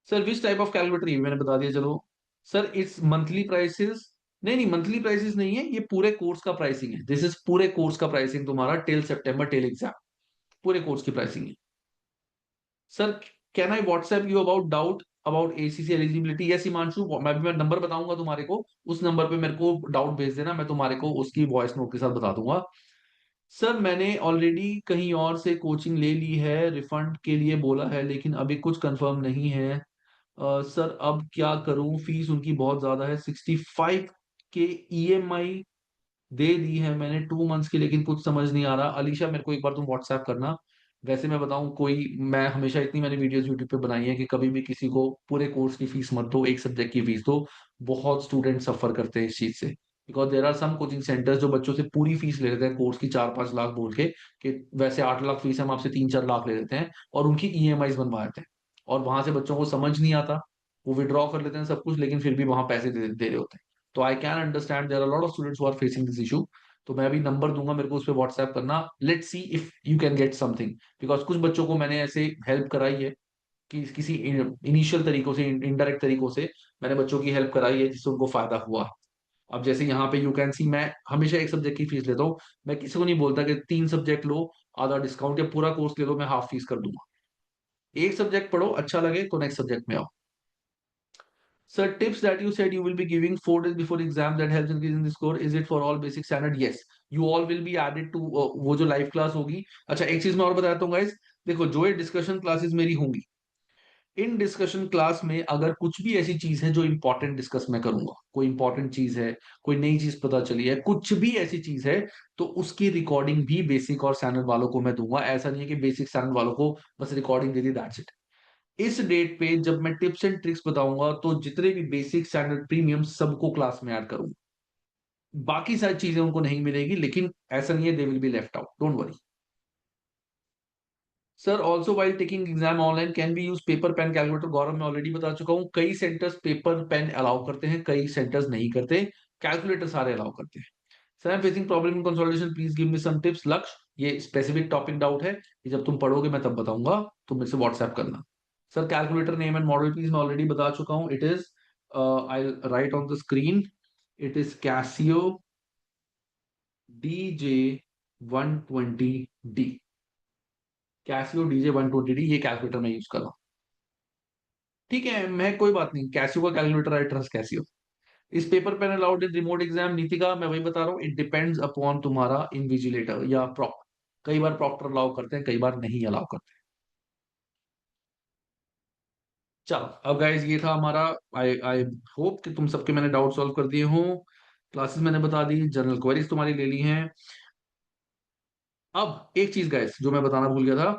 Sir which type of calculator? ये मैंने बता दिया, चलो। Sir it's monthly prices. नहीं नहीं, मंथली प्राइसेस नहीं है, ये पूरे कोर्स का प्राइसिंग है। दिस इज पूरे कोर्स का प्राइसिंग तुम्हारा टिल सितंबर, टिल एग्जाम, पूरे कोर्स की प्राइसिंग है। Sir can I WhatsApp you about doubt about ACC eligibility? Yes Himanshu, मैं नंबर बताऊंगा तुम्हारे को, उस नंबर पे मेरे को डाउट भेज देना, मैं तुम्हारे को उसकी वॉइस नोट के साथ बता दूंगा। सर मैंने ऑलरेडी कहीं और से कोचिंग ले ली है, रिफंड के लिए बोला है, लेकिन अभी कुछ कंफर्म नहीं है। सर अब क्या करूं, फीस उनकी बहुत ज्यादा है, 65 के ईएमआई दे दी है मैंने 2 मंथ्स की, लेकिन कुछ समझ नहीं आ रहा। अलीशा मेरे को एक बार तुम व्हाट्सएप करना। वैसे मैं बताऊं, कोई मैं हमेशा इतनी मैंने वीडियोस यूट्यूब पे बनाई है कि कभी भी किसी को पूरे कोर्स की फीस मत दो, एक सब्जेक्ट की फीस दो। बहुत स्टूडेंट सफर करते हैं इस चीज से, because there are some coaching centres जो बच्चों से पूरी फीस ले लेते हैं कोर्स की, 4-5 लाख बोल के, कि वैसे 8 लाख फीस है, हम आपसे 3-4 लाख ले लेते हैं, और उनकी ईएमआई बनवा देते हैं। और वहां से बच्चों को समझ नहीं आता, वो विड्रॉ कर लेते हैं सब कुछ, लेकिन फिर भी वहां पैसे दे रहे होते हैं। तो I can understand there are lot of students who are facing this issue. तो मैं अभी नंबर दूंगा, मेरे को उस पर व्हाट्सएप करना। Let's see if you can get something, because कुछ बच्चों को मैंने ऐसे हेल्प कराई है कि किसी इनिशियल तरीकों से, इनडायरेक्ट तरीकों से मैंने बच्चों की हेल्प कराई है, जिससे उनको फायदा हुआ। अब जैसे यहाँ पे यू कैन सी, मैं हमेशा एक सब्जेक्ट की फीस लेता हूँ। मैं किसी को नहीं बोलता कि 3 सब्जेक्ट लो, आधा डिस्काउंट, या पूरा कोर्स ले लो, मैं हाफ फीस कर दूंगा। एक सब्जेक्ट पढ़ो, अच्छा लगे तो नेक्स्ट सब्जेक्ट में आओ। Sir, tips that you said you will be giving 4 days before exam that helps increasing the score. Is it for all basic standard? Yes. You all will be added to वो जो live class होगी. अच्छा, एक चीज मैं और बताता हूँ गाइस. देखो, जो ये डिस्कशन क्लासेस मेरी होंगी, इन डिस्कशन क्लास में अगर कुछ भी ऐसी चीज है जो इंपॉर्टेंट डिस्कस मैं करूंगा, कोई इंपॉर्टेंट चीज है, कोई नई चीज पता चली है, कुछ भी ऐसी चीज है, तो उसकी रिकॉर्डिंग भी बेसिक और स्टैंडर्ड वालों को मैं दूंगा. ऐसा नहीं है कि बेसिक स्टैंडर्ड वालों को बस recording they the, that's it. इस डेट पे जब मैं टिप्स एंड ट्रिक्स बताऊंगा तो जितने भी बेसिक स्टैंडर्ड प्रीमियम सबको क्लास में ऐड करूंगा. बाकी सारी चीजें उनको नहीं मिलेगी, लेकिन ऐसा नहीं है they will be left out, don't worry. Sir, also while taking exam online can be use paper pen calculator. Gaurav, मैं ऑलरेडी बता चुका हूँ, कई सेंटर्स पेपर पेन अलाउ करते हैं, कई सेंटर्स नहीं करते. कैलकुलेटर सारे अलाउ करते हैं. Sir, I am facing problem in consolidation, please give me some tips. Lakshya, ये स्पेसिफिक टॉपिक डाउट है, ये जब तुम पढ़ोगे मैं तब बताऊंगा, तुम मेरे से व्हाट्सएप करना. Sir, calculator name and model please, मैं ऑलरेडी बता चुका हूँ. It is, I right on the screen, it is Casio DJ 120D. Casio DJ 120D, ये कैलकुलेटर मैं यूज कर रहा हूँ. ठीक है, मैं कोई बात नहीं, कैसियो का calculator, I trust Casio. Is paper pen allowed in remote exam? Nitika, मैं वही बता रहा हूँ, इट डिपेंड्स अपॉन तुम्हारा इन्विजिलेटर या प्रॉक्टर. कई बार प्रॉक्टर अलाउ करते हैं, कई बार नहीं अलाउ करते हैं. चलो, अब गाइज ये था हमारा. आई आई होप कि तुम सबके मैंने डाउट सॉल्व कर दिए हों. क्लासेस मैंने बता दी, जनरल क्वेरीज तुम्हारी ले ली हैं. अब एक चीज गाइज जो मैं बताना भूल गया था,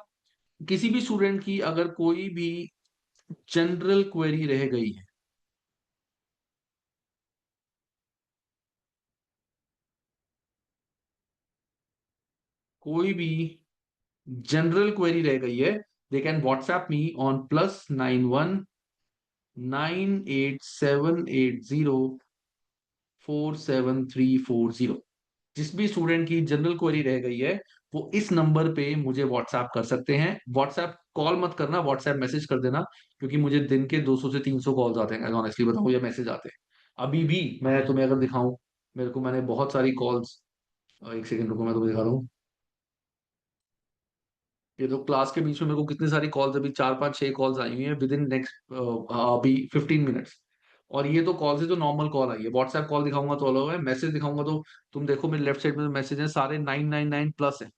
किसी भी स्टूडेंट की अगर कोई भी जनरल क्वेरी रह गई है, कोई भी जनरल क्वेरी रह गई है, they can WhatsApp me on +91 98 780 47340. जिस भी स्टूडेंट की जनरल क्वेरी रह गई है, वो इस नंबर पे मुझे व्हाट्सएप कर सकते हैं. व्हाट्सएप कॉल मत करना, व्हाट्सएप मैसेज कर देना, क्योंकि मुझे दिन के 200 से 300 कॉल्स आते हैं, ऑनेस्टली बताऊं, या मैसेज आते हैं. अभी भी मैं तुम्हें अगर दिखाऊं, मेरे को मैंने बहुत सारी कॉल्स, एक सेकंड रुको, मैं तुम्हें दिखा दूं. ये तो क्लास के बीच में मेरे को कितनी सारी कॉल्स, अभी 4 5 6 कॉल्स आई हुई हैं विद इन नेक्स्ट अभी 15 मिनट्स. और ये तो कॉल से जो नॉर्मल कॉल आई है, व्हाट्सएप कॉल दिखाऊंगा तो अलग है, मैसेज दिखाऊंगा तो तुम देखो मेरे लेफ्ट साइड में मैसेज है, सारे 999+ है.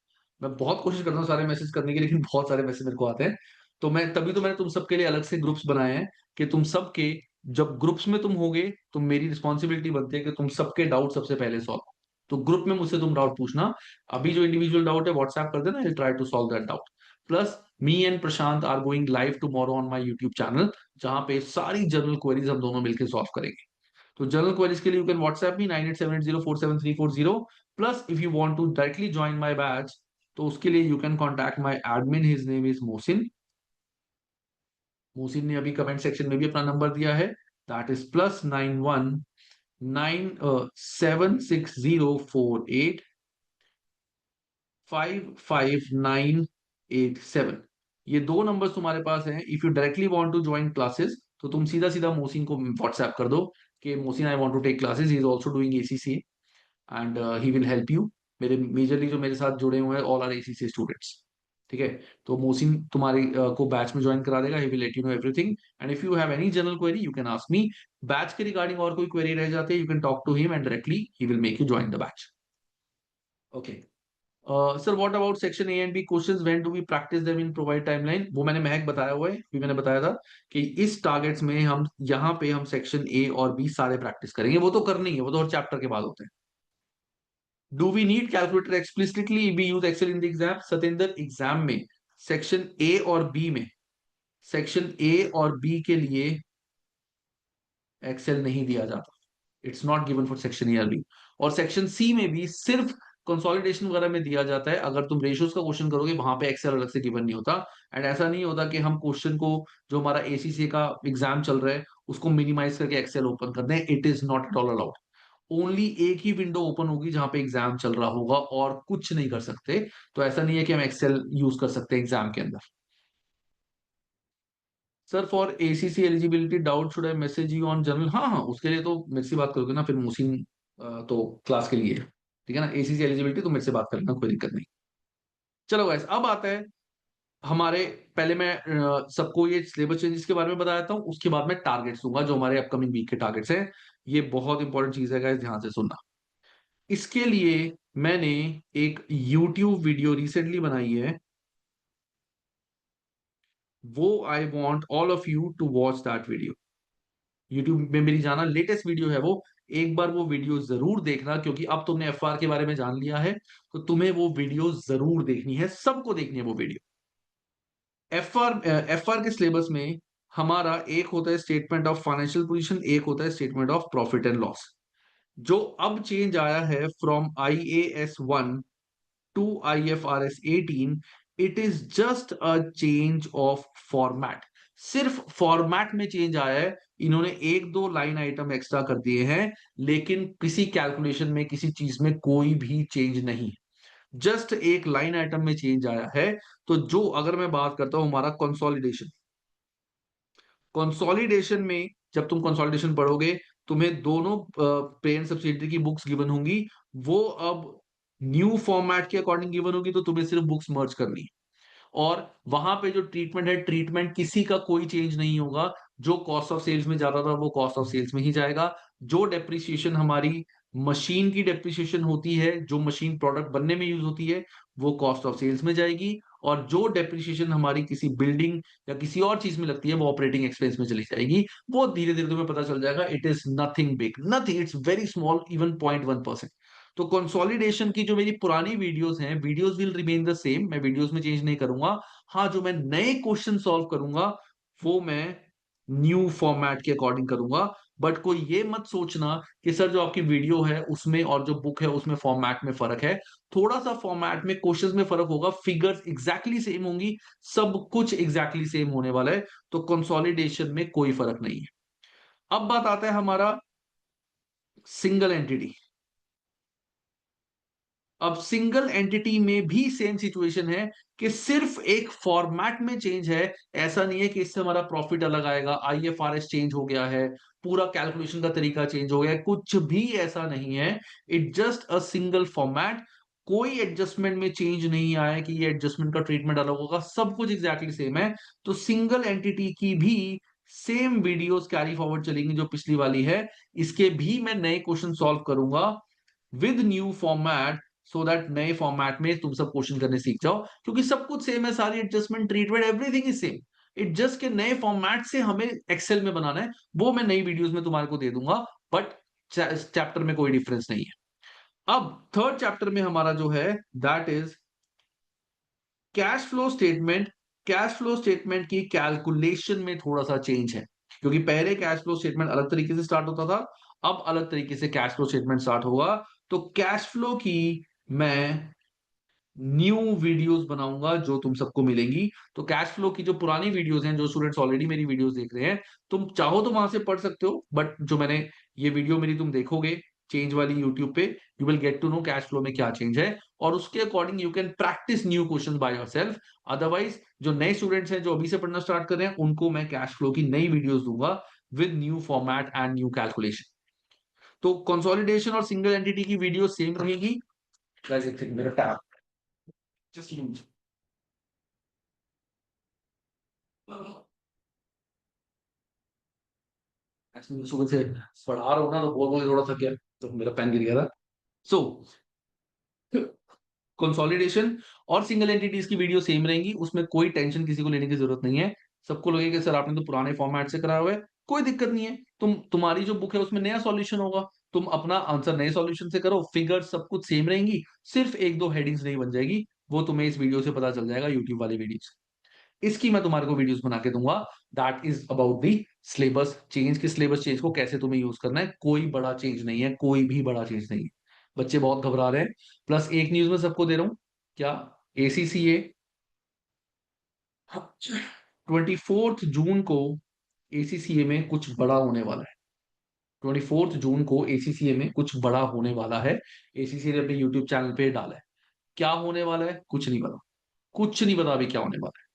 मैं बहुत कोशिश करता हूँ सारे मैसेज करने की, लेकिन बहुत सारे मैसेज मेरे को आते हैं. तो मैं तभी तो मैंने तुम सबके लिए अलग से ग्रुप्स बनाए हैं, कि तुम सबके, जब ग्रुप्स में तुम होगे तो मेरी रिस्पॉन्सिबिलिटी बनती है कि तुम सबके डाउट सबसे पहले सॉल्व. तो ग्रुप में मुझसे तुम डाउट पूछना. अभी जो इंडिविजुअल डाउट है व्हाट्सएप कर देना, I try to solve that doubt. Plus me and Prashant are going live tomorrow on my YouTube channel, जहां पे सारी जनरल क्वेरीज हम दोनों मिलकर सॉल्व करेंगे. तो जनरल क्वेरीज के लिए you can WhatsApp me 9878047340. Plus if you want to directly join my batch, तो उसके लिए you can contact my admin, his name is Mohsin. Mohsin ने अभी कमेंट सेक्शन में भी अपना नंबर दिया है, दैट इज +91 976048559987. ये दो नंबर तुम्हारे पास हैं. If you directly want to join classes, तो तुम सीधा सीधा मोहसिन को व्हाट्सएप कर दो कि Mohsin, I want to take classes, he is also doing ACC and he will help you. मेरे मेजरली जो मेरे साथ जुड़े हुए हैं ऑल आर एसीसी स्टूडेंट्स. ठीक है, तो मोहसिन तुम्हारी को बैच में ज्वाइन करा देगा, he will let you know everything. And if you have any general query you can ask me. Batch के रिगार्डिंग और कोई क्वेरी रह जाती है, you can talk to him and directly he will make you join the batch. Okay. Sir, what about section A and B questions, when do we practise them in provide timeline? वो मैंने महक बताया हुआ है, भी मैंने बताया था कि इस टारगेट्स में हम यहाँ पे हम सेक्शन ए और बी सारे प्रैक्टिस करेंगे. वो तो करनी है, वो तो हर चैप्टर के बाद होते हैं. Do we need calculator explicitly be use Excel in the exam? Satendra, exam में सेक्शन ए और बी में, सेक्शन ए और बी के लिए एक्सेल नहीं दिया जाता. It's not given for section A और बी. और सेक्शन सी में भी सिर्फ कंसोलिडेशन वगैरह में दिया जाता है. अगर तुम रेशियोज का क्वेश्चन करोगे वहां पे एक्सेल अलग से गिवन नहीं होता. एंड ऐसा नहीं होता कि हम क्वेश्चन को, जो हमारा एसीसी का एग्जाम चल रहा है, उसको मिनिमाइज करके एक्सेल ओपन कर दें. It is not at all allowed. Only एक ही विंडो ओपन होगी जहां पे एग्जाम चल रहा होगा, और कुछ नहीं कर सकते. तो ऐसा नहीं है कि हम एक्सेल यूज कर सकते हैं एग्जाम के अंदर. Sir, for ACC eligibility doubt should I message you on general? हाँ हाँ, उसके लिए तो मेरे से बात करोगे ना, फिर मुसीन तो क्लास के लिए है. ठीक है ना, एसीसी एलिजिबिलिटी तो मेरे से बात कर लेना, कोई दिक्कत नहीं. चलो गाइस, अब आता है हमारे पहले मैं सबको ये सिलेबस चेंजेस के बारे में बता देता हूँ, उसके बाद मैं टारगेट्स दूंगा जो हमारे अपकमिंग वीक के टारगेट्स हैं। ये बहुत इंपॉर्टेंट चीज है गाइस, ध्यान से सुनना। इसके लिए मैंने एक YouTube वीडियो रिसेंटली बनाई है, वो I want all of you to watch that video. YouTube में मेरी जाना लेटेस्ट वीडियो है वो, एक बार वो वीडियो जरूर देखना, क्योंकि अब तुमने FR के बारे में जान लिया है, तो तुम्हें वो वीडियो जरूर देखनी है, सबको देखनी है वो वीडियो। एफ आर के सिलेबस में हमारा एक होता है स्टेटमेंट ऑफ फाइनेंशियल पोजीशन, एक होता है statement of profit and loss. जो अब चेंज आया है from IAS 1 to IFRS 18, it is just a change of format. सिर्फ फॉर्मेट में चेंज आया है, इन्होंने एक दो लाइन आइटम एक्स्ट्रा कर दिए हैं, लेकिन किसी कैलकुलेशन में किसी चीज में कोई भी चेंज नहीं, जस्ट एक लाइन आइटम में चेंज आया है। तो जो अगर मैं बात करता हूं हमारा कंसोलिडेशन, कंसोलिडेशन में जब तुम कंसोलिडेशन पढ़ोगे, तुम्हें दोनों पेरेंट सब्सिडियरी की बुक्स गिवन होंगी, वो अब न्यू फॉर्मेट के अकॉर्डिंग गिवन होगी, तो तुम्हें सिर्फ बुक्स मर्ज करनी है। और वहां पे जो ट्रीटमेंट है, ट्रीटमेंट किसी का कोई चेंज नहीं होगा। जो कॉस्ट ऑफ सेल्स में जाता था वो कॉस्ट ऑफ सेल्स में ही जाएगा। जो डेप्रिसिएशन हमारी मशीन की डेप्रिसिएशन होती है, जो मशीन प्रोडक्ट बनने में यूज होती है, वो कॉस्ट ऑफ सेल्स में जाएगी। और जो डेप्रिसिएशन हमारी किसी बिल्डिंग या किसी और चीज में लगती है, वो ऑपरेटिंग एक्सपेंस में चली जाएगी। वो धीरे धीरे तुम्हें पता चल जाएगा, it is nothing big, nothing, it's very small, even 0.1%। तो कंसोलिडेशन की जो मेरी पुरानी वीडियोस हैं, videos will remain the same, मैं वीडियोस में चेंज नहीं करूंगा। हाँ, जो मैं नए क्वेश्चन सॉल्व करूंगा वो मैं न्यू फॉर्मेट के अकॉर्डिंग करूंगा। बट कोई ये मत सोचना कि सर जो आपकी वीडियो है उसमें और जो बुक है उसमें फॉर्मेट में फर्क है। थोड़ा सा फॉर्मेट में क्वेश्चंस में फर्क होगा, फिगर्स एग्जैक्टली सेम होंगी, सब कुछ एग्जैक्टली सेम होने वाला है। तो कंसोलिडेशन में कोई फर्क नहीं है। अब बात आता है हमारा सिंगल एंटिटी। अब सिंगल एंटिटी में भी सेम सिचुएशन है कि सिर्फ एक फॉर्मेट में चेंज है। ऐसा नहीं है कि इससे हमारा प्रॉफिट अलग आएगा, IFRS चेंज हो गया है, पूरा कैलकुलेशन का तरीका चेंज हो गया है, कुछ भी ऐसा नहीं है। It just a single format. कोई एडजस्टमेंट में चेंज नहीं आया कि ये एडजस्टमेंट का ट्रीटमेंट अलग होगा, सब कुछ एग्जैक्टली सेम है। तो सिंगल एंटिटी की भी सेम वीडियोस कैरी फॉरवर्ड चलेंगी जो पिछली वाली है। इसके भी मैं नए क्वेश्चन सॉल्व करूंगा with new format, so that नए फॉर्मेट में तुम सब क्वेश्चन करने सीख जाओ, क्योंकि सब कुछ सेम है, सारी adjustment, treatment, everything is same. It just के नए फॉर्मेट से हमें एक्सेल में बनाना है, वो मैं नई वीडियोस में तुम्हारे को दे दूंगा। बट चैप्टर में कोई डिफरेंस नहीं है। अब थर्ड चैप्टर में हमारा जो है, that is cash flow statement. Cash flow statement की कैलकुलेशन में थोड़ा सा चेंज है, क्योंकि पहले कैश फ्लो स्टेटमेंट अलग तरीके से स्टार्ट होता था, अब अलग तरीके से कैश फ्लो स्टेटमेंट स्टार्ट होगा। तो कैश फ्लो की मैं न्यू वीडियोस बनाऊंगा जो तुम सबको मिलेंगी। तो कैश फ्लो की जो पुरानी वीडियोस हैं, जो स्टूडेंट्स ऑलरेडी मेरी वीडियोस देख रहे हैं, तुम चाहो तो वहां से पढ़ सकते हो, बट जो मैंने ये वीडियो मेरी तुम देखोगे चेंज वाली यूट्यूब पे, you will get to know cash flow में क्या चेंज है, और उसके according you can practise new question by yourself. Otherwise जो नए स्टूडेंट्स हैं जो अभी से पढ़ना स्टार्ट कर रहे हैं, उनको मैं कैश फ्लो की नई वीडियोस दूंगा with new format and new calculation. तो कंसोलिडेशन और सिंगल एंटिटी की वीडियो सेम रहेगी। Guys, एक second, मेरा टैब जस्ट यूज। एक्चुअली मैं सुबह से पढ़ा रहा हूँ ना, तो बोल बोल के थोड़ा थक गया, तो मेरा पेन गिर गया था। सो कंसोलिडेशन और सिंगल एंटिटीज की वीडियो सेम रहेंगी, उसमें कोई टेंशन किसी को लेने की जरूरत नहीं है। सबको लगेगा सर आपने तो पुराने फॉर्मेट से कराया हुआ है, कोई दिक्कत नहीं है। तुम्हारी जो बुक है उसमें नया सॉल्यूशन होगा, तुम अपना आंसर नए सॉल्यूशन से करो, फिगर सब कुछ सेम रहेंगी, सिर्फ एक दो हेडिंग्स नहीं बन जाएगी। वो तुम्हें इस वीडियो से पता चल जाएगा, यूट्यूब वाली वीडियो। इसकी मैं तुम्हारे को वीडियोस बना के दूंगा। That is about the syllabus change, की सिलेबस चेंज को कैसे तुम्हें यूज करना है। कोई बड़ा चेंज नहीं है, कोई भी बड़ा चेंज नहीं है। बच्चे बहुत घबरा रहे हैं। प्लस एक न्यूज में सबको दे रहा हूं, क्या, ACCA 24 जून को ACCA में कुछ बड़ा होने वाला है। 24 जून को ACCA में कुछ बड़ा होने वाला है। ACCA ने अपने यूट्यूब चैनल पे डाला है। क्या होने वाला है कुछ नहीं पता, कुछ नहीं पता अभी क्या होने वाला है।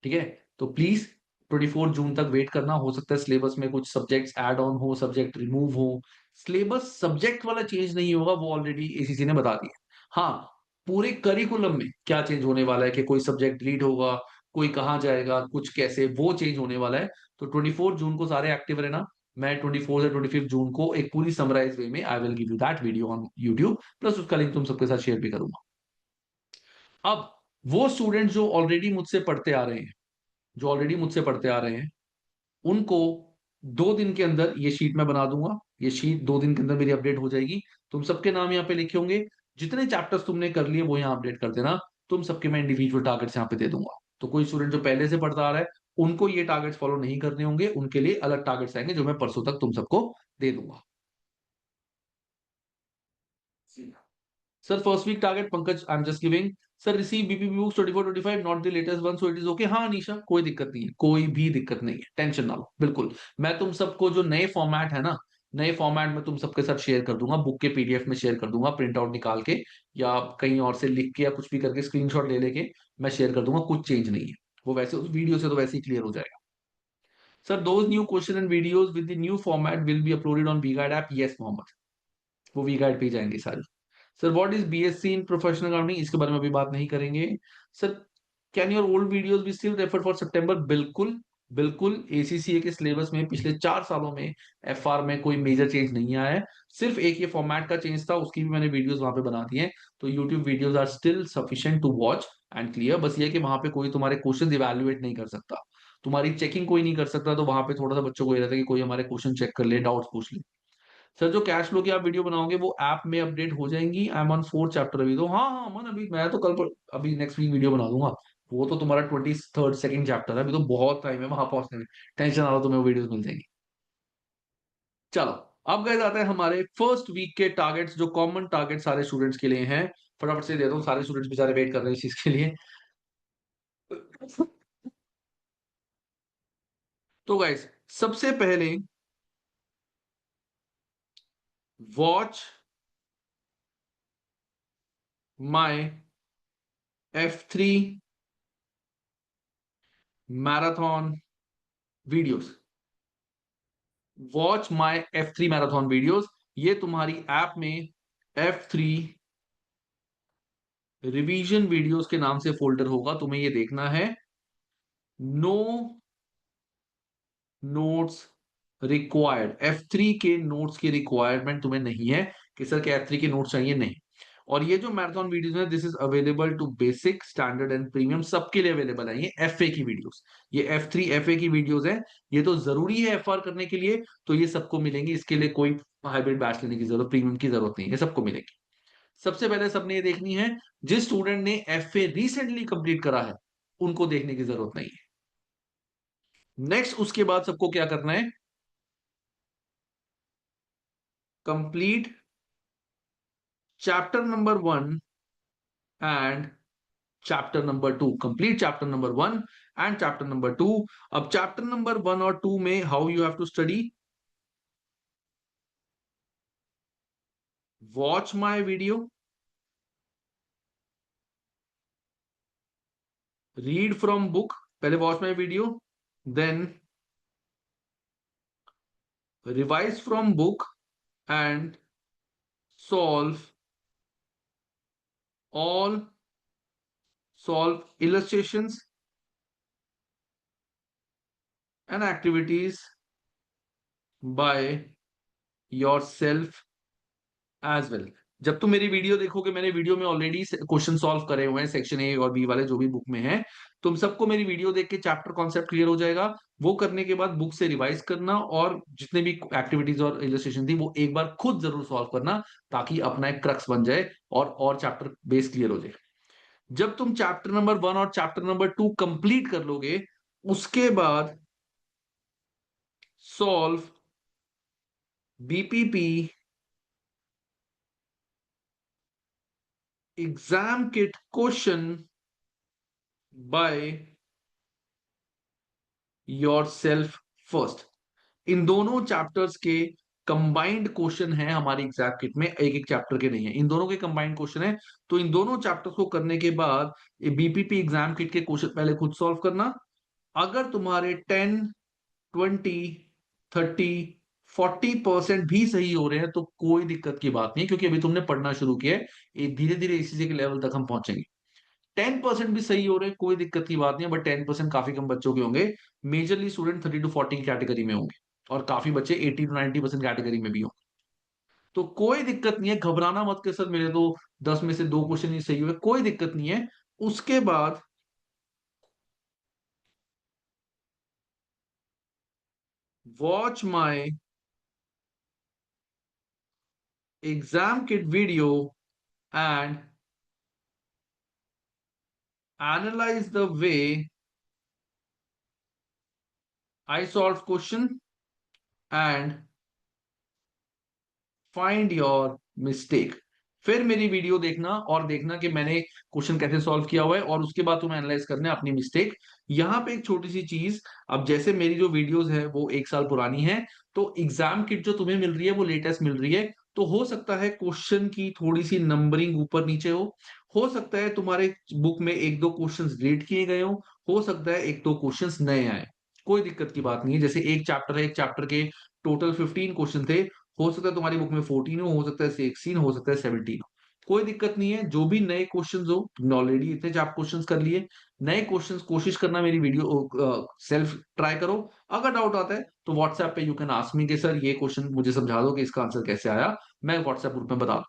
ठीक है, तो प्लीज 24 जून तक वेट करना। हो सकता है सिलेबस में कुछ सब्जेक्ट्स ऐड ऑन हो, सब्जेक्ट रिमूव हो। सिलेबस सब्जेक्ट वाला चेंज नहीं होगा, वो ऑलरेडी ACC ने बता दिया। हाँ, पूरे करिकुलम में क्या चेंज होने वाला है, कि कोई सब्जेक्ट डिलीट होगा, कोई कहाँ जाएगा, कुछ कैसे, वो चेंज होने वाला है। तो 24 जून को सारे एक्टिव रहना। मैं 24 से 25 जून को एक पूरी समराइज वे में I will give you that video on YouTube, plus उसका लिंक तुम सबके साथ शेयर भी करूंगा। अब वो स्टूडेंट जो ऑलरेडी मुझसे पढ़ते आ रहे हैं, जो ऑलरेडी मुझसे पढ़ते आ रहे हैं, उनको 2 दिन के अंदर ये शीट मैं बना दूंगा। ये शीट 2 दिन के अंदर मेरी अपडेट हो जाएगी। तुम सबके नाम यहाँ पे लिखे होंगे, जितने चैप्टर्स तुमने कर लिए वो यहाँ अपडेट कर देना। तुम सबके मैं इंडिविजुअल टारगेट्स यहाँ पे दे दूंगा। तो कोई स्टूडेंट जो पहले से पढ़ता आ रहा है, उनको ये टारगेट्स फॉलो नहीं करने होंगे, उनके लिए अलग टारगेट्स आएंगे जो मैं परसों तक तुम सबको दे दूंगा। Sir first week target Pankaj I am just giving. Sir receive BPP books 24-25 not the latest one, so it is okay. हाँ निशा, कोई दिक्कत नहीं है, कोई भी दिक्कत नहीं है, टेंशन ना लो, बिल्कुल। मैं तुम सबको जो नए फॉर्मेट है ना, नए फॉर्मेट में तुम सबके साथ शेयर कर दूंगा, बुक के पीडीएफ में शेयर कर दूंगा, प्रिंट आउट निकाल के या कहीं और से लिख के या कुछ भी करके स्क्रीनशॉट ले लेके मैं शेयर कर दूंगा। कुछ चेंज नहीं है, वो वैसे उस वीडियो से तो वैसे ही क्लियर हो जाएगा। Sir those new question and videos with the new format will be uploaded on we guide app. Yes Mohammed, वो वी गाइड पे ही जाएंगे सारे। Sir what is BSc in professional accounting, इसके बारे में अभी बात नहीं करेंगे। Sir can your old videos be still refer for September? बिल्कुल, बिल्कुल। एसीसीए के सिलेबस में पिछले 4 सालों में एफआर में कोई मेजर चेंज नहीं आया है। सिर्फ एक ये फॉर्मेट का चेंज था, उसकी भी मैंने वीडियोस वहां पे बना दी हैं। तो YouTube videos are still sufficient to watch and clear. बस ये है कि वहां पे कोई तुम्हारे क्वेश्चन इवेल्युएट नहीं कर सकता, तुम्हारी चेकिंग कोई नहीं कर सकता। तो वहां पे थोड़ा सा बच्चों को ये रहता है कि कोई हमारे क्वेश्चन चेक कर ले, डाउट्स पूछ ले। सर जो कैश फ्लो की आप वीडियो बनाओगे वो ऐप में अपडेट हो जाएंगी। I am on 4th chapter अभी। तो हाँ हाँ मन, अभी मैं तो अभी नेक्स्ट वीक वीडियो बना दूंगा। वो तो तुम्हारा 23rd 2nd चैप्टर है, अभी तो बहुत टाइम है वहां पहुंचने में। टेंशन आ रहा, तुम्हें वो वीडियोस मिल जाएंगी। चलो, अब गए जाते हैं हमारे फर्स्ट वीक के टारगेट्स, जो कॉमन टारगेट सारे स्टूडेंट्स के लिए हैं। फटाफट से दे दो, सारे स्टूडेंट्स बेचारे वेट कर रहे हैं इस चीज के लिए। तो गाइस, सबसे पहले watch my F3 marathon videos. Watch my F3 marathon videos. ये तुम्हारी ऐप में F3 रिवीजन वीडियोस के नाम से फोल्डर होगा, तुम्हें ये देखना है। नो नोट्स रिक्वायर्ड, F3 के नोट्स की रिक्वायरमेंट तुम्हें नहीं है कि सर के F3 के नोट्स चाहिए, नहीं। और ये जो मैराथन वीडियोस है, this is available to basic, standard and premium, सबके लिए अवेलेबल है। ये एफए की वीडियोस, ये F3 एफए की वीडियोस है। ये तो जरूरी है एफआर करने के लिए, तो ये सबको मिलेंगी। इसके लिए कोई हाइब्रिड बैच लेने की जरूरत, प्रीमियम की जरूरत नहीं है, ये सबको मिलेगी। सबसे पहले सबने ये देखनी है, जिस स्टूडेंट ने एफए रिसेंटली कंप्लीट करा है उनको देखने की जरूरत नहीं है। नेक्स्ट उसके बाद सबको क्या करना है, complete chapter number 1 and chapter number 2। Complete chapter number 1 and chapter number 2। अब चैप्टर नंबर 1 और 2 में how you have to study, watch my video, read from book. पहले watch my video, then revise from book and solve all, solve illustrations and activities by yourself as well। जब तुम मेरी video देखोगे, मैंने video में already question solve करे हुए हैं, सेक्शन ए और बी वाले जो भी बुक में है। तुम सबको मेरी वीडियो देख के चैप्टर कॉन्सेप्ट क्लियर हो जाएगा। वो करने के बाद बुक से रिवाइज करना, और जितने भी एक्टिविटीज और इलस्ट्रेशन थी वो एक बार खुद जरूर सॉल्व करना, ताकि अपना एक क्रक्स बन जाए और चैप्टर बेस क्लियर हो जाए। जब तुम चैप्टर नंबर 1 और चैप्टर नंबर 2 कंप्लीट कर लोगे, उसके बाद solve BPP exam kit question by yourself first. इन दोनों चैप्टर्स के कंबाइंड क्वेश्चन है हमारी एग्जाम किट में, एक एक चैप्टर के नहीं है, इन दोनों के कंबाइंड क्वेश्चन है। तो इन दोनों चैप्टर्स को करने के बाद बीपीपी एग्जाम किट के क्वेश्चन पहले खुद सॉल्व करना। अगर तुम्हारे 10, 20, 30, 40% भी सही हो रहे हैं तो कोई दिक्कत की बात नहीं, क्योंकि अभी तुमने पढ़ना शुरू किया है। ये धीरे धीरे इसी के लेवल तक हम पहुंचेंगे। 10% भी सही हो रहे हैं कोई दिक्कत की बात नहीं है, बट 10% काफी कम बच्चों के होंगे। मेजरली स्टूडेंट 30 to 40 कैटेगरी में होंगे, और काफी बच्चे 80 to 90% कैटेगरी में भी होंगे। तो कोई दिक्कत नहीं है, घबराना मत के सर मेरे तो 10 में से 2 क्वेश्चन ही सही हुए, कोई दिक्कत नहीं है। उसके बाद watch my exam kit video and analyse the way I solve question and find your mistake. फिर मेरी वीडियो देखना और देखना कि मैंने क्वेश्चन कैसे सॉल्व किया हुआ है, और उसके बाद तुम्हें एनालाइज करना है अपनी मिस्टेक। यहाँ पे एक छोटी सी चीज, अब जैसे मेरी जो वीडियोस है वो 1 साल पुरानी है, तो एग्जाम किट जो तुम्हें मिल रही है वो लेटेस्ट मिल रही है। तो हो सकता है क्वेश्चन की थोड़ी सी नंबरिंग ऊपर नीचे हो सकता है तुम्हारे बुक में 1-2 क्वेश्चन डिलीट किए गए हो सकता है 1-2 क्वेश्चन नए आए। कोई दिक्कत की बात नहीं है, जैसे एक चैप्टर है, एक चैप्टर के टोटल 15 क्वेश्चन थे, हो सकता है तुम्हारी बुक में 14 हो सकता है 16 हो सकता है 17 हो। कोई दिक्कत नहीं है, जो भी नए क्वेश्चंस हो, तुमने ऑलरेडी इतने आप क्वेश्चंस कर लिए, नए क्वेश्चंस कोशिश करना मेरी वीडियो सेल्फ ट्राई करो। अगर डाउट आता है तो व्हाट्सएप पे यू कैन आस्क मी कि सर ये क्वेश्चन मुझे समझा दो कि इसका आंसर कैसे आया, मैं व्हाट्सएप ग्रुप में बता दूं।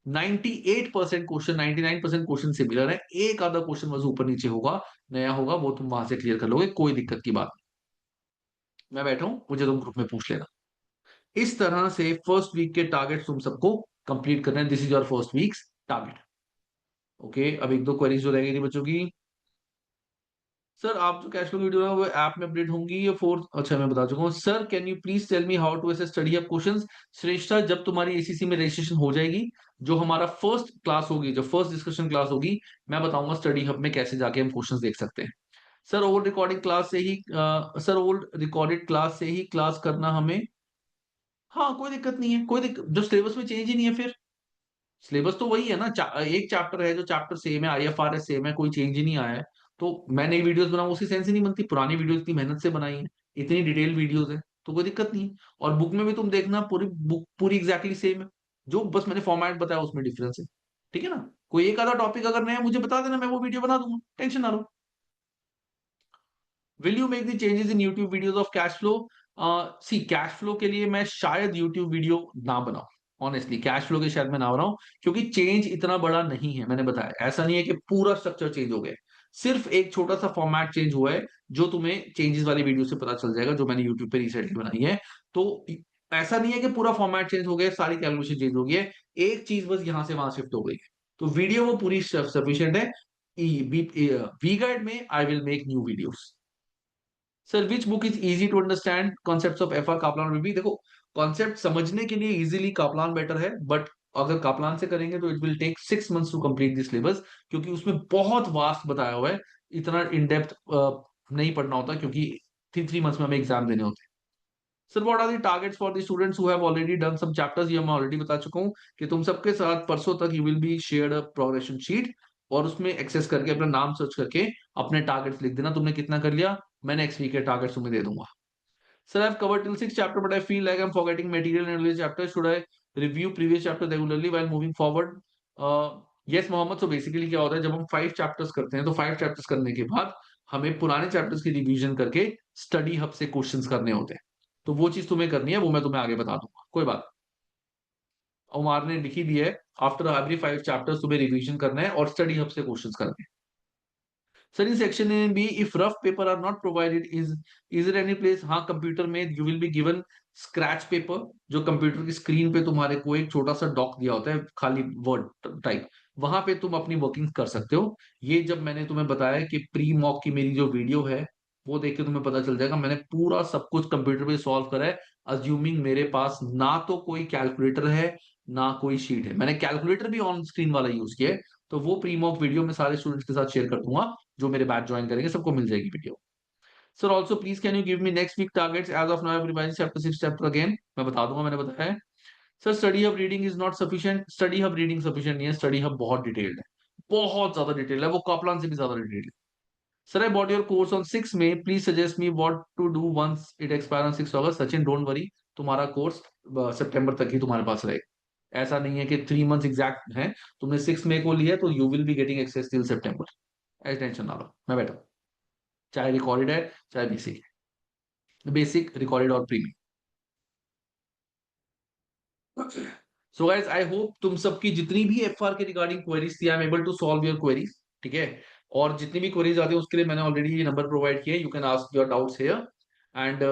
98% क्वेश्चन, 99% क्वेश्चन सिमिलर है, एक आधा क्वेश्चन बस ऊपर नीचे होगा, नया होगा, वो तुम वहां से क्लियर कर लोगे, कोई दिक्कत की बात नहीं। मैं बैठा हूं, मुझे तुम ग्रुप में पूछ लेना। इस तरह से फर्स्ट वीक के टारगेट तुम सबको कंप्लीट करना है। This is your first weeks target. Okay, अब 1-2 क्वेरीज जो रह गई थी बच्चों की। सर आप जो कैश फ्लो वीडियो है वो ऐप में अपडेट होंगी या फोर्थ, अच्छा मैं बता चुका हूँ। Sir can you please tell me how to access study hub questions. Shreshtha, जब तुम्हारी एसीसी में रजिस्ट्रेशन हो जाएगी, जो हमारा फर्स्ट क्लास होगी, जो फर्स्ट डिस्कशन क्लास होगी, मैं बताऊंगा स्टडी हब में कैसे जाके हम क्वेश्चंस देख सकते हैं। सर ओल्ड रिकॉर्डिंग क्लास से ही सर ओल्ड रिकॉर्डेड क्लास से ही क्लास करना हमें, हाँ कोई दिक्कत नहीं है, कोई दिक्कत, जब सिलेबस में चेंज ही नहीं है फिर सिलेबस तो वही है ना। एक चैप्टर है जो चैप्टर सेम है, आईएफआरएस सेम है, कोई चेंज ही नहीं आया है। तो मैं नई वीडियोस बनाऊं उसकी सेंस ही नहीं बनती, पुरानी वीडियोस इतनी मेहनत से बनाई है, इतनी डिटेल वीडियोस है, तो कोई दिक्कत नहीं है। और बुक में भी तुम देखना पूरी बुक पूरी एग्जैक्टली सेम है, जो बस मैंने फॉर्मेट बताया उसमें डिफरेंस है। ठीक है ना, कोई एक आधा टॉपिक अगर नया मुझे बता देना, मैं वो वीडियो बना दूंगा, टेंशन ना लो। Will you make the changes in YouTube videos of cash flow. सी कैश फ्लो के लिए मैं शायद यूट्यूब वीडियो ना बनाऊं, ऑनेस्टली कैश फ्लो के शायद मैं ना बनाऊं, क्योंकि चेंज इतना बड़ा नहीं है। मैंने बताया ऐसा नहीं है कि पूरा स्ट्रक्चर चेंज हो गया है, सिर्फ एक छोटा सा फॉर्मेट चेंज हुआ है, जो तुम्हें चेंजेस वाली वीडियो से पता चल जाएगा, जो मैंने यूट्यूब पे रिसेंटली बनाई है। तो ऐसा नहीं है कि पूरा फॉर्मेट चेंज हो गया, सारी कैलकुलेशन चेंज हो गई है, एक चीज बस यहां से वहां शिफ्ट हो गई है, तो वीडियो वो पूरी सफिशियंट है। वी गाइड में I will make new videos. Sir which book is easy to understand concepts of FR Kaplan will be. देखो, कॉन्सेप्ट समझने के लिए इजीली कापलान बेटर है, बट अगर कापलान से करेंगे तो it will take 6 months to complete this syllabus, क्योंकि उसमें बहुत वास्ट बताया हुआ है, इतना इन डेप्थ नहीं पढ़ना होता, क्योंकि 3 3 मंथ्स में हमें एग्जाम देने होते हैं। Sir what are the targets for the students who have already done some chapters, ये मैं ऑलरेडी बता चुका हूँ कि तुम सबके साथ परसों तक you will be shared a progression sheet, और उसमें एक्सेस करके अपना नाम सर्च करके अपने टारगेट्स लिख देना, तुमने कितना कर लिया, मैंने नेक्स्ट वीक के टारगेट्स तुम्हें दे दूंगा। Sir, I've covered till sixth chapter, but I feel like I'm forgetting material in earlier chapters. Should I review previous chapter regularly while moving forward? Yes, Mohammad. So basically क्या होता है, जब हम 5 chapters करते हैं तो 5 चैप्टर्स करने के बाद हमें पुराने चैप्टर्स की रिवीजन करके स्टडी हब से क्वेश्चंस करने होते हैं। तो वो चीज तुम्हें करनी है, वो मैं तुम्हें आगे बता दूंगा, कोई बात। उमार ने लिखी दी है, आफ्टर एवरी 5 चैप्टर्स तुम्हें रिवीजन करना है और स्टडी हब से क्वेश्चंस करने हैं। Sir in section A B if rough paper are not provided is it any place, हाँ कंप्यूटर में you will be given scratch paper, जो कंप्यूटर की स्क्रीन पे तुम्हारे को एक छोटा सा डॉक दिया होता है, खाली वर्ड टाइप, वहां पे तुम अपनी वर्किंग कर सकते हो। ये जब मैंने तुम्हें बताया कि प्री मॉक की मेरी जो वीडियो है, वो देख के तुम्हें पता चल जाएगा, मैंने पूरा सब कुछ कंप्यूटर पे सॉल्व करा है, अज्यूमिंग मेरे पास ना तो कोई कैलकुलेटर है ना कोई शीट है, मैंने कैलकुलेटर भी ऑन स्क्रीन वाला यूज किया है। तो वो प्री मॉक वीडियो मैं सारे स्टूडेंट्स के साथ शेयर कर दूंगा, जो मेरे बैच ज्वाइन करेंगे सबको मिल जाएगी video. Sir also please can you give me next week targets, as of now revise chapter 6 chapter again, मैं बता दूंगा, मैंने बताया है। Sir study hub reading is not sufficient, study hub reading sufficient नहीं है, स्टडी हब बहुत detailed है, बहुत ज्यादा डिटेल है, वो कॉपलान से भी ज्यादा डिटेल्ड है। Sir I bought your course on 6 May, please suggest me what to do once it expire on 6 August। Sachin don't worry, तुम्हारा कोर्स सितंबर तक ही तुम्हारे पास रहेगा। ऐसा नहीं है कि 3 months एग्जैक्ट है, तुमने 6 May को लिया तो you will be getting access till September. ऐसी टेंशन ना लो, मैं बैठा हूं। चाहे रिकॉर्डेड है चाहे बेसिक है, बेसिक रिकॉर्डेड और premium. So guys I hope तुम सबकी जितनी भी एफआर के रिगार्डिंग क्वेरीज थी, I am able to solve your queries. ठीक है, और जितनी भी क्वेरीज आती है उसके लिए मैंने ऑलरेडी ये नंबर प्रोवाइड किया, you can ask your doubts here. And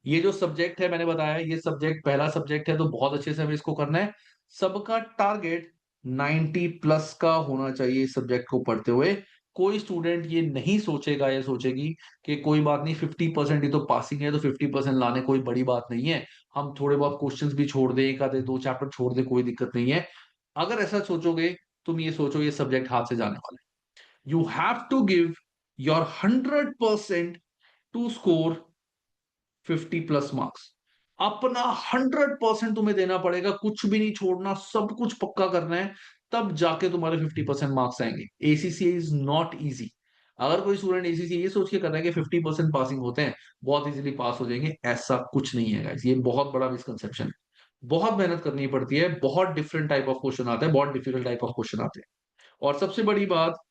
ये जो सब्जेक्ट है मैंने बताया, ये सब्जेक्ट पहला सब्जेक्ट है तो बहुत अच्छे से हमें इसको करना है। सबका टारगेट 90+ का होना चाहिए इस सब्जेक्ट को पढ़ते हुए। कोई स्टूडेंट ये नहीं सोचेगा या सोचेगी कि कोई बात नहीं 50% ही तो पासिंग है, तो 50% लाने कोई बड़ी बात नहीं है, हम थोड़े बहुत क्वेश्चंस भी छोड़ दें, एक आधे 2 चैप्टर छोड़ दें, कोई दिक्कत नहीं है। अगर ऐसा सोचोगे, तुम ये सोचो ये सब्जेक्ट हाथ से जाने वाला है। You have to give your 100% to score 50+ marks. अपना 100% तुम्हें देना पड़ेगा, कुछ भी नहीं छोड़ना, सब कुछ पक्का करना है, तब जाके तुम्हारे 50% मार्क्स आएंगे। ACC is not easy. अगर कोई स्टूडेंट एसीसी ये सोच के कर रहा है कि 50% पासिंग होते हैं, बहुत इजीली पास हो जाएंगे, ऐसा कुछ नहीं है गाइस, ये बहुत बड़ा मिसकंसेप्शन है। बहुत मेहनत करनी पड़ती है, बहुत डिफरेंट टाइप ऑफ क्वेश्चन आते हैं, बहुत डिफिकल्ट टाइप ऑफ क्वेश्चन आते हैं। और सबसे बड़ी बात,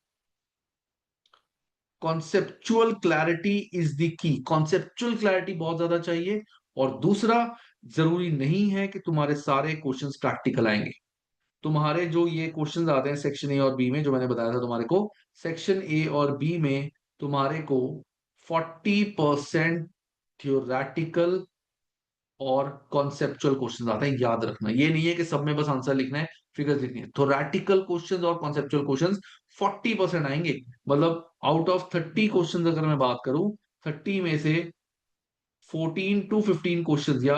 conceptual clarity is the key. Conceptual clarity बहुत ज्यादा चाहिए। और दूसरा, जरूरी नहीं है कि तुम्हारे सारे क्वेश्चंस प्रैक्टिकल आएंगे। तुम्हारे जो ये क्वेश्चंस आते हैं सेक्शन ए और बी में, जो मैंने बताया था तुम्हारे को, सेक्शन ए और बी में तुम्हारे को 40% थियोरैटिकल और कॉन्सेप्चुअल क्वेश्चंस आते हैं। याद रखना, ये नहीं है कि सब में बस आंसर लिखना है, फिगर्स लिखनी है। थोरेटिकल क्वेश्चंस और कॉन्सेप्चुअल क्वेश्चंस 40% आएंगे। मतलब आउट ऑफ 30 क्वेश्चंस अगर मैं बात करूं, 30 में से 14 to 15 क्वेश्चंस या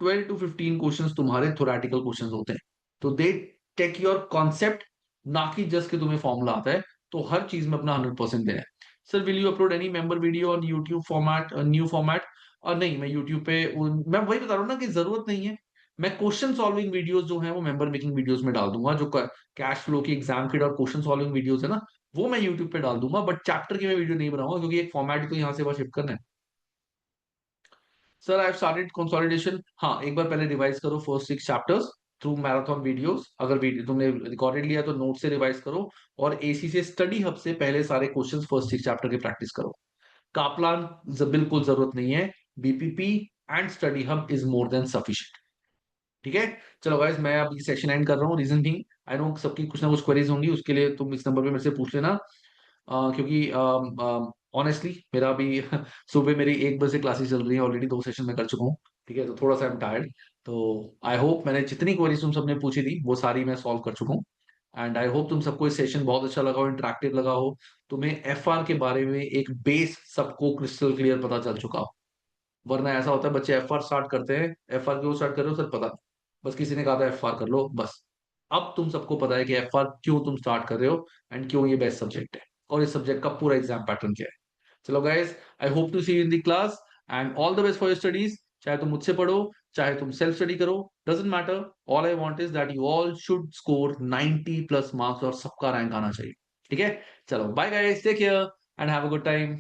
12 to 15 क्वेश्चंस तुम्हारे थोरेटिकल क्वेश्चंस होते हैं। तो दे टेक योर कॉन्सेप्ट, ना कि जस्ट कि तुम्हें फॉर्मूला आता है। तो हर चीज में अपना 100% देना है। Sir will you upload any member video on YouTube format, new format? और नहीं, मैं यूट्यूब पे मैं वही बता रहा हूँ ना कि जरूरत नहीं है। मैं क्वेश्चन सॉल्विंग वीडियोस जो है वो मेंबर मेकिंग वीडियोस में डाल दूंगा। जो कैश फ्लो की एग्जाम किट और क्वेश्चन सॉल्विंग वीडियोस है ना, वो मैं यूट्यूब पे डाल दूंगा। बट चैप्टर की मैं वीडियो नहीं बनाऊंगा, क्योंकि एक फॉर्मेट तो यहाँ से वहां शिफ्ट करना है। Sir I have started consolidation. हाँ, एक बार पहले रिवाइज करो first 6 chapters through marathon videos. अगर वीडियो तुमने रिकॉर्डेड लिया तो नोट से रिवाइज करो, और एसी से स्टडी हब से पहले सारे क्वेश्चंस फर्स्ट 6 चैप्टर के प्रैक्टिस करो। कापलान बिल्कुल जरूरत नहीं है, BPP and study hub is more than sufficient. ठीक है, चलो गाइस मैं अब ये सेशन एंड कर रहा हूँ। रीजन थिंग, आई नो सबकी कुछ ना कुछ क्वेरीज होंगी, उसके लिए तुम इस नंबर पे मेरे से पूछ लेना। क्योंकि ऑनेस्टली मेरा अभी सुबह मेरी 1 बजे क्लासेस चल रही है, ऑलरेडी 2 सेशन में कर चुका हूँ। ठीक है, तो थोड़ा सा आई एम टायर्ड। तो आई होप मैंने जितनी क्वेरीज तुम सबने पूछी थी वो सारी मैं सॉल्व कर चुका हूँ। एंड आई होप तुम सबको ये सेशन बहुत अच्छा लगा हो, इंटरेक्टिव लगा हो, तुम्हें एफआर के बारे में एक बेस सबको क्रिस्टल क्लियर पता चल चुका हो। वरना ऐसा होता है बच्चे एफआर स्टार्ट करते हैं, एफआर क्यों स्टार्ट कर रहे हो सर पता नहीं, बस किसी ने कहा था एफआर कर लो बस। अब तुम सबको पता है कि एफआर क्यों तुम स्टार्ट कर रहे हो, एंड क्यों ये बेस्ट सब्जेक्ट है, और इस सब्जेक्ट का पूरा एग्जाम पैटर्न क्या है। चलो guys, I hope to see you in the class, and all the best for your studies. चाहे तुम मुझसे पढ़ो, चाहे तुम सेल्फ स्टडी करो, doesn't matter. All I want is that you all should score 90+ marks, और सबका रैंक आना चाहिए। ठीक है, चलो bye guys, take care and have a good time.